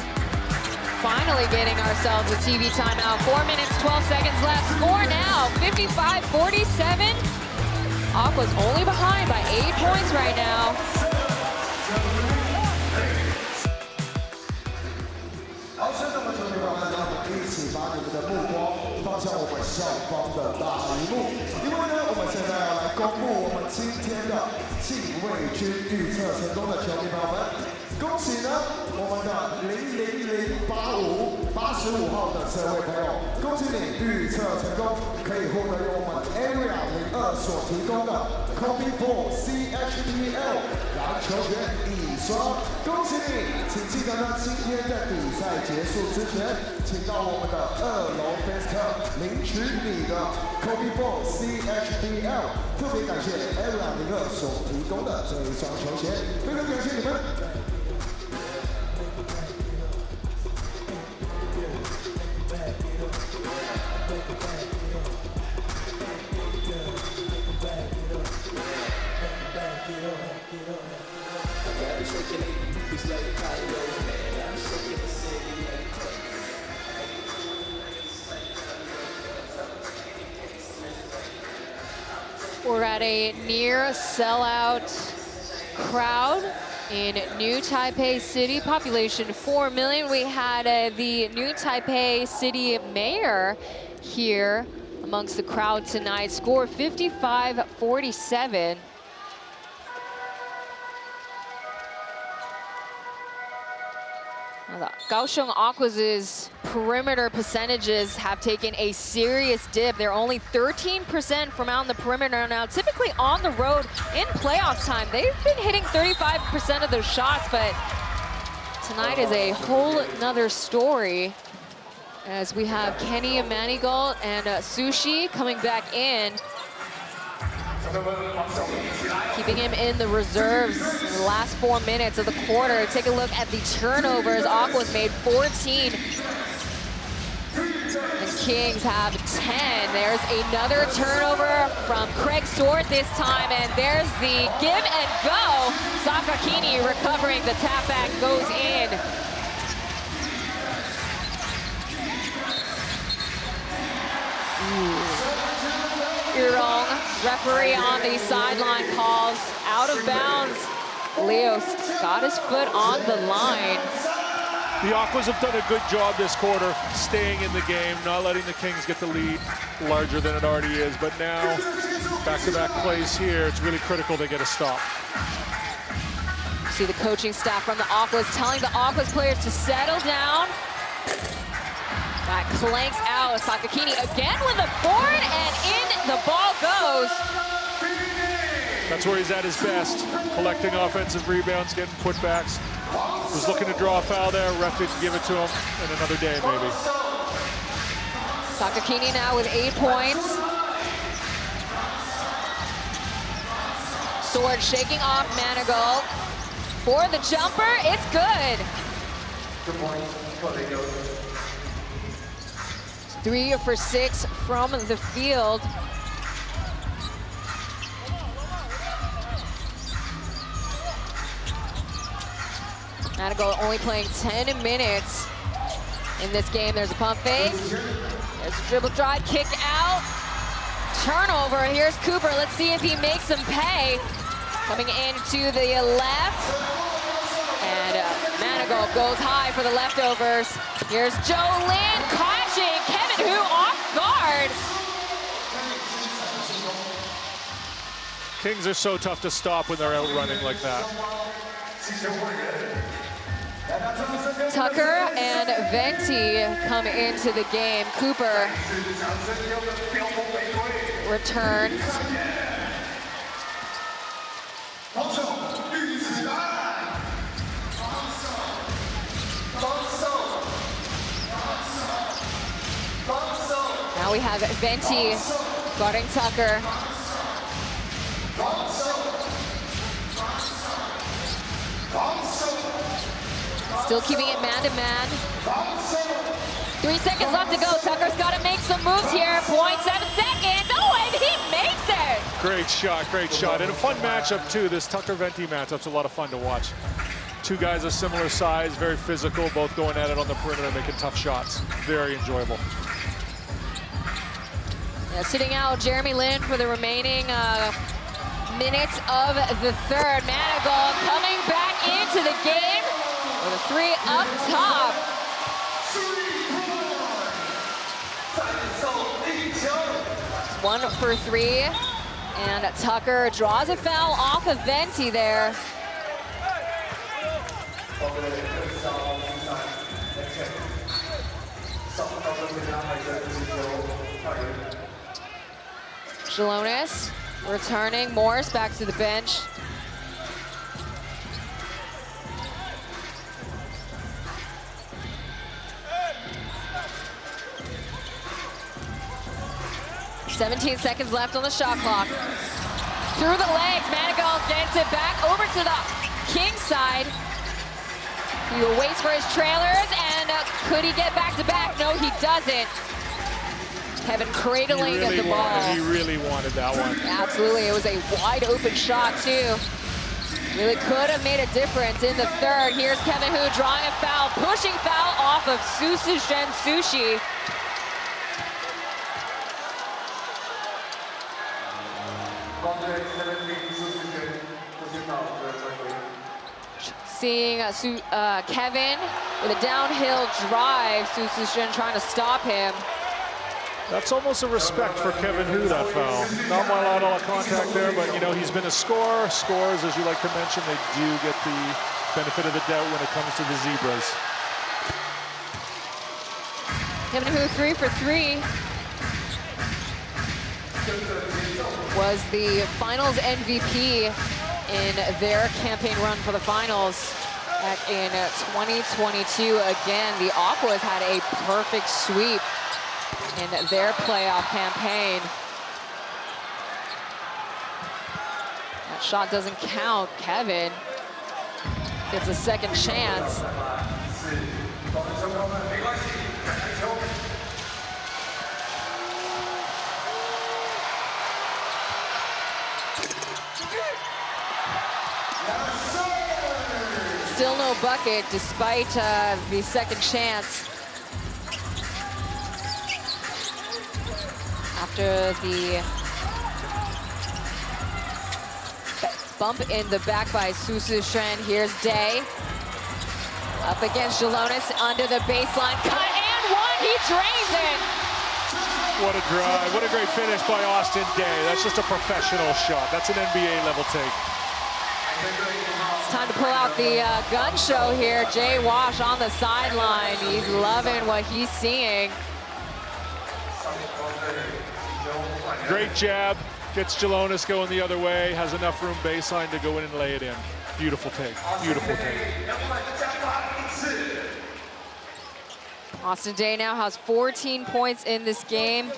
Finally getting ourselves a TV timeout. 4 minutes, 12 seconds left. Score now, 55-47. Aqua's only behind by 8 points right now. .8585号的这位朋友，恭喜你预测成功，可以获得由我们 Area 02所提供的 TPBL CHPL 篮球员1双，恭喜你！请记得呢，今天在比赛结束之前，请到我们的2楼 Fans Club 领取你的 TPBL CHPL。特别感谢 Area 02所提供的这一双球鞋，非常感谢你们。We're at a near sellout crowd in New Taipei City, population 4 million. We had the New Taipei City mayor here amongst the crowd tonight. Score 55-47. The Kaohsiung Aquas' perimeter percentages have taken a serious dip. They're only 13% from out in the perimeter now. Typically on the road in playoffs time, they've been hitting 35% of their shots, but tonight is a whole nother story as we have Kenny Manigault and Sushi coming back in. Keeping him in the reserves in the last 4 minutes of the quarter. Take a look at the turnovers. Aquas made 14. And Kings have 10. There's another turnover from Craig Sword this time. And there's the give and go. Sakakini recovering. The tap back goes in. Wrong. Referee on the sideline calls out of bounds. Leo's got his foot on the line. The Aquas have done a good job this quarter, staying in the game, not letting the Kings get the lead larger than it already is. But now, back-to-back plays here, it's really critical they get a stop. See the coaching staff from the Aquas telling the Aquas players to settle down. That clanks out. Sakakini again with a board, and in the ball goes. That's where he's at his best, collecting offensive rebounds, getting putbacks. Was looking to draw a foul there. Ref didn't give it to him, and another day maybe. Sakakini now with 8 points. Sword shaking off Manigault. For the jumper, it's good. 3 for 6 from the field. Manigault only playing 10 minutes in this game. There's a pump fake. There's a dribble drive, kick out. Turnover, here's Cooper. Let's see if he makes them pay. Coming into the left. And Manigault goes high for the leftovers. Here's Joe Lin catching Kevin Hu off guard. Kings are so tough to stop when they're out running like that. Tucker and Venti come into the game. Cooper returns. Now we have Venti guarding Tucker. Still keeping it man-to-man. 3 seconds left to go. Tucker's got to make some moves here. 0.7 seconds. Oh, and he makes it. Great shot, great shot. And a fun matchup, too. This Tucker-Venti matchup's a lot of fun to watch. Two guys of similar size, very physical, both going at it on the perimeter, making tough shots. Very enjoyable. Yeah, sitting out Jeremy Lin for the remaining minutes of the third. Manigault coming back into the game with a 3 up top. It's 1 for 3. And Tucker draws a foul off of Venti there. Jalonis returning. Morris back to the bench. "17 seconds left on the shot clock. Through the legs, Manigault gets it back over to the Kings side. He waits for his trailers, and could he get back-to-back? No, he doesn't. Kevin cradling at the ball. He really wanted that one. Absolutely, it was a wide open shot too. Really could have made a difference in the third. Here's Kevin Hu drawing a foul, pushing foul off of Susugen Sushi. Seeing Kevin with a downhill drive, Susugen trying to stop him. That's almost a respect for Kevin Hu, that foul. Not a lot of contact there, but you know, he's been a scorer. Scorers, as you like to mention, they do get the benefit of the doubt when it comes to the Zebras. Kevin Hu 3 for 3. Was the finals MVP in their campaign run for the finals back in 2022. Again, the Aquas had a perfect sweep in their playoff campaign. That shot doesn't count. Kevin gets a second chance. Still no bucket despite the second chance. After the bump in the back by Susugen, here's Day. Up against Jalonis, under the baseline, cut and one, he drains it! What a drive, what a great finish by Austin Day. That's just a professional shot. That's an NBA level take. It's time to pull out the gun show here. Jay Wash on the sideline. He's loving what he's seeing. Great jab. Gets Jalonis going the other way. Has enough room baseline to go in and lay it in. Beautiful take. Beautiful take. Austin Day now has 14 points in this game.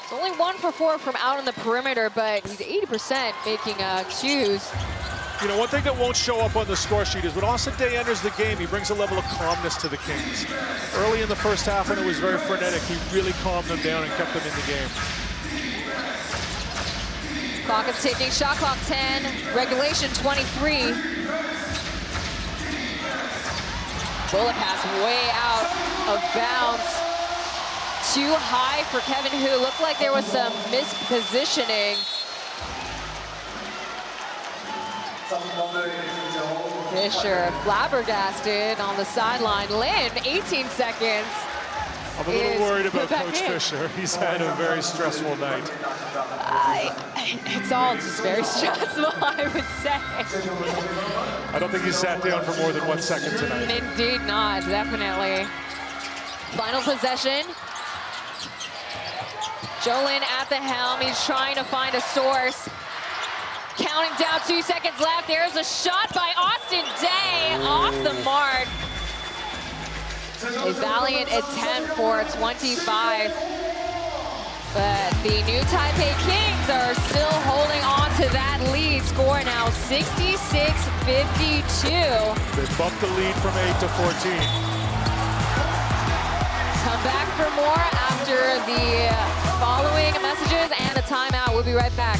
It's only 1 for 4 from out on the perimeter, but he's 80% making twos. You know, one thing that won't show up on the score sheet is when Austin Day enters the game, he brings a level of calmness to the Kings. Early in the first half when it was very frenetic, he really calmed them down and kept them in the game. Clock is ticking, shot clock 10, regulation 23. Bullet pass way out of bounds. Too high for Kevin Hu. Looked like there was some mispositioning. Fisher flabbergasted on the sideline. Lin, 18 seconds. I'm a little worried about Coach Fisher. He's had a very stressful night. It's all just very stressful, I would say. I don't think he sat down for more than 1 second tonight. Indeed not, definitely. Final possession. Jolin at the helm. He's trying to find a source. Counting down, 2 seconds left. There's a shot by Austin Day off the mark. A valiant attempt for 25. But the new Taipei Kings are still holding on to that lead. Score now 66-52. They bumped the lead from 8 to 14. Come back for more after the following messages and a timeout. We'll be right back.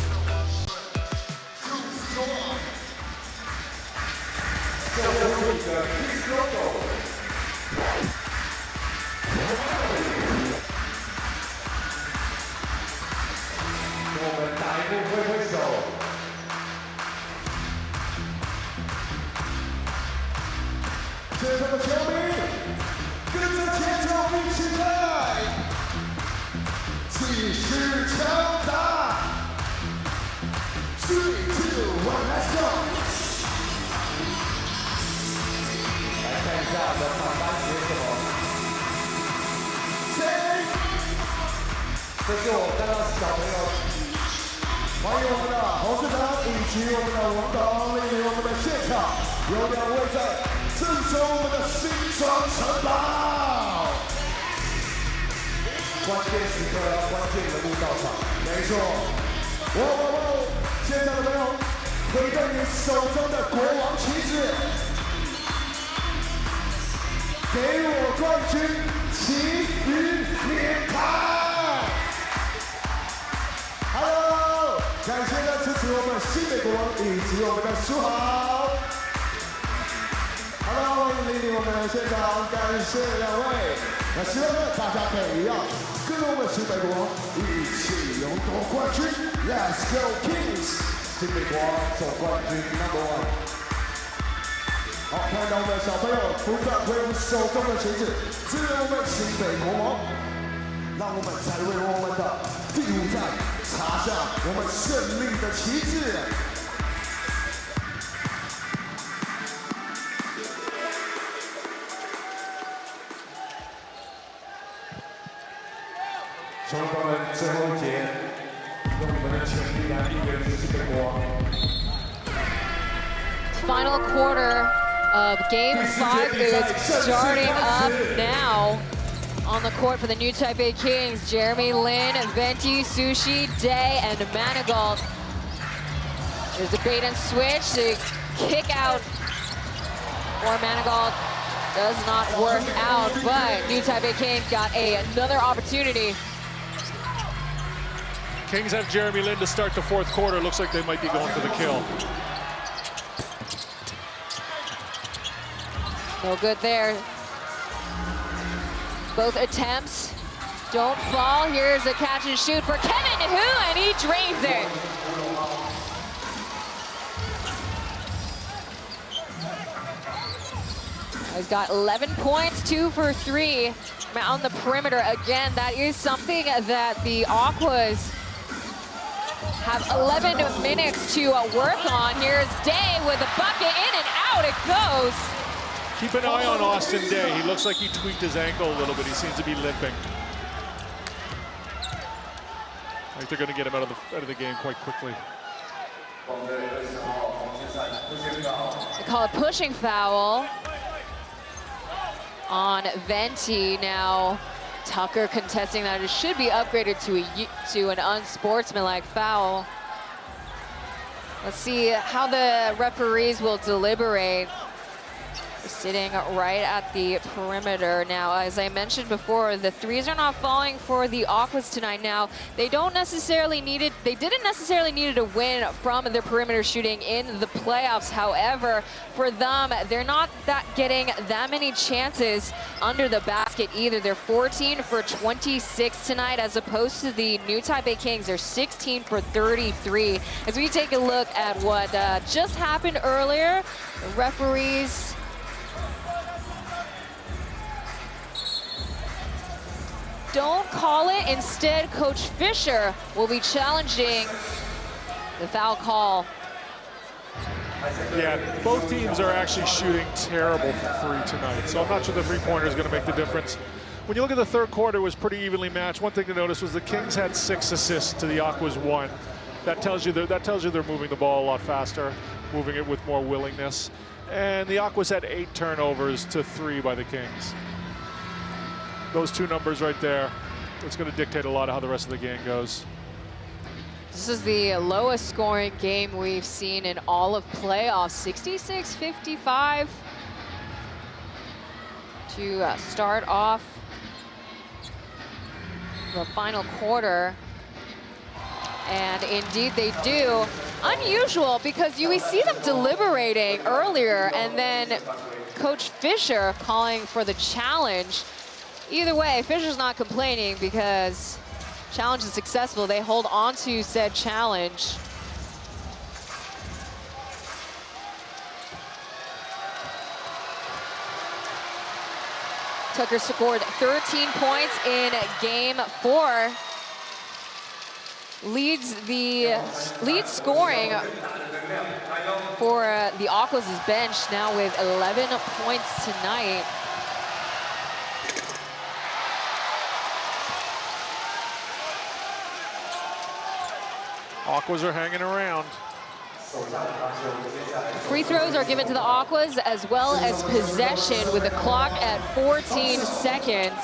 现场的球迷，跟着节奏一起来，气势强大。3, 2, 1, let's go！ 来看一下我们上班写什么。谁？这是我看到小朋友，欢迎我们的侯市长以及我们的王导莅临我们的现场，有2位在。赠送我们的新装城堡，关键时刻要关键人物到场，没错。现场的朋友，挥动你手中的国王旗帜，给我冠军旗语免谈。Hello， 感谢的支持我们新北国王以及我们的书豪。Hello， 欢迎莅临我们的现场，感谢2位。那希望大家可以一样，跟着我们新北国王一起勇夺冠军。Let's go Kings！ 新北国王总冠军 No.1。好，看到我们的小朋友不断挥舞手中的旗帜，支持我们新北国王。让我们再为我们的第5站插上我们胜利的旗帜。球迷们，最后一节，用你们的全力来应援新北国王。Final quarter of Game 5 is starting up now. On the court for the new Taipei Kings, Jeremy Lin, Venti, Sushi, Day, and Manigault. There's a bait and switch to kick out for Manigault. Does not work out, but new Taipei Kings got another opportunity. Kings have Jeremy Lin to start the 4th quarter. Looks like they might be going for the kill. No good there. Both attempts don't fall. Here's a catch and shoot for Kevin Hu, and he drains it. He's got 11 points, 2 for 3 on the perimeter. Again, that is something that the Aquas have 11 minutes to work on. Here's Day with a bucket, in and out it goes. Keep an eye on Austin Day. He looks like he tweaked his ankle a little bit. He seems to be limping. I think they're going to get him out of the game quite quickly. They call it pushing foul on Venti. Now Tucker contesting that it should be upgraded to an unsportsmanlike foul. Let's see how the referees will deliberate. They're sitting right at the perimeter. Now, as I mentioned before, the threes are not falling for the Aquas tonight. Now, they didn't necessarily need to win from their perimeter shooting in the playoffs. However, for them, they're not getting that many chances under the basket either. They're 14 for 26 tonight, as opposed to the new Taipei Kings. They're 16 for 33. As we take a look at what just happened earlier, the referees don't call it. Instead, Coach Fisher will be challenging the foul call. Yeah, both teams are actually shooting terrible from three tonight, so I'm not sure the three-pointer is going to make the difference. When you look at the third quarter, it was pretty evenly matched. One thing to notice was the Kings had 6 assists to the Aquas 1. That tells you they're moving the ball a lot faster, moving it with more willingness. And the Aquas had 8 turnovers to 3 by the Kings. Those two numbers right there, it's going to dictate a lot of how the rest of the game goes. This is the lowest scoring game we've seen in all of playoffs, 66-55 to start off the final quarter. And indeed they do. Unusual, because we see them deliberating earlier and then Coach Fisher calling for the challenge. Either way, Fisher's not complaining because challenge is successful. They hold on to said challenge. Tucker scored 13 points in game 4. Leads scoring for the Aquas' bench now with 11 points tonight. Aquas are hanging around. Free throws are given to the Aquas, as well as possession, with the clock at 14 seconds.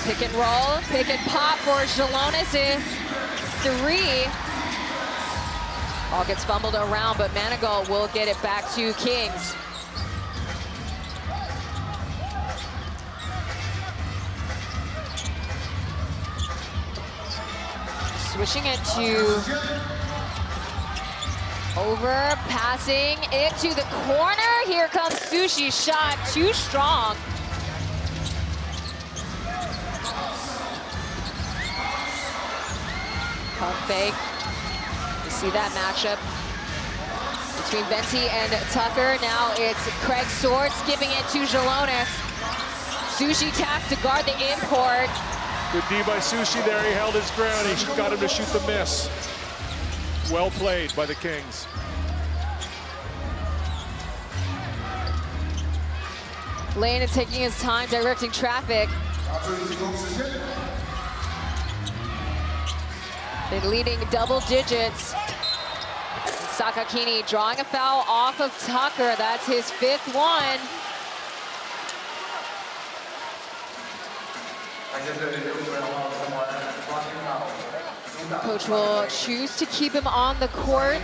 Pick and roll, pick and pop for Jalones' 3. Ball gets fumbled around, but Manigault will get it back to Kings. Switching it to over, passing it to the corner. Here comes Sushi's shot, too strong. Pump fake. You see that matchup between Venti and Tucker. Now it's Craig Sword skipping it to Jalones. Sushi taps to guard the import. Good D by Sushi there. He held his ground. He got him to shoot the miss. Well played by the Kings. Lane is taking his time directing traffic. They're leading double digits. Sakakini drawing a foul off of Tucker. That's his 5th one. Coach will choose to keep him on the court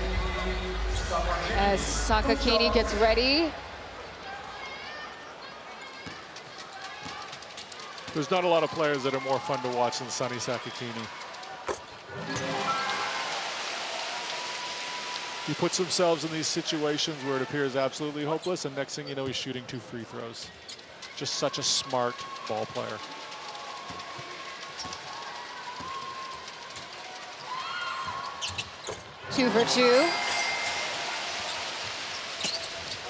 as Sakakini gets ready. There's not a lot of players that are more fun to watch than Sonny Sakakini. He puts himself in these situations where it appears absolutely hopeless, and next thing you know, he's shooting 2 free throws. Just such a smart ball player. Two for two.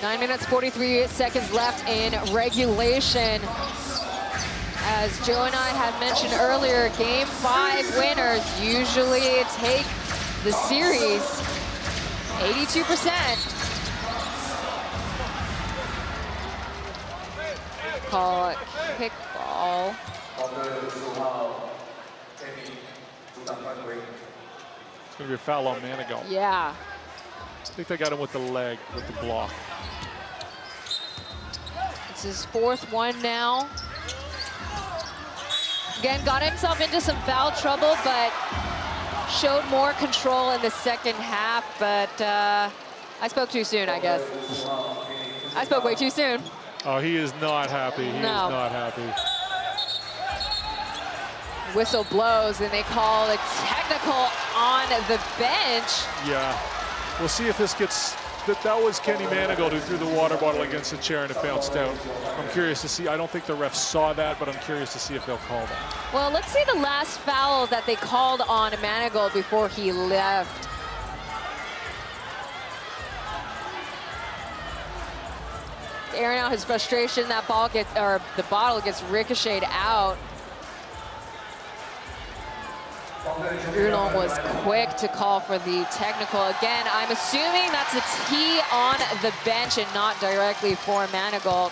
9 minutes, 43 seconds left in regulation. As Joe and I had mentioned earlier, Game 5 winners usually take the series. 82%. Call it kickball. It's going to be a foul on Manigault. Yeah. I think they got him with the leg, with the block. It's his 4th one now. Again, got himself into some foul trouble, but showed more control in the second half. But I spoke too soon, I guess. I spoke way too soon. Oh, he is not happy. He is not happy. Whistle blows, and they call a technical on the bench. Yeah. We'll see if this gets... That was Kenny Manigault who threw the water bottle against the chair and it bounced out. I'm curious to see. I don't think the refs saw that, but I'm curious to see if they'll call that. Well, let's see the last foul that they called on Manigault before he left. Airing out his frustration, that ball gets, or the bottle gets ricocheted out. Oolong was quick to call for the technical. Again, I'm assuming that's a tee on the bench and not directly for Manigault.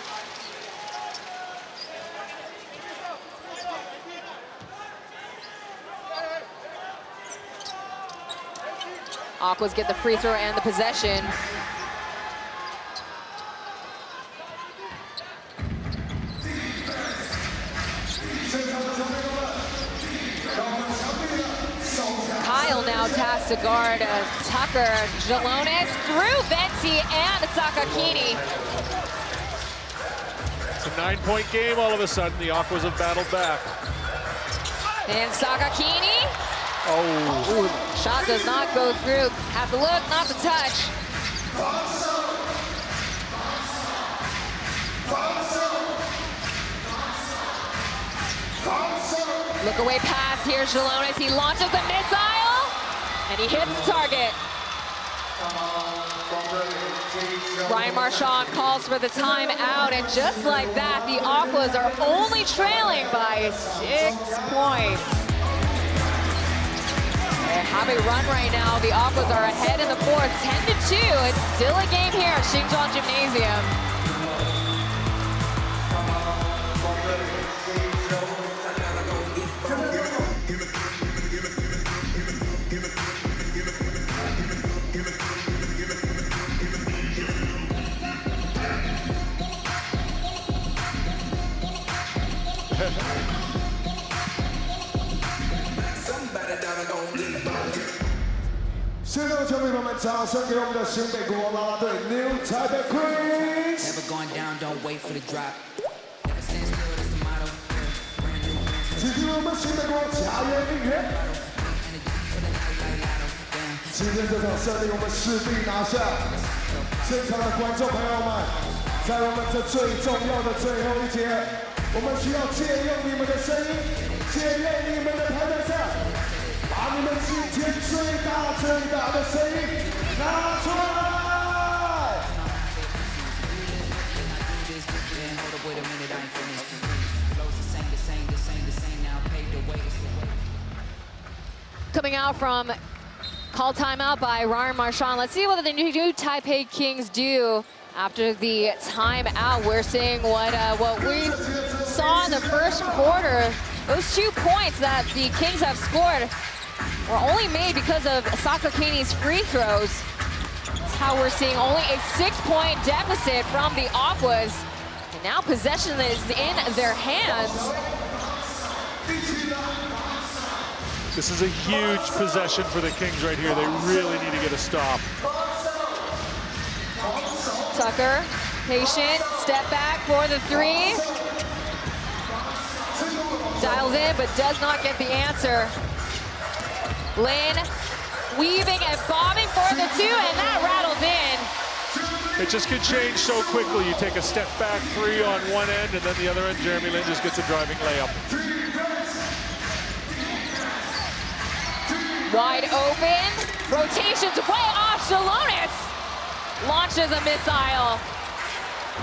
Aquas get the free throw and the possession. Kyle now tasked to guard Tucker. Jalones through Venti and Sakakini. It's a 9-point game all of a sudden. The Aquas have battled back. And Sakakini. Oh. Ooh, shot does not go through. Have to look, not the touch. Look away pass. Here's Jalones. He launches a missile, and he hits the target. Ryan Marchand calls for the timeout, and just like that, the Aquas are only trailing by 6 points. They have a run right now. The Aquas are ahead in the 4th, 10-2. It's still a game here at Xinjiang Gymnasium. New Taipei Kings. Never going down, don't wait for the drop. Never stand still, that's the motto. Brand new ones. 请听我们新北国家园音乐。今天这场胜利，我们势必拿下。现场的观众朋友们，在我们这最重要的最后一节，我们需要借用你们的声音，借用你们的台面上，把你们今天最大的声音拿出来。 Coming out from call timeout by Ryan Marchand. Let's see what the new Taipei Kings do after the timeout. We're seeing what we saw in the first quarter. Those 2 points that the Kings have scored were only made because of Sakakini's free throws. That's how we're seeing only a 6-point deficit from the Aquas. And now possession is in their hands. This is a huge possession for the Kings right here. They really need to get a stop. Tucker, patient, step back for the 3. Dials in, but does not get the answer. Lin weaving and bobbing for the 2, and that rattles in. It just can change so quickly. You take a step back 3 on one end, and then the other end, Jeremy Lin just gets a driving layup. Wide open, rotations way off. Jalones launches a missile.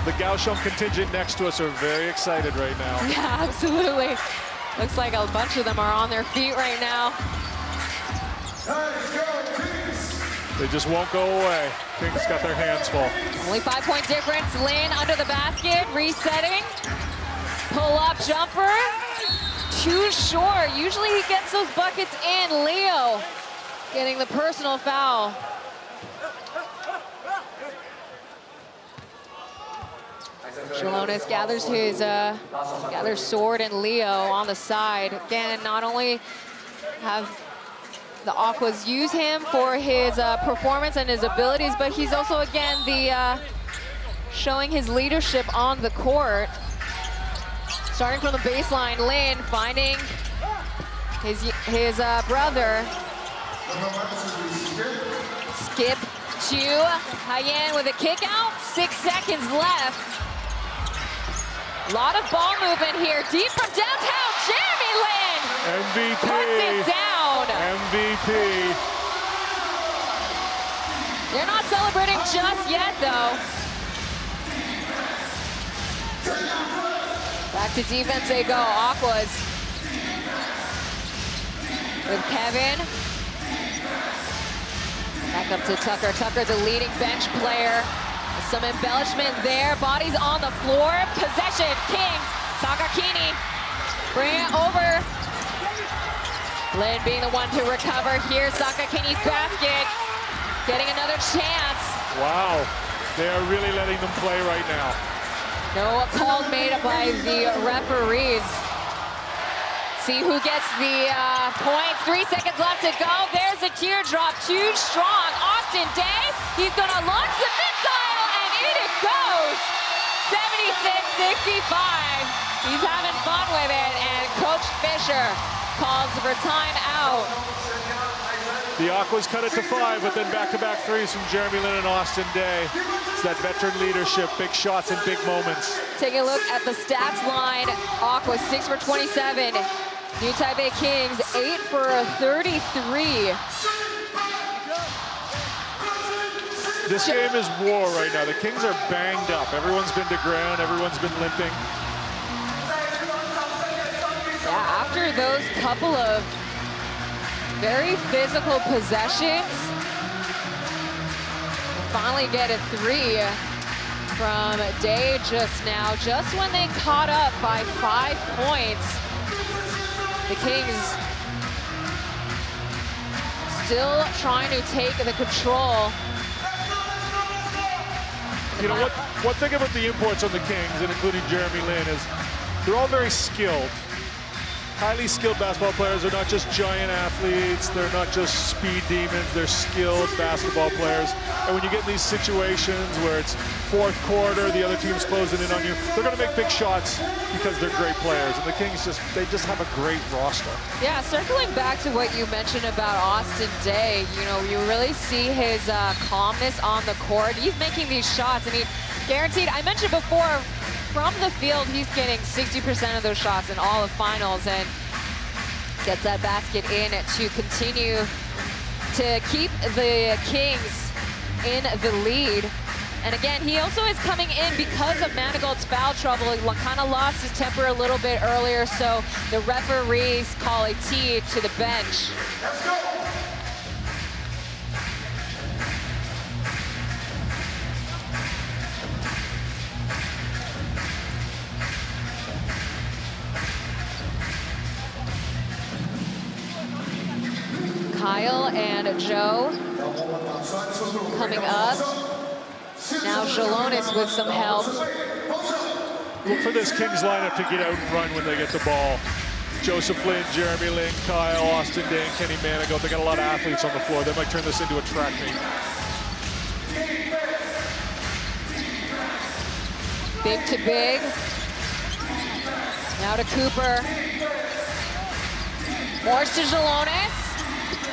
The Kaohsiung contingent next to us are very excited right now. Yeah, absolutely. Looks like a bunch of them are on their feet right now. They just won't go away. Kings got their hands full. Only 5-point difference. Lin under the basket, resetting. Pull-up jumper. Too short. Usually he gets those buckets in. Leo getting the personal foul. Jalonis gathers sword and Leo on the side. Again, not only have the Aquas use him for his performance and his abilities, but he's also, again, showing his leadership on the court. Starting from the baseline, Lin finding his brother. Skip to Hyen with a kick out. 6 seconds left. A lot of ball movement here. Deep from downtown, Jeremy Lin MVP. puts it down. MVP. They're not celebrating just yet, though. Back to defense they go. Aquas with Kevin. Back up to Tucker. Tucker, the leading bench player. Some embellishment there. Bodies on the floor. Possession. Kings. Sakakini. Bring it over. Lin being the one to recover. Here's Sakakini's basket. Getting another chance. Wow. They are really letting them play right now. No calls made by the referees. See who gets the points. 3 seconds left to go. There's a teardrop. Too strong. Austin Day. He's going to launch the missile, and in it goes. 76-65. He's having fun with it, and Coach Fisher calls for timeout. The Aquas cut it to 5, but then back-to-back threes from Jeremy Lin and Austin Day. It's that veteran leadership, big shots in big moments. Taking a look at the stats line. Aquas 6 for 27. New Taipei Kings 8 for 33. This game is war right now. The Kings are banged up. Everyone's been to ground. Everyone's been limping. Yeah, after those couple of very physical possessions, we'll finally get a 3 from Day just now. Just when they caught up by 5 points, the Kings still trying to take the control. You know, one thing about the imports on the Kings, and including Jeremy Lin, is they're all very skilled. Highly skilled basketball players. They're not just giant athletes. They're not just speed demons. They're skilled basketball players. And when you get in these situations where it's fourth quarter, the other team's closing in on you, they're going to make big shots because they're great players. And the Kings they just have a great roster. Yeah, circling back to what you mentioned about Austin Day, you know, you really see his calmness on the court. He's making these shots, and he guaranteed, I mentioned before, from the field, he's getting 60% of those shots in all of finals, and gets that basket in to continue to keep the Kings in the lead. And again, he also is coming in because of Manigault's foul trouble. He kind of lost his temper a little bit earlier, so the referees call a tee to the bench. Let's go. Kyle and Joe coming up. Now Jalonis with some help. Look for this Kings lineup to get out and run when they get the ball. Joseph Lin, Jeremy Lin, Kyle, Austin Day, and Kenny Manigault. They got a lot of athletes on the floor. They might turn this into a track meet. Big to big. Now to Cooper. Morse to Jalonis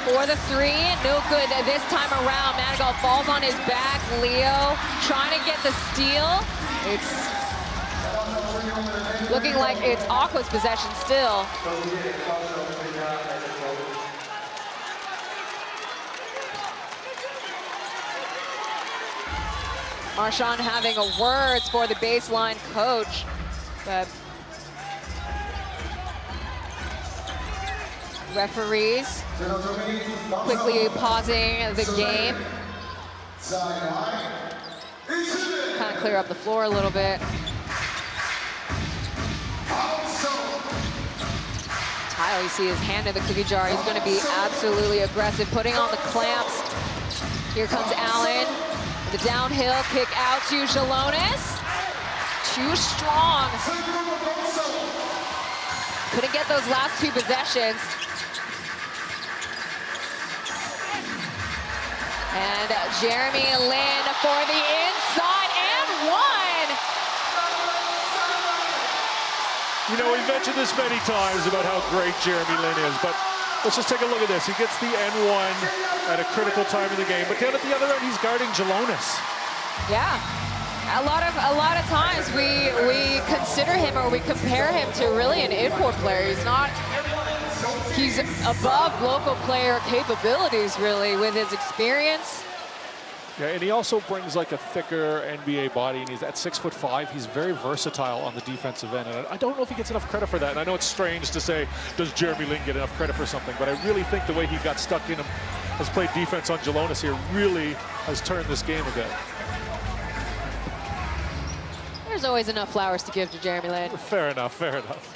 for the 3. No good this time around. Manigault falls on his back. Leo trying to get the steal. It's looking like it's Aqua's possession still. Marchand having words for the baseline coach, but referees quickly pausing the game. Kind of clear up the floor a little bit. Kyle, you see his hand in the cookie jar. He's going to be absolutely aggressive, putting on the clamps. Here comes Allen. The downhill kick out to Jalonis. Too strong. Couldn't get those last two possessions. And Jeremy Lin for the inside and one. You know, we've mentioned this many times about how great Jeremy Lin is, but let's just take a look at this. He gets the N1 at a critical time in the game, but down at the other end, he's guarding Jalonis. Yeah, a lot of times we consider him or we compare him to really an import player. He's above local player capabilities, really, with his experience. Yeah, and he also brings like a thicker NBA body, and he's at 6'5". He's very versatile on the defensive end, and I don't know if he gets enough credit for that. And I know it's strange to say, does Jeremy Lin get enough credit for something? But I really think the way he got stuck in him, has played defense on Jalonis here, really has turned this game a bit. There's always enough flowers to give to Jeremy Lin. Fair enough, fair enough.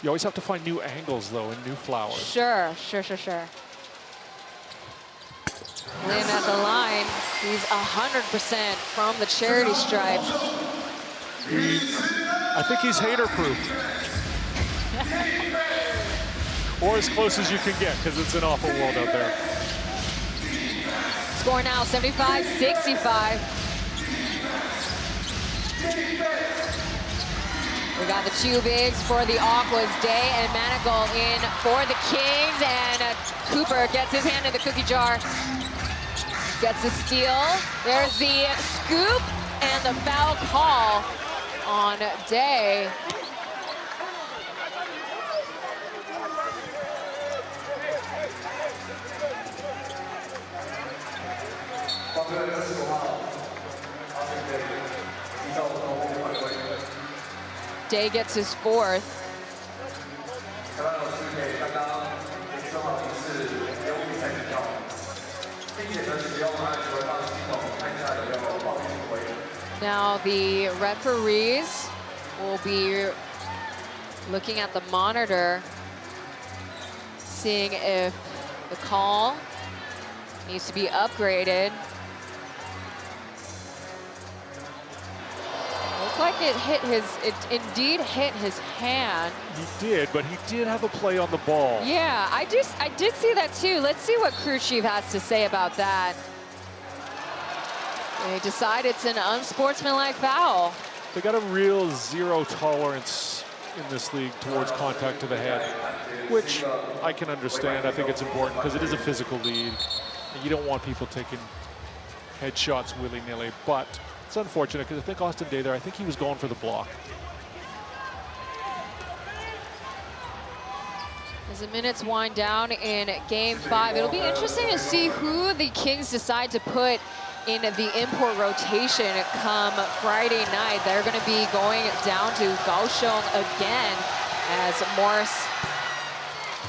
You always have to find new angles, though, and new flowers. Sure. Lin at the line. He's 100% from the charity stripe. I think he's hater-proof. Or as close as you can get, because it's an awful world out there. Score now, 75-65. We got the two bigs for the Aquas, Day and Manigal in for the Kings, and Cooper gets his hand in the cookie jar. Gets a steal. There's the scoop and the foul call on Day. Day gets his fourth. Now the referees will be looking at the monitor, seeing if the call needs to be upgraded. Looked like it indeed hit his hand. He did, but he did have a play on the ball. Yeah, I did see that too. Let's see what crew chief has to say about that. They decide it's an unsportsmanlike foul. They got a real zero tolerance in this league towards contact to the head, which I can understand. I think it's important because it is a physical league, and you don't want people taking headshots willy-nilly, but it's unfortunate because I think Austin Day there, I think he was going for the block. As the minutes wind down in Game 5, it'll be interesting to see who the Kings decide to put in the import rotation come Friday night. They're going to be going down to Kaohsiung again as Morris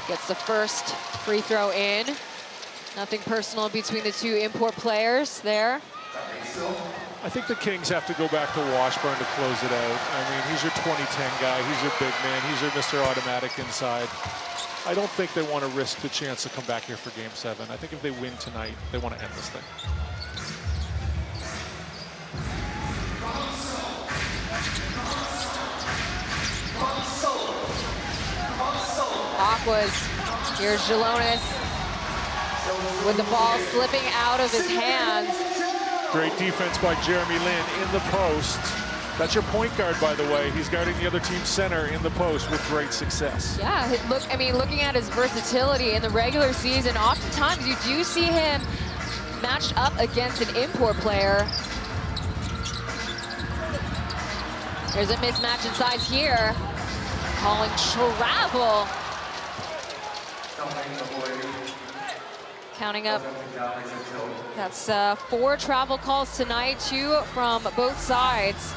gets the first free throw in. Nothing personal between the two import players there. I think the Kings have to go back to Washburn to close it out. I mean, he's your 2010 guy. He's your big man. He's your Mr. Automatic inside. I don't think they want to risk the chance to come back here for Game 7. I think if they win tonight, they want to end this thing. Aquas, here's Jalonis with the ball slipping out of his hands. Great defense by Jeremy Lin in the post. That's your point guard, by the way. He's guarding the other team's center in the post with great success. Yeah, looking at his versatility in the regular season, oftentimes you do see him matched up against an import player. There's a mismatch in size here. Calling travel. Counting up. That's 4 travel calls tonight, 2 from both sides.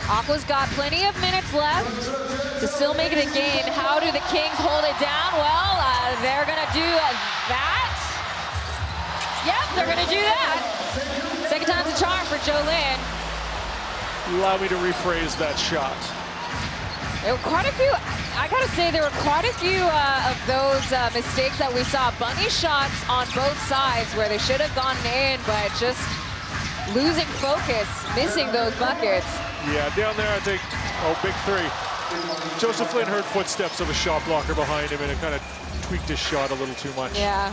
Aqua's got plenty of minutes left to still make it a game. How do the Kings hold it down? Well, they're gonna do that. Yep, they're gonna do that. Second time's a charm for Jolynn. Allow me to rephrase that shot. There were quite a few, I gotta say, there were quite a few of those mistakes that we saw. Bunny shots on both sides where they should have gone in, but just losing focus, missing those buckets. Yeah, down there, I think, big 3. Joseph Lynn heard footsteps of a shot blocker behind him, and it kind of tweaked his shot a little too much. Yeah,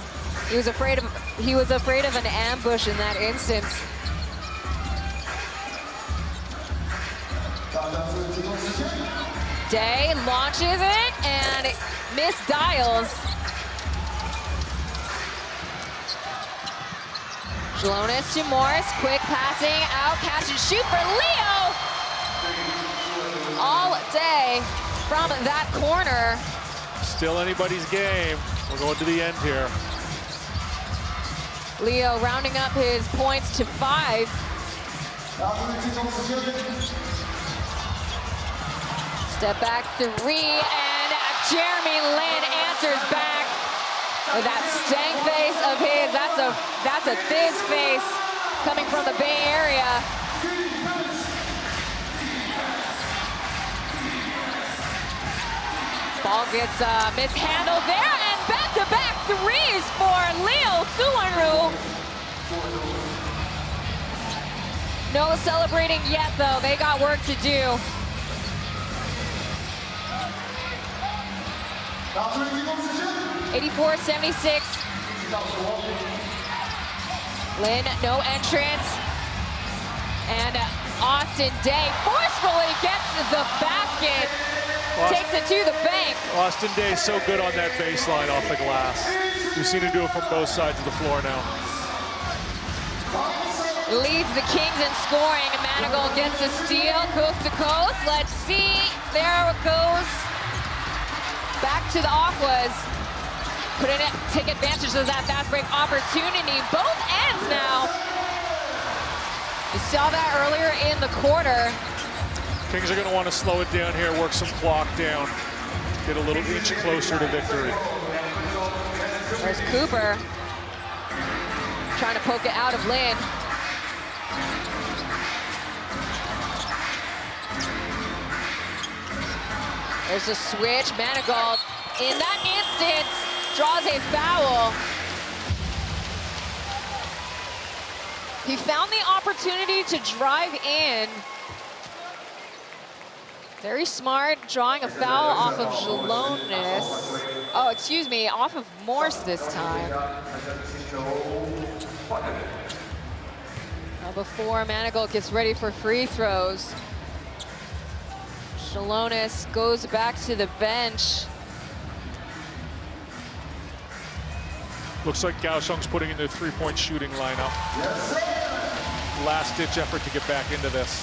he was afraid of an ambush in that instance. Day launches it and it misdials. Jalonis to Morris, quick passing out, catch and shoot for Leo. All day from that corner. Still anybody's game. We're going to the end here. Leo rounding up his points to 5. Step back 3, and Jeremy Lin answers back with that stank face of his. That's a Thiz face coming from the Bay Area. Ball gets mishandled there, and back-to-back 3s for Leo Suwanru. No celebrating yet, though. They got work to do. 84-76. Lin, no entrance. And Austin Day forcefully gets the basket. Takes it to the bank. Austin Day so good on that baseline off the glass. We've seen him do it from both sides of the floor now. Leads the Kings in scoring. Manigault gets a steal, coast to coast. Let's see. There it goes. Back to the Aquas. Couldn't take advantage of that fast break opportunity. Both ends now. You saw that earlier in the quarter. Kings are going to want to slow it down here, work some clock down, get a little inch closer to victory. There's Cooper trying to poke it out of Lin. There's a switch. Manigault, in that instance, draws a foul. He found the opportunity to drive in. Very smart, drawing a foul off of Jalonis. Oh, excuse me, off of Morse this time. Now before Manigault gets ready for free throws, Jalonis goes back to the bench. Looks like Kaohsiung's putting in their three-point shooting lineup. Last-ditch effort to get back into this.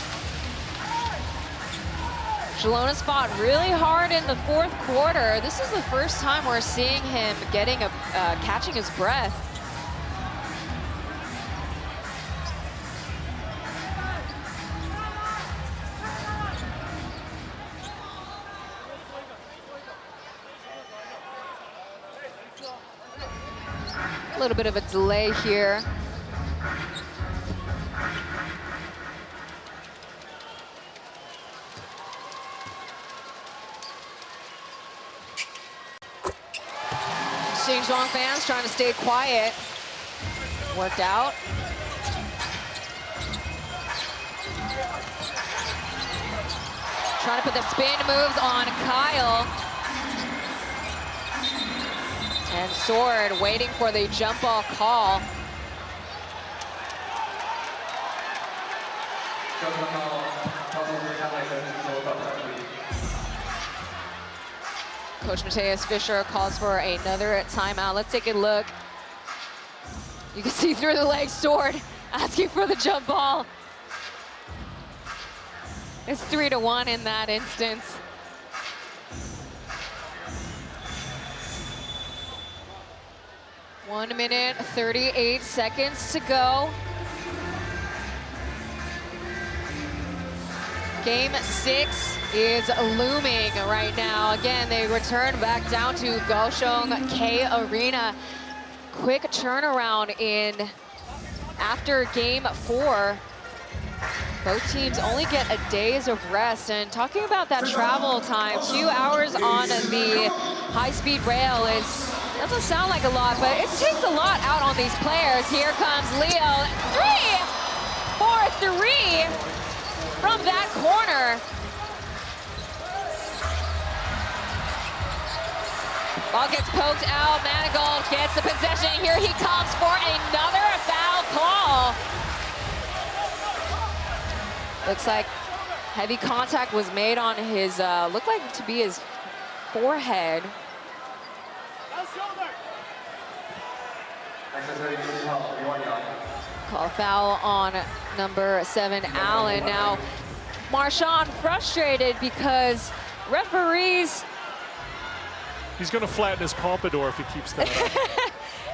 Jalonis fought really hard in the 4th quarter. This is the first time we're seeing him getting catching his breath. A little bit of a delay here. Xinjiang fans trying to stay quiet. Worked out. Trying to put the spin moves on Kyle. And Sword waiting for the jump ball call. Coach Mateus Fisher calls for another timeout. Let's take a look. You can see through the legs, Sword asking for the jump ball. It's 3-1 in that instance. 1 minute, 38 seconds to go. Game 6 is looming right now. Again, they return back down to Kaohsiung K Arena. Quick turnaround in after game 4. Both teams only get a days of rest. And talking about that travel time, 2 hours on the high-speed rail doesn't sound like a lot, but it takes a lot out on these players. Here comes Leo, 3-4-3 from that corner. Ball gets poked out, Manigault gets the possession. Here he comes for another foul call. Looks like heavy contact was made on his, looked like to be his forehead. Call foul on number 7, Allen. Now, Marchand frustrated because referees... He's going to flatten his pompadour if he keeps that up.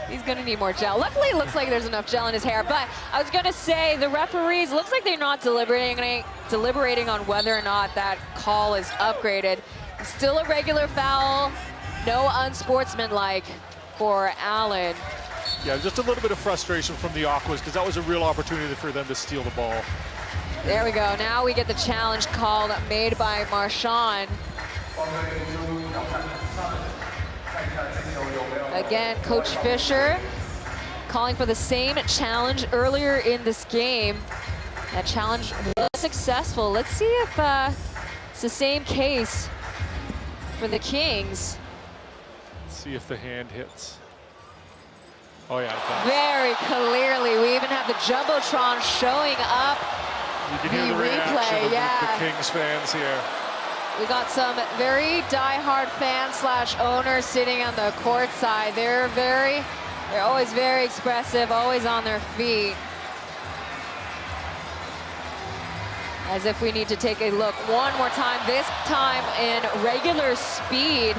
He's going to need more gel. Luckily, it looks like there's enough gel in his hair. But I was going to say, the referees, looks like they're not deliberating on whether or not that call is upgraded. Still a regular foul, no unsportsmanlike for Allen. Yeah, just a little bit of frustration from the Aquas because that was a real opportunity for them to steal the ball. There we go. Now we get the challenge called made by Marchand. Again, Coach Fisher calling for the same challenge earlier in this game. That challenge was successful. Let's see if it's the same case for the Kings. Let's see if the hand hits. Oh yeah. Very clearly. We even have the Jumbotron showing up. You can hear the reaction of the Kings fans here. We got some very die-hard fans / owners sitting on the court side. They're always very expressive, always on their feet. As if we need to take a look one more time, this time in regular speed.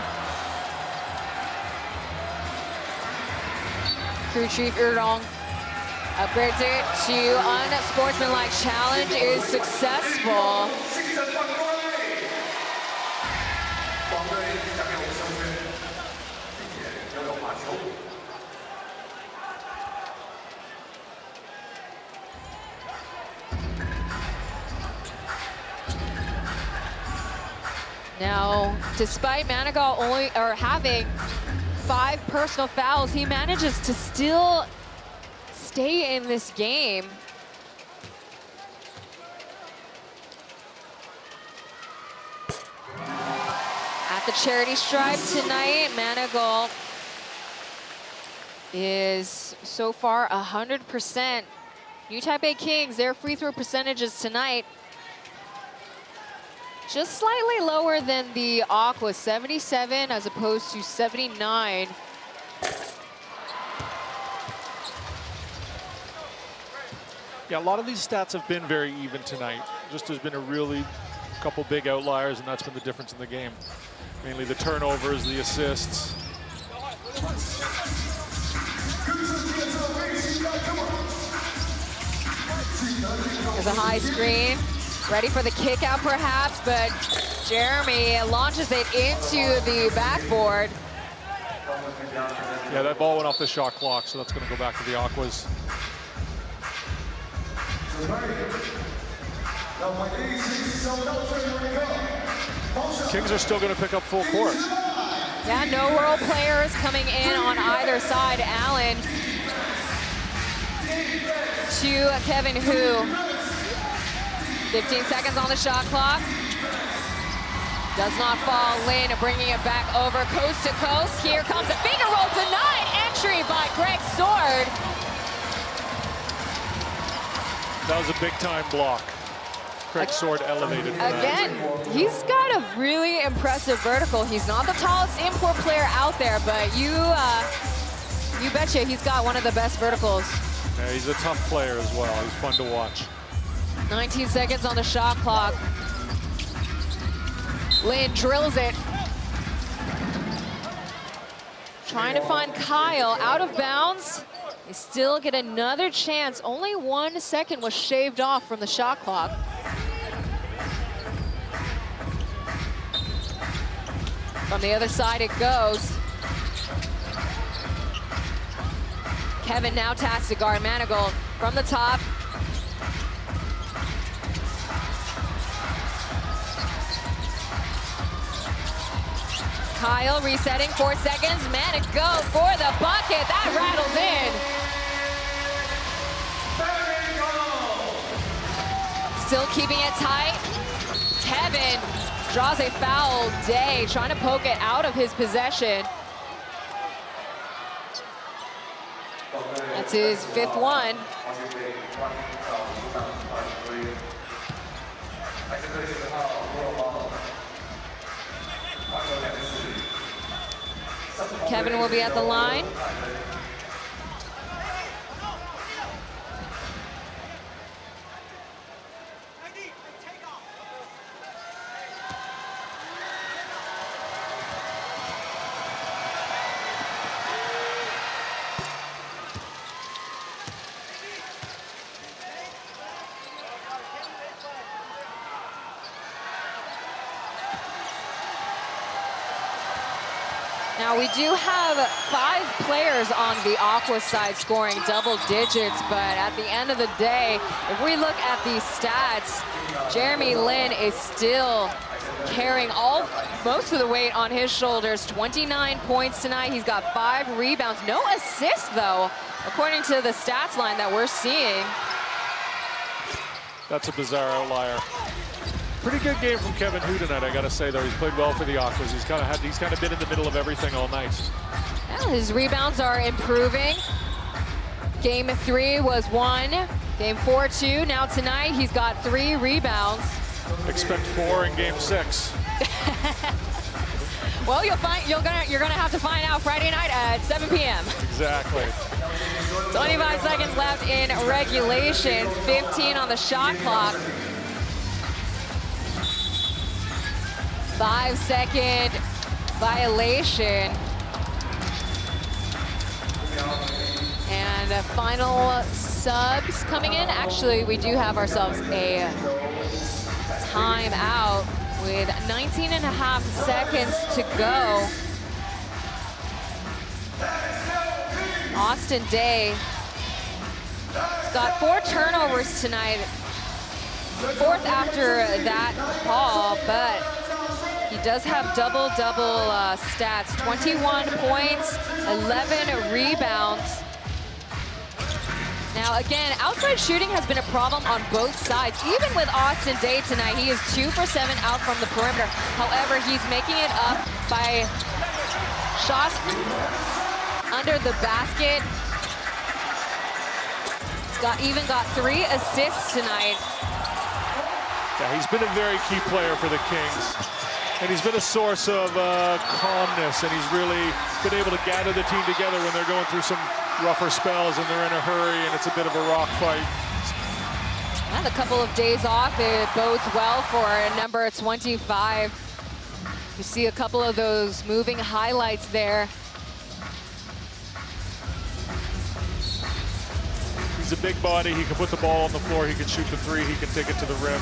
Crew Chief Erdong upgrades it to unsportsmanlike challenge is successful. Now, despite Manigault having 5 personal fouls, he manages to still stay in this game. At the charity stripe tonight, Manigault is so far 100%. New Taipei Kings, their free throw percentages tonight just slightly lower than the Aqua, 77 as opposed to 79. Yeah, a lot of these stats have been very even tonight. Just there's been a couple big outliers, and that's been the difference in the game. Mainly the turnovers, the assists. There's a high screen. Ready for the kick out perhaps, but Jeremy launches it into the backboard. Yeah, that ball went off the shot clock, so that's going to go back to the Aquas. Kings are still going to pick up full court. Yeah, no role players coming in on either side. Allen to Kevin Hu. 15 seconds on the shot clock. Does not fall. Lin bringing it back over coast to coast. Here comes a finger roll, denied entry by Greg Sword. That was a big time block. Greg Sword elevated for Again, that. he's got a really impressive vertical. He's not the tallest import player out there, but you betcha he's got one of the best verticals. Yeah, he's a tough player as well. He's fun to watch. 19 seconds on the shot clock. Lin drills it. Trying to find Kyle, out of bounds. They still get another chance. Only 1 second was shaved off from the shot clock. From the other side it goes. Kevin now tasked to guard Manigault from the top. Kyle resetting, 4 seconds. Manigault for the bucket. That rattles in. Still keeping it tight. Kevin draws a foul. Day trying to poke it out of his possession. That's his 5th one. Kevin will be at the line. Now we do have 5 players on the Aqua side scoring double digits, but at the end of the day, if we look at these stats, Jeremy Lin is still carrying most of the weight on his shoulders. 29 points tonight. He's got 5 rebounds. No assists though, according to the stats line that we're seeing. That's a bizarre outlier. Pretty good game from Kevin Hu tonight, I gotta say though. He's played well for the Aquas. He's kind of been in the middle of everything all night. Well, his rebounds are improving. Game 3 was 1. Game 4, 2. Now tonight he's got 3 rebounds. Expect 4 in game 6. Well, you're gonna have to find out Friday night at 7 p.m. Exactly. 25 seconds left in regulation. 15 on the shot clock. 5-second violation. And final subs coming in. Actually, we do have ourselves a timeout with 19.5 seconds to go. Austin Day has got 4 turnovers tonight. 4th after that call, but he does have double-double stats. 21 points, 11 rebounds. Now again, outside shooting has been a problem on both sides. Even with Austin Day tonight, he is 2 for 7 out from the perimeter. However, he's making it up by shots under the basket. He's even got 3 assists tonight. Yeah, he's been a very key player for the Kings. And he's been a source of calmness, and he's really been able to gather the team together when they're going through some rougher spells and they're in a hurry and it's a bit of a rock fight. And a couple of days off, it bodes well for number 25. You see a couple of those moving highlights there. He's a big body, he can put the ball on the floor, he can shoot the 3, he can take it to the rim.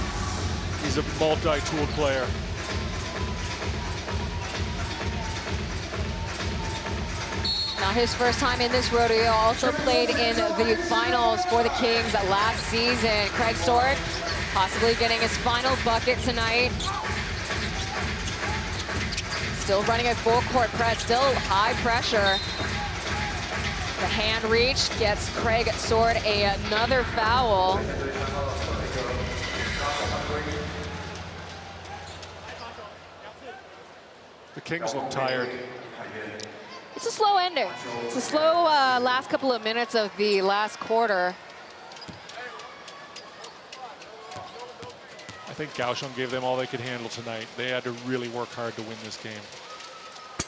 He's a multi-tool player. Now his first time in this rodeo, also played in the finals for the Kings last season. Craig Sword possibly getting his final bucket tonight. Still running a full court press, still high pressure. The hand reach gets Craig Sword another foul. The Kings look tired. It's a slow ending. It's a slow last couple of minutes of the last quarter. I think Kaohsiung gave them all they could handle tonight. They had to really work hard to win this game.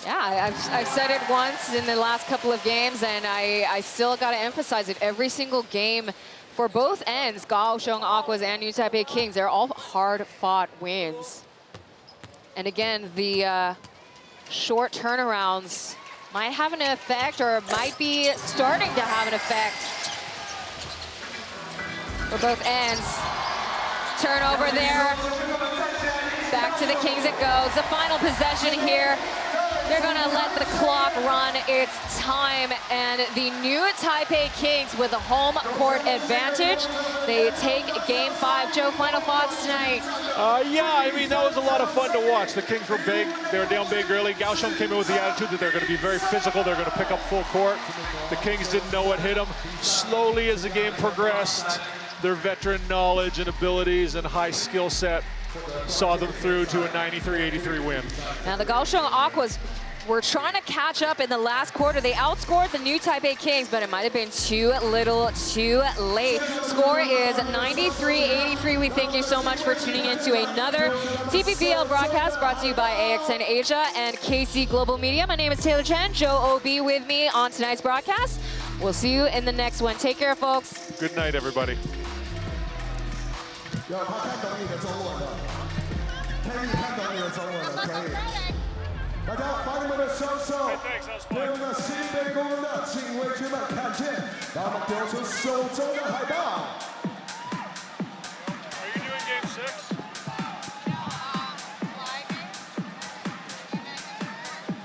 Yeah, I've said it once in the last couple of games, and I still got to emphasize it. Every single game for both ends, Kaohsiung Aquas and New Taipei Kings, they're all hard-fought wins. And again, the short turnarounds might have an effect, or might be starting to have an effect for both ends. Turnover there. Back to the Kings it goes. The final possession here. They're gonna let the clock run its time, and the new Taipei Kings with a home court advantage. They take Game 5. Joe, final thoughts tonight? Yeah, I mean, that was a lot of fun to watch. The Kings were big. They were down big early. Kaohsiung came in with the attitude that they're going to be very physical. They're going to pick up full court. The Kings didn't know what hit them. Slowly as the game progressed, their veteran knowledge and abilities and high skill set saw them through to a 93-83 win. Now the Kaohsiung Aquas were trying to catch up in the last quarter. They outscored the new Taipei Kings, but it might have been too little too late. Score is 93-83. We thank you so much for tuning in to another TPBL broadcast brought to you by AXN Asia and KC Global Media. My name is Taylor Chen. Joe O.B. with me on tonight's broadcast. We'll see you in the next one. Take care, folks. Good night, everybody. 有他看懂你的中文了 ，Kenny 看懂你的中文了，可以。大家把你们的双手给我们新北公园的警卫军们看见，让我们丢出手中的海报。Are you doing Game 6?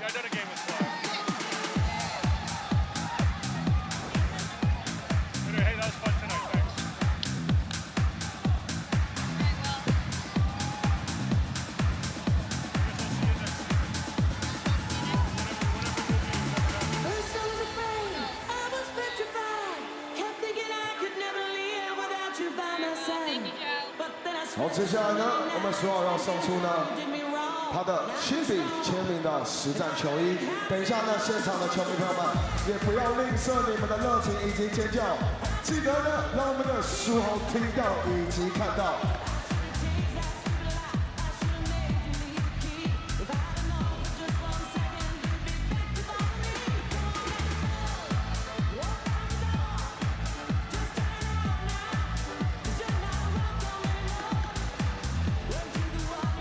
Yeah, I did a game with 5. Anyway, hey, that was fun tonight. Thanks. First I was afraid, I was petrified. Kept thinking I could never live without you by my side. But then I 好，接下来呢，我们说好要送出呢他的亲笔签名的实战球衣。等一下呢，现场的球迷朋友们也不要吝啬你们的热情以及尖叫，记得呢，让我们的书豪听到以及看到。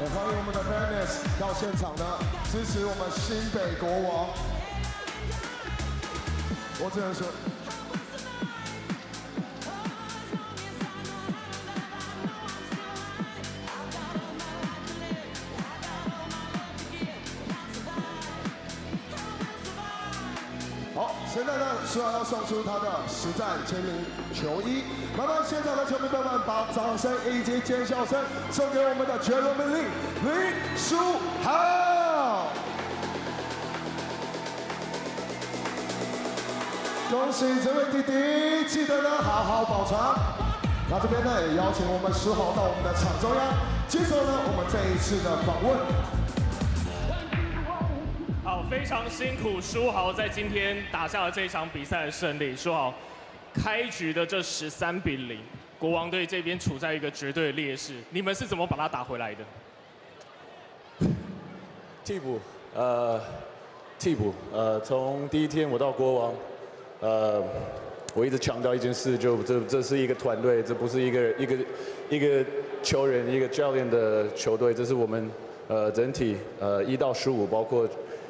也欢迎我们的 Venice 到现场呢，支持我们新北国王。我只能说。好，现在呢，苏豪要送出他的实战签名球衣，麻烦现场的球迷朋友们把掌声以及尖笑声送给我们的全国命令林书豪。恭喜这位弟弟，记得呢好好保长。那这边呢也邀请我们书豪到我们的场中央，接受呢我们这一次的访问。好，非常辛苦书豪在今天打下了这场比赛的胜利。书豪，开局的这13-0，国王队这边处在一个绝对的劣势，你们是怎么把它打回来的？替补，从第一天我到国王，我一直强调一件事，就这是一个团队，这不是一个球员、一个教练的球队，这是我们整体1到15，包括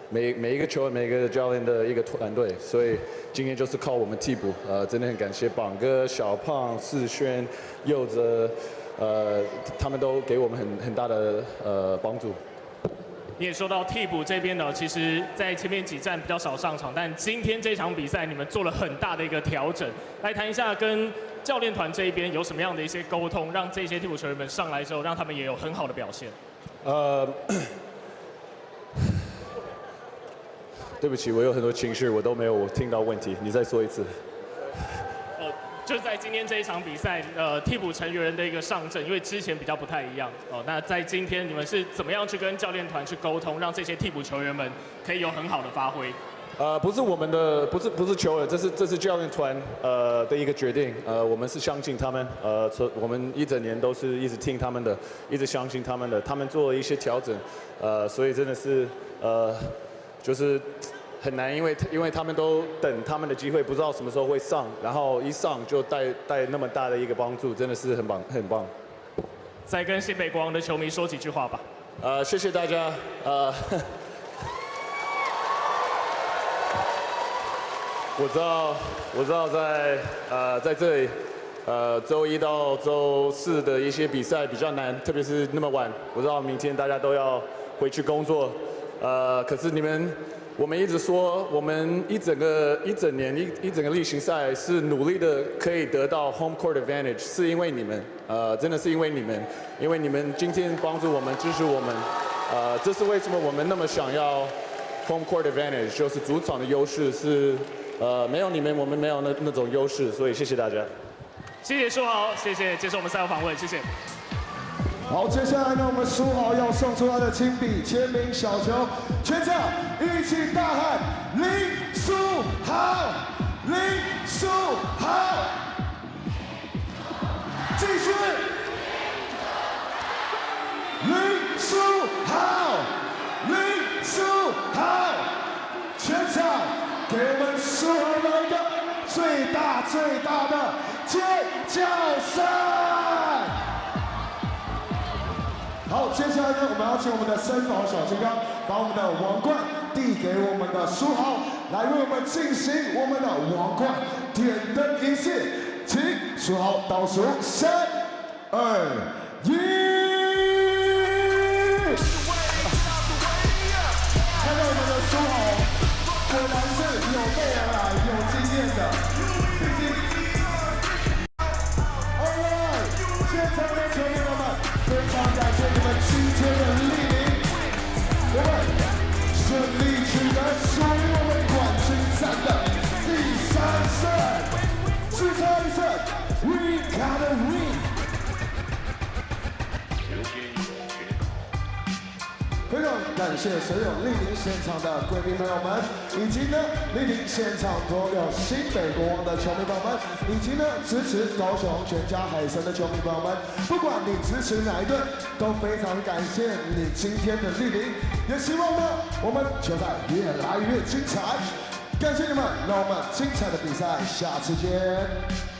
每一个球员、每一个教练的一个团队，所以今天就是靠我们替补，真的很感谢榜哥、小胖、世轩、佑哲，他们都给我们很大的帮助。你也说到替补这边呢，其实在前面几站比较少上场，但今天这场比赛你们做了很大的一个调整。来谈一下跟教练团这一边有什么样的一些沟通，让这些替补球员们上来之后，让他们也有很好的表现。对不起，我有很多情绪，我都没有听到问题，你再说一次。就是在今天这一场比赛，替补成员的一个上阵，因为之前比较不太一样哦。那在今天你们是怎么样去跟教练团去沟通，让这些替补球员们可以有很好的发挥？不是我们的，不是球员，这是教练团的一个决定。我们是相信他们，我们一整年都是一直听他们的，一直相信他们的，他们做了一些调整，所以真的是就是很难，因为他们都等他们的机会，不知道什么时候会上，然后一上就带那么大的一个帮助，真的是很棒。再跟新北国王的球迷说几句话吧。谢谢大家。我知道在这里，周一到周四的一些比赛比较难，特别是那么晚。我知道明天大家都要回去工作，可是我们一直说，我们一整个例行赛是努力的，可以得到 home court advantage， 是因为你们，真的是因为你们今天帮助我们，支持我们，这是为什么我们那么想要 home court advantage， 就是主场的优势是，没有你们，我们没有那种优势，所以谢谢大家。谢谢书豪，谢谢接受我们赛后访问，谢谢。好，接下来呢，我们书豪要送出他的亲笔签名小球，全场一起大喊林书豪，林书豪，继续，林书豪，林书豪，全场给我们书豪来一个最大的尖叫声！好，接下来呢，我们要请我们的森宝小金刚把我们的王冠递给我们的书豪，来为我们进行我们的王冠点灯仪式，请书豪倒数3、2、1。看到我们的书豪，果然是有备而来、有经验的，毕竟。Alright， 现场的球迷们。非常感谢你们今天的莅临，我们顺利取得属于我们冠军战的第3胜，只差1胜 ，We gotta win。非常感谢所有莅临现场的贵宾朋友们，以及呢莅临现场所有新北国王的球迷朋友们，以及呢支持高雄全家海神的球迷朋友们，不管你支持哪一队，都非常感谢你今天的莅临，也希望呢我们球赛越来越精彩，感谢你们，让我们精彩的比赛下次见。